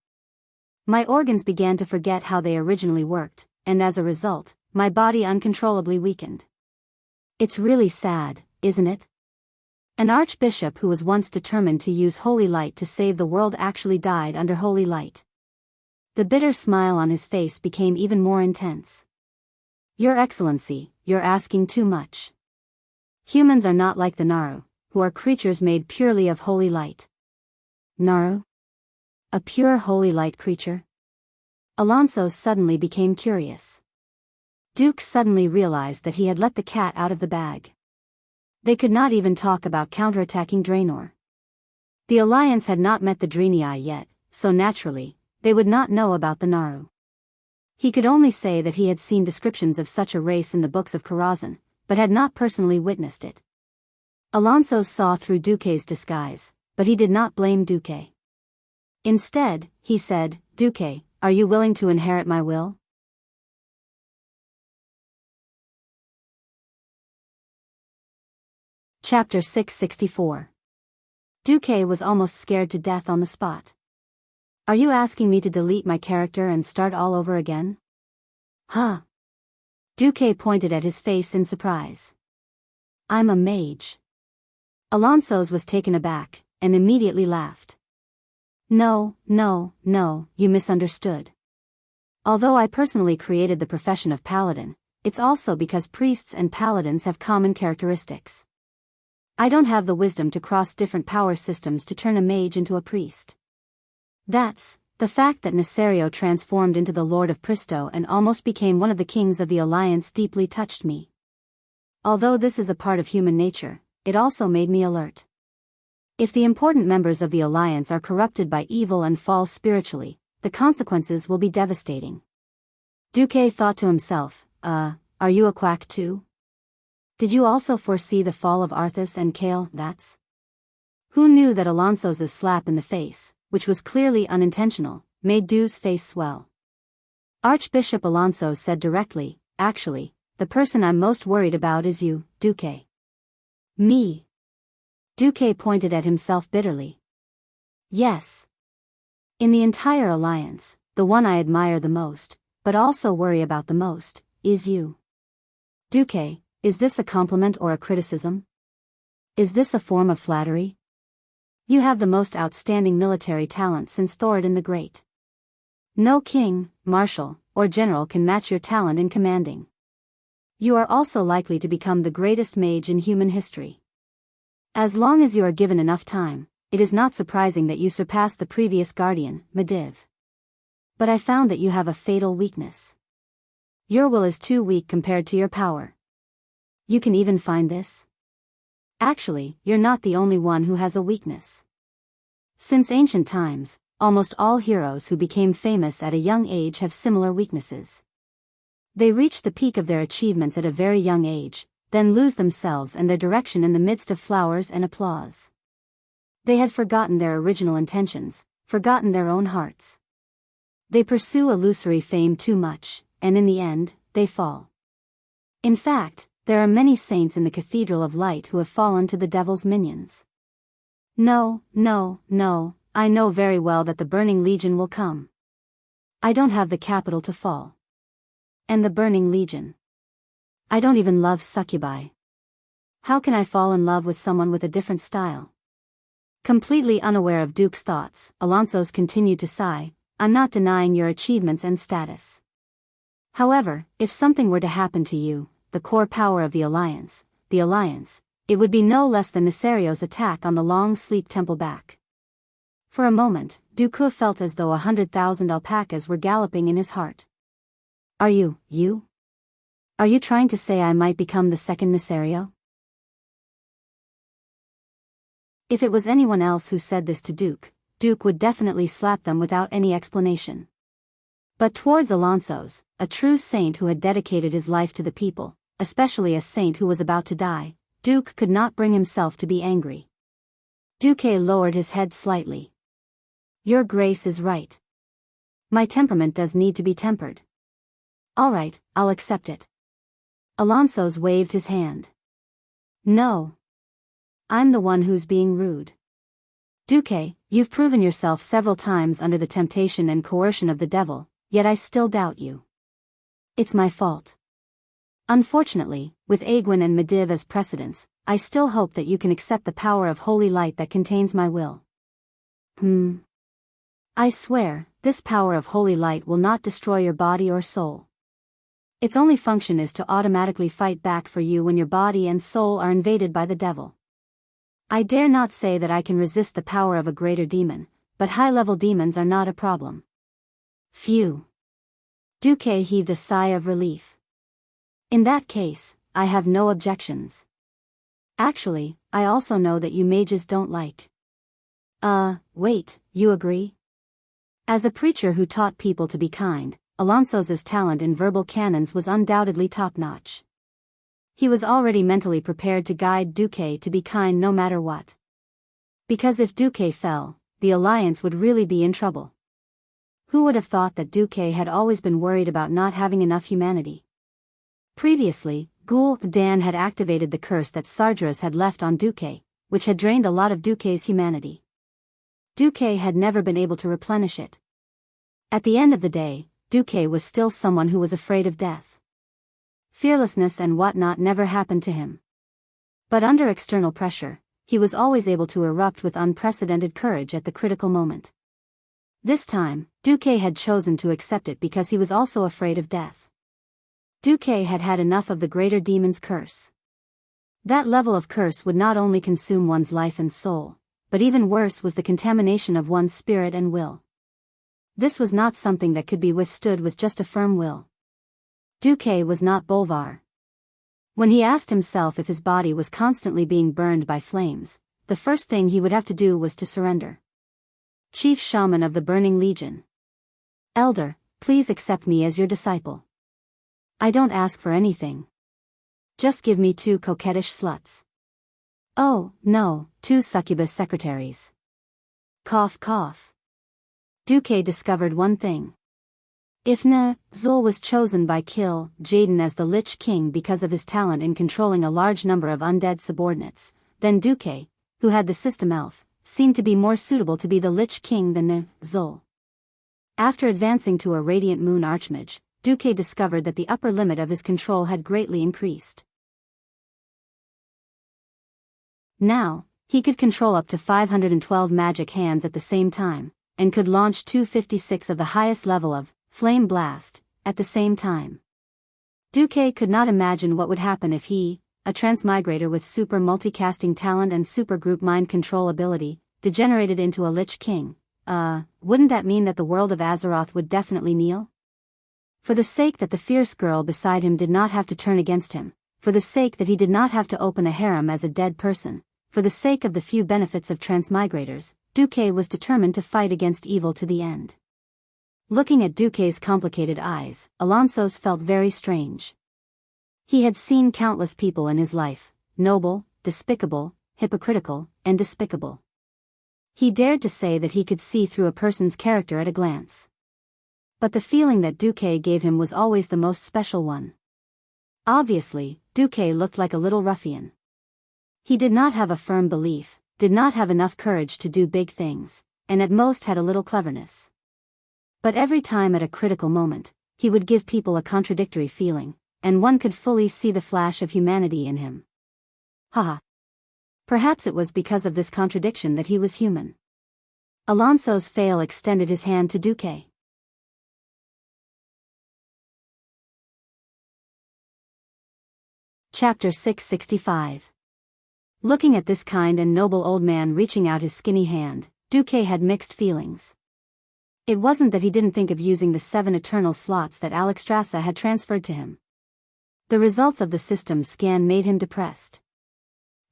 My organs began to forget how they originally worked, and as a result, my body uncontrollably weakened. It's really sad, isn't it? An archbishop who was once determined to use holy light to save the world actually died under holy light. The bitter smile on his face became even more intense. Your Excellency, you're asking too much. Humans are not like the Naru, who are creatures made purely of holy light. Naru? A pure holy light creature? Alonso suddenly became curious. Duke suddenly realized that he had let the cat out of the bag. They could not even talk about counterattacking Draenor. The Alliance had not met the Draenei yet, so naturally, they would not know about the Naru. He could only say that he had seen descriptions of such a race in the books of Karazhan, but had not personally witnessed it. Alonso saw through Duque's disguise, but he did not blame Duque. Instead, he said, Duque, are you willing to inherit my will? Chapter 664. Duque was almost scared to death on the spot. Are you asking me to delete my character and start all over again? Huh? Duque pointed at his face in surprise. I'm a mage. Alonso's was taken aback, and immediately laughed. No, you misunderstood. Although I personally created the profession of paladin, it's also because priests and paladins have common characteristics. I don't have the wisdom to cross different power systems to turn a mage into a priest. The fact that Nesario transformed into the Lord of Pristo and almost became one of the kings of the Alliance deeply touched me. Although this is a part of human nature, it also made me alert. If the important members of the Alliance are corrupted by evil and fall spiritually, the consequences will be devastating. Duque thought to himself, are you a quack too? Did you also foresee the fall of Arthas and Kale? Who knew that Alonso's slap in the face, which was clearly unintentional, made Du's face swell. Archbishop Alonso said directly, actually, the person I'm most worried about is you, Duque. Me? Duque pointed at himself bitterly. Yes. In the entire Alliance, the one I admire the most, but also worry about the most, is you. Duque, is this a compliment or a criticism? Is this a form of flattery? You have the most outstanding military talent since Thoradin the Great. No king, marshal, or general can match your talent in commanding. You are also likely to become the greatest mage in human history. As long as you are given enough time, it is not surprising that you surpass the previous guardian, Medivh. But I found that you have a fatal weakness. Your will is too weak compared to your power. You can even find this? Actually, you're not the only one who has a weakness. Since ancient times, almost all heroes who became famous at a young age have similar weaknesses. They reach the peak of their achievements at a very young age, then lose themselves and their direction in the midst of flowers and applause. They had forgotten their original intentions, forgotten their own hearts. They pursue illusory fame too much, and in the end, they fall. In fact, there are many saints in the Cathedral of Light who have fallen to the devil's minions. No, no, no, I know very well that the Burning Legion will come. I don't have the capital to fall. And the Burning Legion. I don't even love succubi. How can I fall in love with someone with a different style? Completely unaware of Duke's thoughts, Alonso's continued to sigh, I'm not denying your achievements and status. However, if something were to happen to you, the core power of the Alliance, it would be no less than Nesario's attack on the Long Sleep Temple back. For a moment, Duke felt as though 100,000 alpacas were galloping in his heart. Are you trying to say I might become the second Nesario? If it was anyone else who said this to Duke would definitely slap them without any explanation. But towards Alonso's, a true saint who had dedicated his life to the people, especially a saint who was about to die, Duke could not bring himself to be angry. Duke lowered his head slightly. Your Grace is right. My temperament does need to be tempered. All right, I'll accept it. Alonso's waved his hand. No. I'm the one who's being rude. Duque, you've proven yourself several times under the temptation and coercion of the devil, yet I still doubt you. It's my fault. Unfortunately, with Aegwin and Medivh as precedents, I still hope that you can accept the power of holy light that contains my will. I swear, this power of holy light will not destroy your body or soul. Its only function is to automatically fight back for you when your body and soul are invaded by the devil. I dare not say that I can resist the power of a greater demon, but high-level demons are not a problem. Phew. Duque heaved a sigh of relief. In that case, I have no objections. Actually, I also know that you mages don't like. Wait, you agree? As a preacher who taught people to be kind, Alonso's talent in verbal cannons was undoubtedly top-notch. He was already mentally prepared to guide Duque to be kind no matter what. Because if Duque fell, the Alliance would really be in trouble. Who would have thought that Duque had always been worried about not having enough humanity? Previously, Gul'dan had activated the curse that Sargeras had left on Duque, which had drained a lot of Duque's humanity. Duque had never been able to replenish it. At the end of the day, Duque was still someone who was afraid of death. Fearlessness and whatnot never happened to him. But under external pressure, he was always able to erupt with unprecedented courage at the critical moment. This time, Duque had chosen to accept it because he was also afraid of death. Duque had had enough of the greater demon's curse. That level of curse would not only consume one's life and soul, but even worse was the contamination of one's spirit and will. This was not something that could be withstood with just a firm will. Duque was not Bolvar. When he asked himself if his body was constantly being burned by flames, the first thing he would have to do was to surrender. Chief Shaman of the Burning Legion. Elder, please accept me as your disciple. I don't ask for anything. Just give me 2 coquettish sluts. Oh, no, 2 succubus secretaries. Cough cough. Duque discovered one thing. If Zul was chosen by Kil Jaden as the Lich King because of his talent in controlling a large number of undead subordinates, then Duque, who had the system elf, seemed to be more suitable to be the Lich King than Zul. After advancing to a Radiant Moon Archmage, Duque discovered that the upper limit of his control had greatly increased. Now, he could control up to 512 magic hands at the same time, and could launch 256 of the highest level of Flame Blast at the same time. Duque could not imagine what would happen if he, a transmigrator with super multicasting talent and super group mind control ability, degenerated into a Lich King. Wouldn't that mean that the world of Azeroth would definitely kneel? For the sake that the fierce girl beside him did not have to turn against him, for the sake that he did not have to open a harem as a dead person, for the sake of the few benefits of transmigrators, Duque was determined to fight against evil to the end. Looking at Duque's complicated eyes, Alonso's felt very strange. He had seen countless people in his life, noble, despicable, hypocritical, and despicable. He dared to say that he could see through a person's character at a glance. But the feeling that Duque gave him was always the most special one. Obviously, Duque looked like a little ruffian. He did not have a firm belief, did not have enough courage to do big things, and at most had a little cleverness. But every time at a critical moment, he would give people a contradictory feeling, and one could fully see the flash of humanity in him. Haha. Perhaps it was because of this contradiction that he was human. Alonso's Fail extended his hand to Duque. Chapter 665. Looking at this kind and noble old man reaching out his skinny hand, Duque had mixed feelings. It wasn't that he didn't think of using the 7 eternal slots that Alexstrasza had transferred to him. The results of the system scan made him depressed.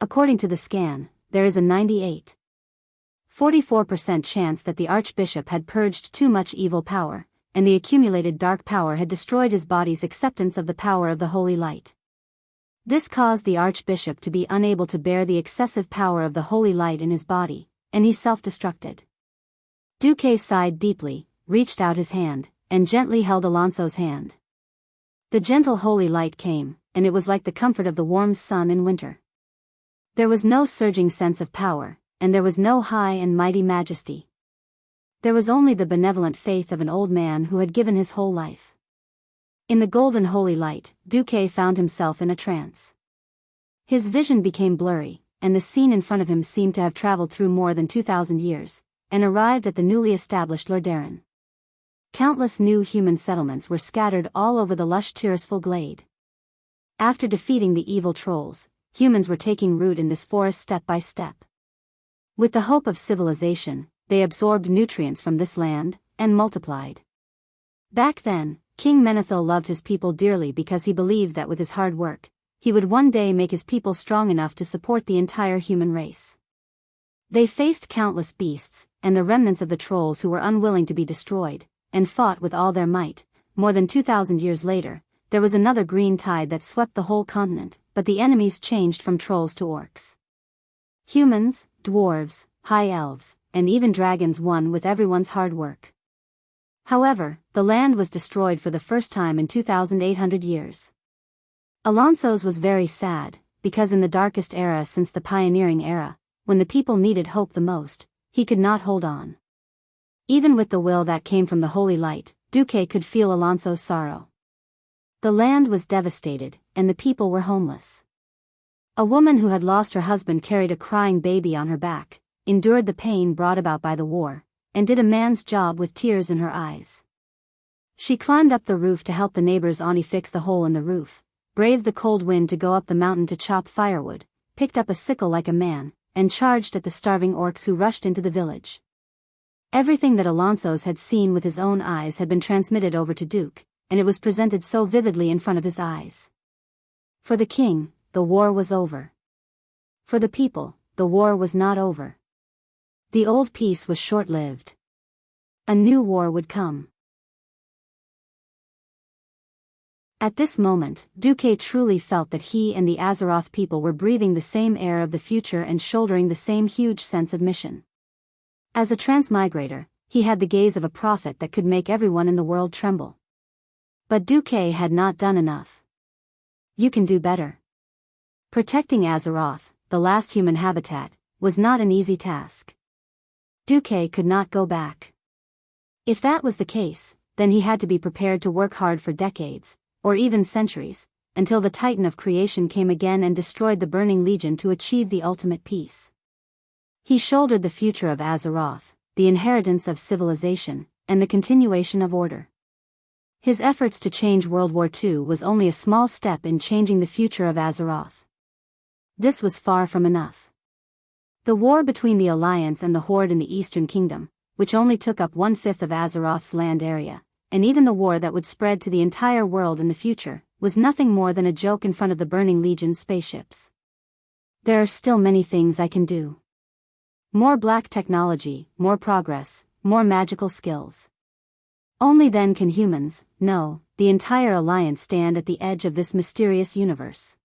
According to the scan, there is a 98.44% chance that the Archbishop had purged too much evil power, and the accumulated dark power had destroyed his body's acceptance of the power of the holy light. This caused the Archbishop to be unable to bear the excessive power of the holy light in his body, and he self-destructed. Duque sighed deeply, reached out his hand, and gently held Alonso's hand. The gentle holy light came, and it was like the comfort of the warm sun in winter. There was no surging sense of power, and there was no high and mighty majesty. There was only the benevolent faith of an old man who had given his whole life. In the golden holy light, Duque found himself in a trance. His vision became blurry, and the scene in front of him seemed to have traveled through more than 2,000 years, and arrived at the newly established Lordaeron. Countless new human settlements were scattered all over the lush Tirisful glade. After defeating the evil trolls, humans were taking root in this forest step by step. With the hope of civilization, they absorbed nutrients from this land, and multiplied. Back then, King Menethil loved his people dearly because he believed that with his hard work, he would one day make his people strong enough to support the entire human race. They faced countless beasts, and the remnants of the trolls who were unwilling to be destroyed, and fought with all their might. More than 2,000 years later, there was another green tide that swept the whole continent, but the enemies changed from trolls to orcs. Humans, dwarves, high elves, and even dragons won with everyone's hard work. However, the land was destroyed for the first time in 2,800 years. Alonso's was very sad, because in the darkest era since the pioneering era, when the people needed hope the most, he could not hold on. Even with the will that came from the holy light, Duque could feel Alonso's sorrow. The land was devastated, and the people were homeless. A woman who had lost her husband carried a crying baby on her back, endured the pain brought about by the war, and did a man's job with tears in her eyes. She climbed up the roof to help the neighbor's auntie fix the hole in the roof, braved the cold wind to go up the mountain to chop firewood, picked up a sickle like a man, and charged at the starving orcs who rushed into the village. Everything that Alonso's had seen with his own eyes had been transmitted over to Duke, and it was presented so vividly in front of his eyes. For the king, the war was over. For the people, the war was not over. The old peace was short-lived. A new war would come. At this moment, Duque truly felt that he and the Azeroth people were breathing the same air of the future and shouldering the same huge sense of mission. As a transmigrator, he had the gaze of a prophet that could make everyone in the world tremble. But Duque had not done enough. You can do better. Protecting Azeroth, the last human habitat, was not an easy task. Duque could not go back. If that was the case, then he had to be prepared to work hard for decades, or even centuries, until the Titan of creation came again and destroyed the Burning Legion to achieve the ultimate peace. He shouldered the future of Azeroth, the inheritance of civilization, and the continuation of order. His efforts to change World War II was only a small step in changing the future of Azeroth. This was far from enough. The war between the Alliance and the Horde in the Eastern Kingdom, which only took up 1/5 of Azeroth's land area, and even the war that would spread to the entire world in the future, was nothing more than a joke in front of the Burning Legion spaceships. There are still many things I can do. More black technology, more progress, more magical skills. Only then can humans, no, the entire alliance stand at the edge of this mysterious universe.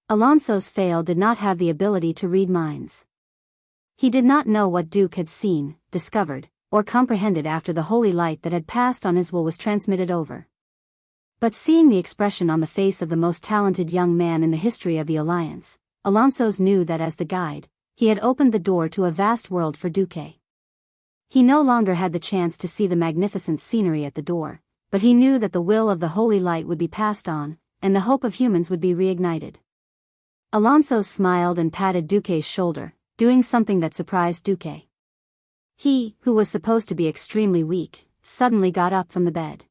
Alonso's fail did not have the ability to read minds. He did not know what Duke had seen, discovered, or comprehended after the holy light that had passed on his will was transmitted over. But seeing the expression on the face of the most talented young man in the history of the alliance, Alonso's knew that as the guide, he had opened the door to a vast world for Duque. He no longer had the chance to see the magnificent scenery at the door, but he knew that the will of the holy light would be passed on, and the hope of humans would be reignited. Alonso smiled and patted Duque's shoulder, doing something that surprised Duque. He, who was supposed to be extremely weak, suddenly got up from the bed.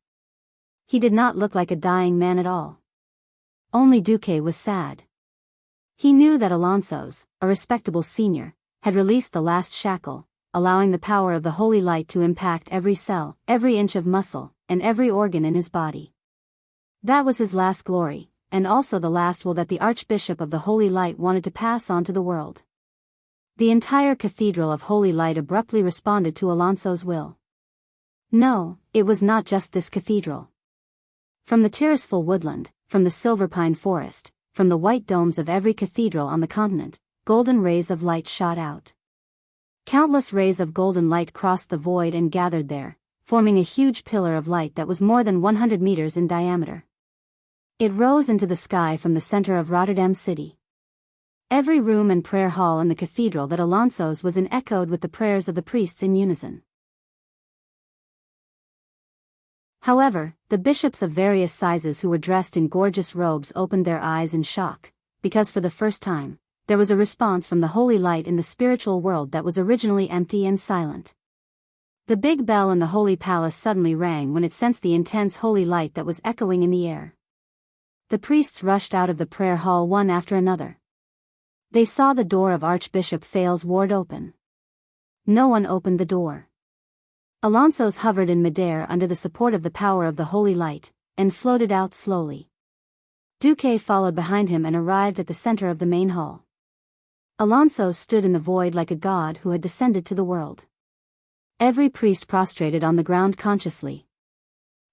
He did not look like a dying man at all. Only Duque was sad. He knew that Alonso's, a respectable senior, had released the last shackle, allowing the power of the holy light to impact every cell, every inch of muscle, and every organ in his body. That was his last glory, and also the last will that the Archbishop of the Holy Light wanted to pass on to the world. The entire Cathedral of Holy Light abruptly responded to Alonso's will. No, it was not just this cathedral. From the terraceful woodland, from the silver pine forest, from the white domes of every cathedral on the continent, golden rays of light shot out. Countless rays of golden light crossed the void and gathered there, forming a huge pillar of light that was more than 100 meters in diameter. It rose into the sky from the center of Rotterdam City. Every room and prayer hall in the cathedral that Alonso's was in echoed with the prayers of the priests in unison. However, the bishops of various sizes who were dressed in gorgeous robes opened their eyes in shock, because for the first time, there was a response from the holy light in the spiritual world that was originally empty and silent. The big bell in the holy palace suddenly rang when it sensed the intense holy light that was echoing in the air. The priests rushed out of the prayer hall one after another. They saw the door of Archbishop Fail's ward open. No one opened the door. Alonso's hovered in midair under the support of the power of the holy light, and floated out slowly. Duque followed behind him and arrived at the center of the main hall. Alonso stood in the void like a god who had descended to the world. Every priest prostrated on the ground consciously.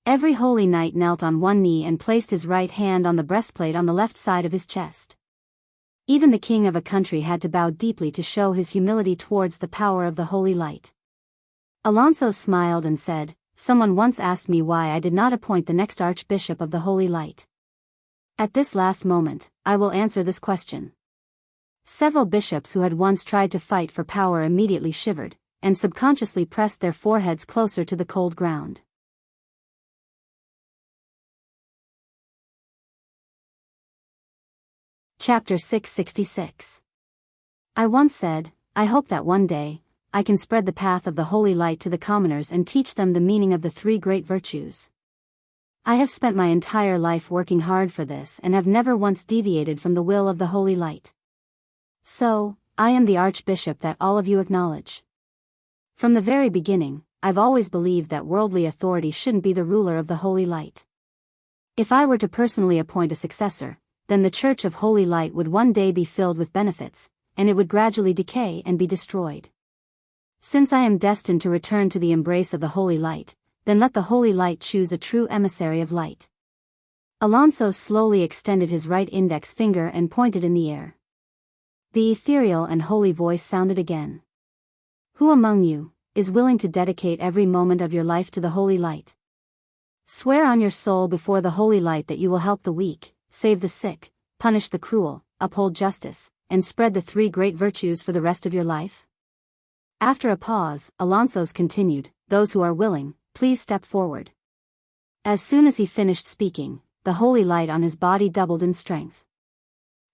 Every holy knight knelt on one knee and placed his right hand on the breastplate on the left side of his chest. Even the king of a country had to bow deeply to show his humility towards the power of the holy light. Alonso smiled and said, "Someone once asked me why I did not appoint the next Archbishop of the Holy Light. At this last moment, I will answer this question." Several bishops who had once tried to fight for power immediately shivered, and subconsciously pressed their foreheads closer to the cold ground. Chapter 666. I once said, I hope that one day, I can spread the path of the holy light to the commoners and teach them the meaning of the three great virtues. I have spent my entire life working hard for this and have never once deviated from the will of the holy light. So, I am the Archbishop that all of you acknowledge. From the very beginning, I've always believed that worldly authority shouldn't be the ruler of the holy light. If I were to personally appoint a successor, then the Church of Holy Light would one day be filled with benefits, and it would gradually decay and be destroyed. Since I am destined to return to the embrace of the holy light, then let the holy light choose a true emissary of light. Alonso slowly extended his right index finger and pointed in the air. The ethereal and holy voice sounded again. Who among you is willing to dedicate every moment of your life to the holy light? Swear on your soul before the holy light that you will help the weak, save the sick, punish the cruel, uphold justice, and spread the three great virtues for the rest of your life? After a pause, Alonso's continued, "Those who are willing, please step forward." As soon as he finished speaking, the holy light on his body doubled in strength.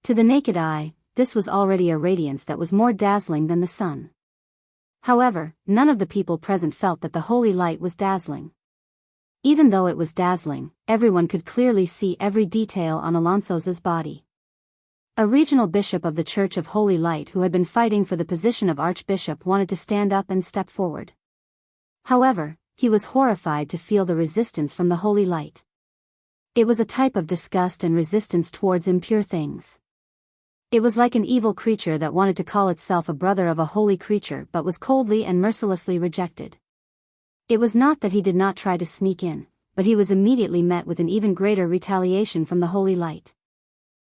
To the naked eye, this was already a radiance that was more dazzling than the sun. However, none of the people present felt that the holy light was dazzling. Even though it was dazzling, everyone could clearly see every detail on Alonso's body. A regional bishop of the Church of Holy Light who had been fighting for the position of Archbishop wanted to stand up and step forward. However, he was horrified to feel the resistance from the holy light. It was a type of disgust and resistance towards impure things. It was like an evil creature that wanted to call itself a brother of a holy creature but was coldly and mercilessly rejected. It was not that he did not try to sneak in, but he was immediately met with an even greater retaliation from the holy light.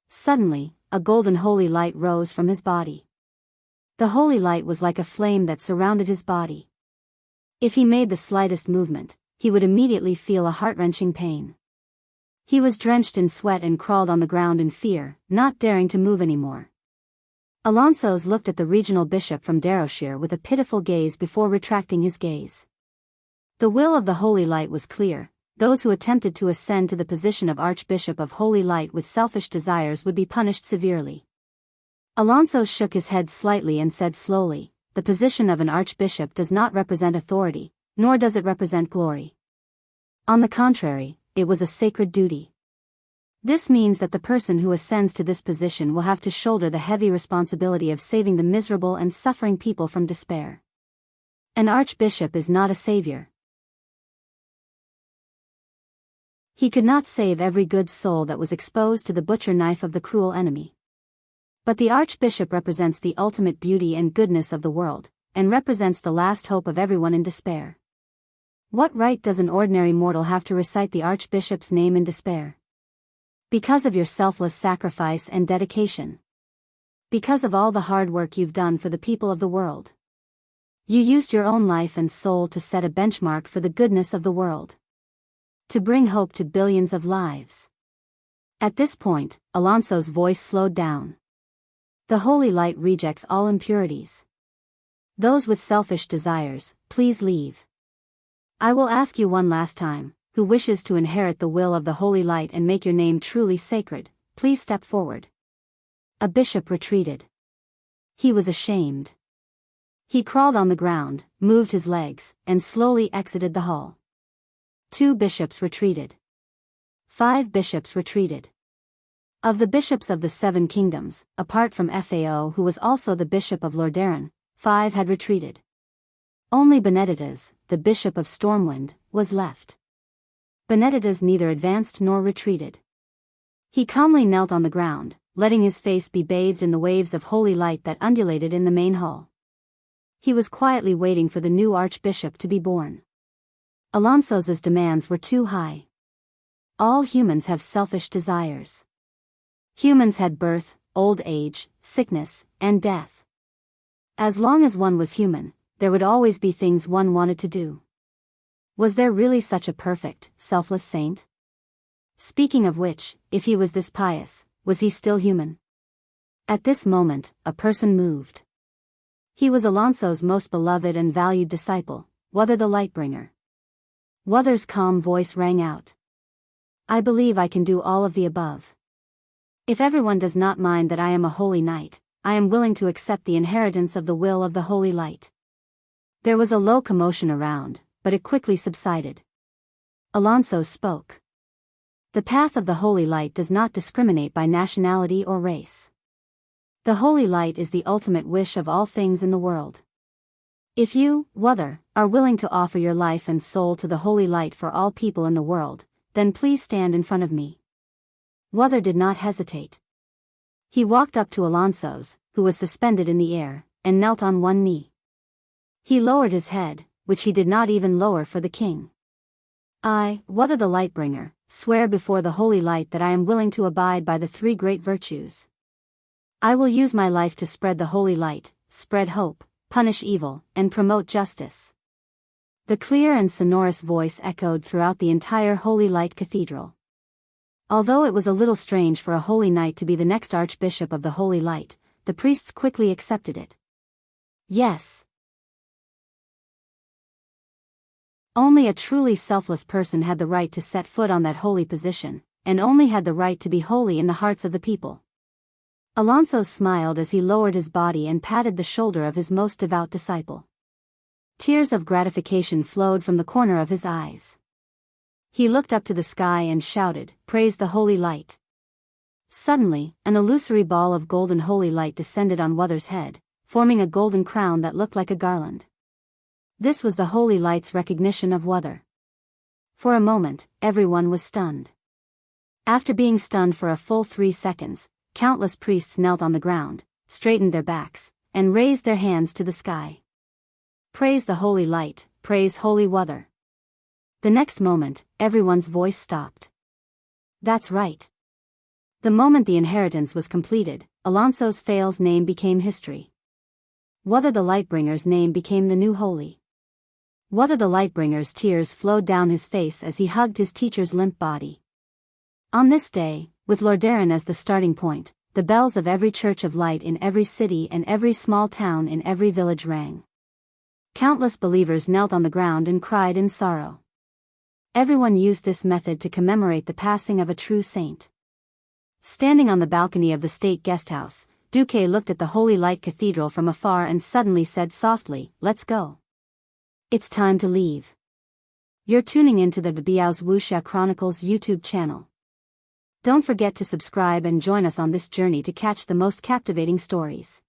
Suddenly, a golden holy light rose from his body. The holy light was like a flame that surrounded his body. If he made the slightest movement, he would immediately feel a heart-wrenching pain. He was drenched in sweat and crawled on the ground in fear, not daring to move anymore. Alonso's looked at the regional bishop from Derbyshire with a pitiful gaze before retracting his gaze. The will of the Holy Light was clear. Those who attempted to ascend to the position of Archbishop of Holy Light with selfish desires would be punished severely. Alonso shook his head slightly and said slowly, "The position of an archbishop does not represent authority, nor does it represent glory. On the contrary, it was a sacred duty. This means that the person who ascends to this position will have to shoulder the heavy responsibility of saving the miserable and suffering people from despair. An archbishop is not a savior. He could not save every good soul that was exposed to the butcher knife of the cruel enemy. But the archbishop represents the ultimate beauty and goodness of the world, and represents the last hope of everyone in despair. What right does an ordinary mortal have to recite the archbishop's name in despair? Because of your selfless sacrifice and dedication. Because of all the hard work you've done for the people of the world. You used your own life and soul to set a benchmark for the goodness of the world. To bring hope to billions of lives." At this point, Alonso's voice slowed down. "The Holy Light rejects all impurities. Those with selfish desires, please leave. I will ask you one last time, who wishes to inherit the will of the Holy Light and make your name truly sacred, please step forward." A bishop retreated. He was ashamed. He crawled on the ground, moved his legs, and slowly exited the hall. 2 bishops retreated. 5 bishops retreated. Of the bishops of the 7 kingdoms, apart from Fao, who was also the bishop of Lordaeron, 5 had retreated. Only Benedictus, the bishop of Stormwind, was left. Benedictus neither advanced nor retreated. He calmly knelt on the ground, letting his face be bathed in the waves of holy light that undulated in the main hall. He was quietly waiting for the new archbishop to be born. Alonso's demands were too high. All humans have selfish desires. Humans had birth, old age, sickness, and death. As long as one was human, there would always be things one wanted to do. Was there really such a perfect, selfless saint? Speaking of which, if he was this pious, was he still human? At this moment, a person moved. He was Alonso's most beloved and valued disciple, Wuxia the Lightbringer. Wuxia's calm voice rang out. "I believe I can do all of the above. If everyone does not mind that I am a holy knight, I am willing to accept the inheritance of the will of the Holy Light." There was a low commotion around, but it quickly subsided. Alonso spoke. "The path of the Holy Light does not discriminate by nationality or race. The Holy Light is the ultimate wish of all things in the world. If you, Wuxia, are willing to offer your life and soul to the Holy Light for all people in the world, then please stand in front of me." Wuxia did not hesitate. He walked up to Alonso's, who was suspended in the air, and knelt on one knee. He lowered his head, which he did not even lower for the king. "I, Wuxia the Lightbringer, swear before the Holy Light that I am willing to abide by the 3 great virtues. I will use my life to spread the Holy Light, spread hope, punish evil, and promote justice." The clear and sonorous voice echoed throughout the entire Holy Light Cathedral. Although it was a little strange for a holy knight to be the next archbishop of the Holy Light, the priests quickly accepted it. Yes. Only a truly selfless person had the right to set foot on that holy position, and only had the right to be holy in the hearts of the people. Alonso smiled as he lowered his body and patted the shoulder of his most devout disciple. Tears of gratification flowed from the corner of his eyes. He looked up to the sky and shouted, "Praise the Holy Light." Suddenly, an illusory ball of golden holy light descended on Wuxia's head, forming a golden crown that looked like a garland. This was the Holy Light's recognition of Wuxia. For a moment, everyone was stunned. After being stunned for a full 3 seconds, countless priests knelt on the ground, straightened their backs, and raised their hands to the sky. "Praise the Holy Light, praise Holy Mother. The next moment, everyone's voice stopped. That's right. The moment the inheritance was completed, Alonso's Fail's name became history. Whether the Lightbringer's name became the new holy. Whether the Lightbringer's tears flowed down his face as he hugged his teacher's limp body. On this day, with Lordaeron as the starting point, the bells of every church of light in every city and every small town in every village rang. Countless believers knelt on the ground and cried in sorrow. Everyone used this method to commemorate the passing of a true saint. Standing on the balcony of the state guesthouse, Duque looked at the Holy Light Cathedral from afar and suddenly said softly, "Let's go. It's time to leave." You're tuning into the Biyao's Wuxia Chronicles YouTube channel. Don't forget to subscribe and join us on this journey to catch the most captivating stories.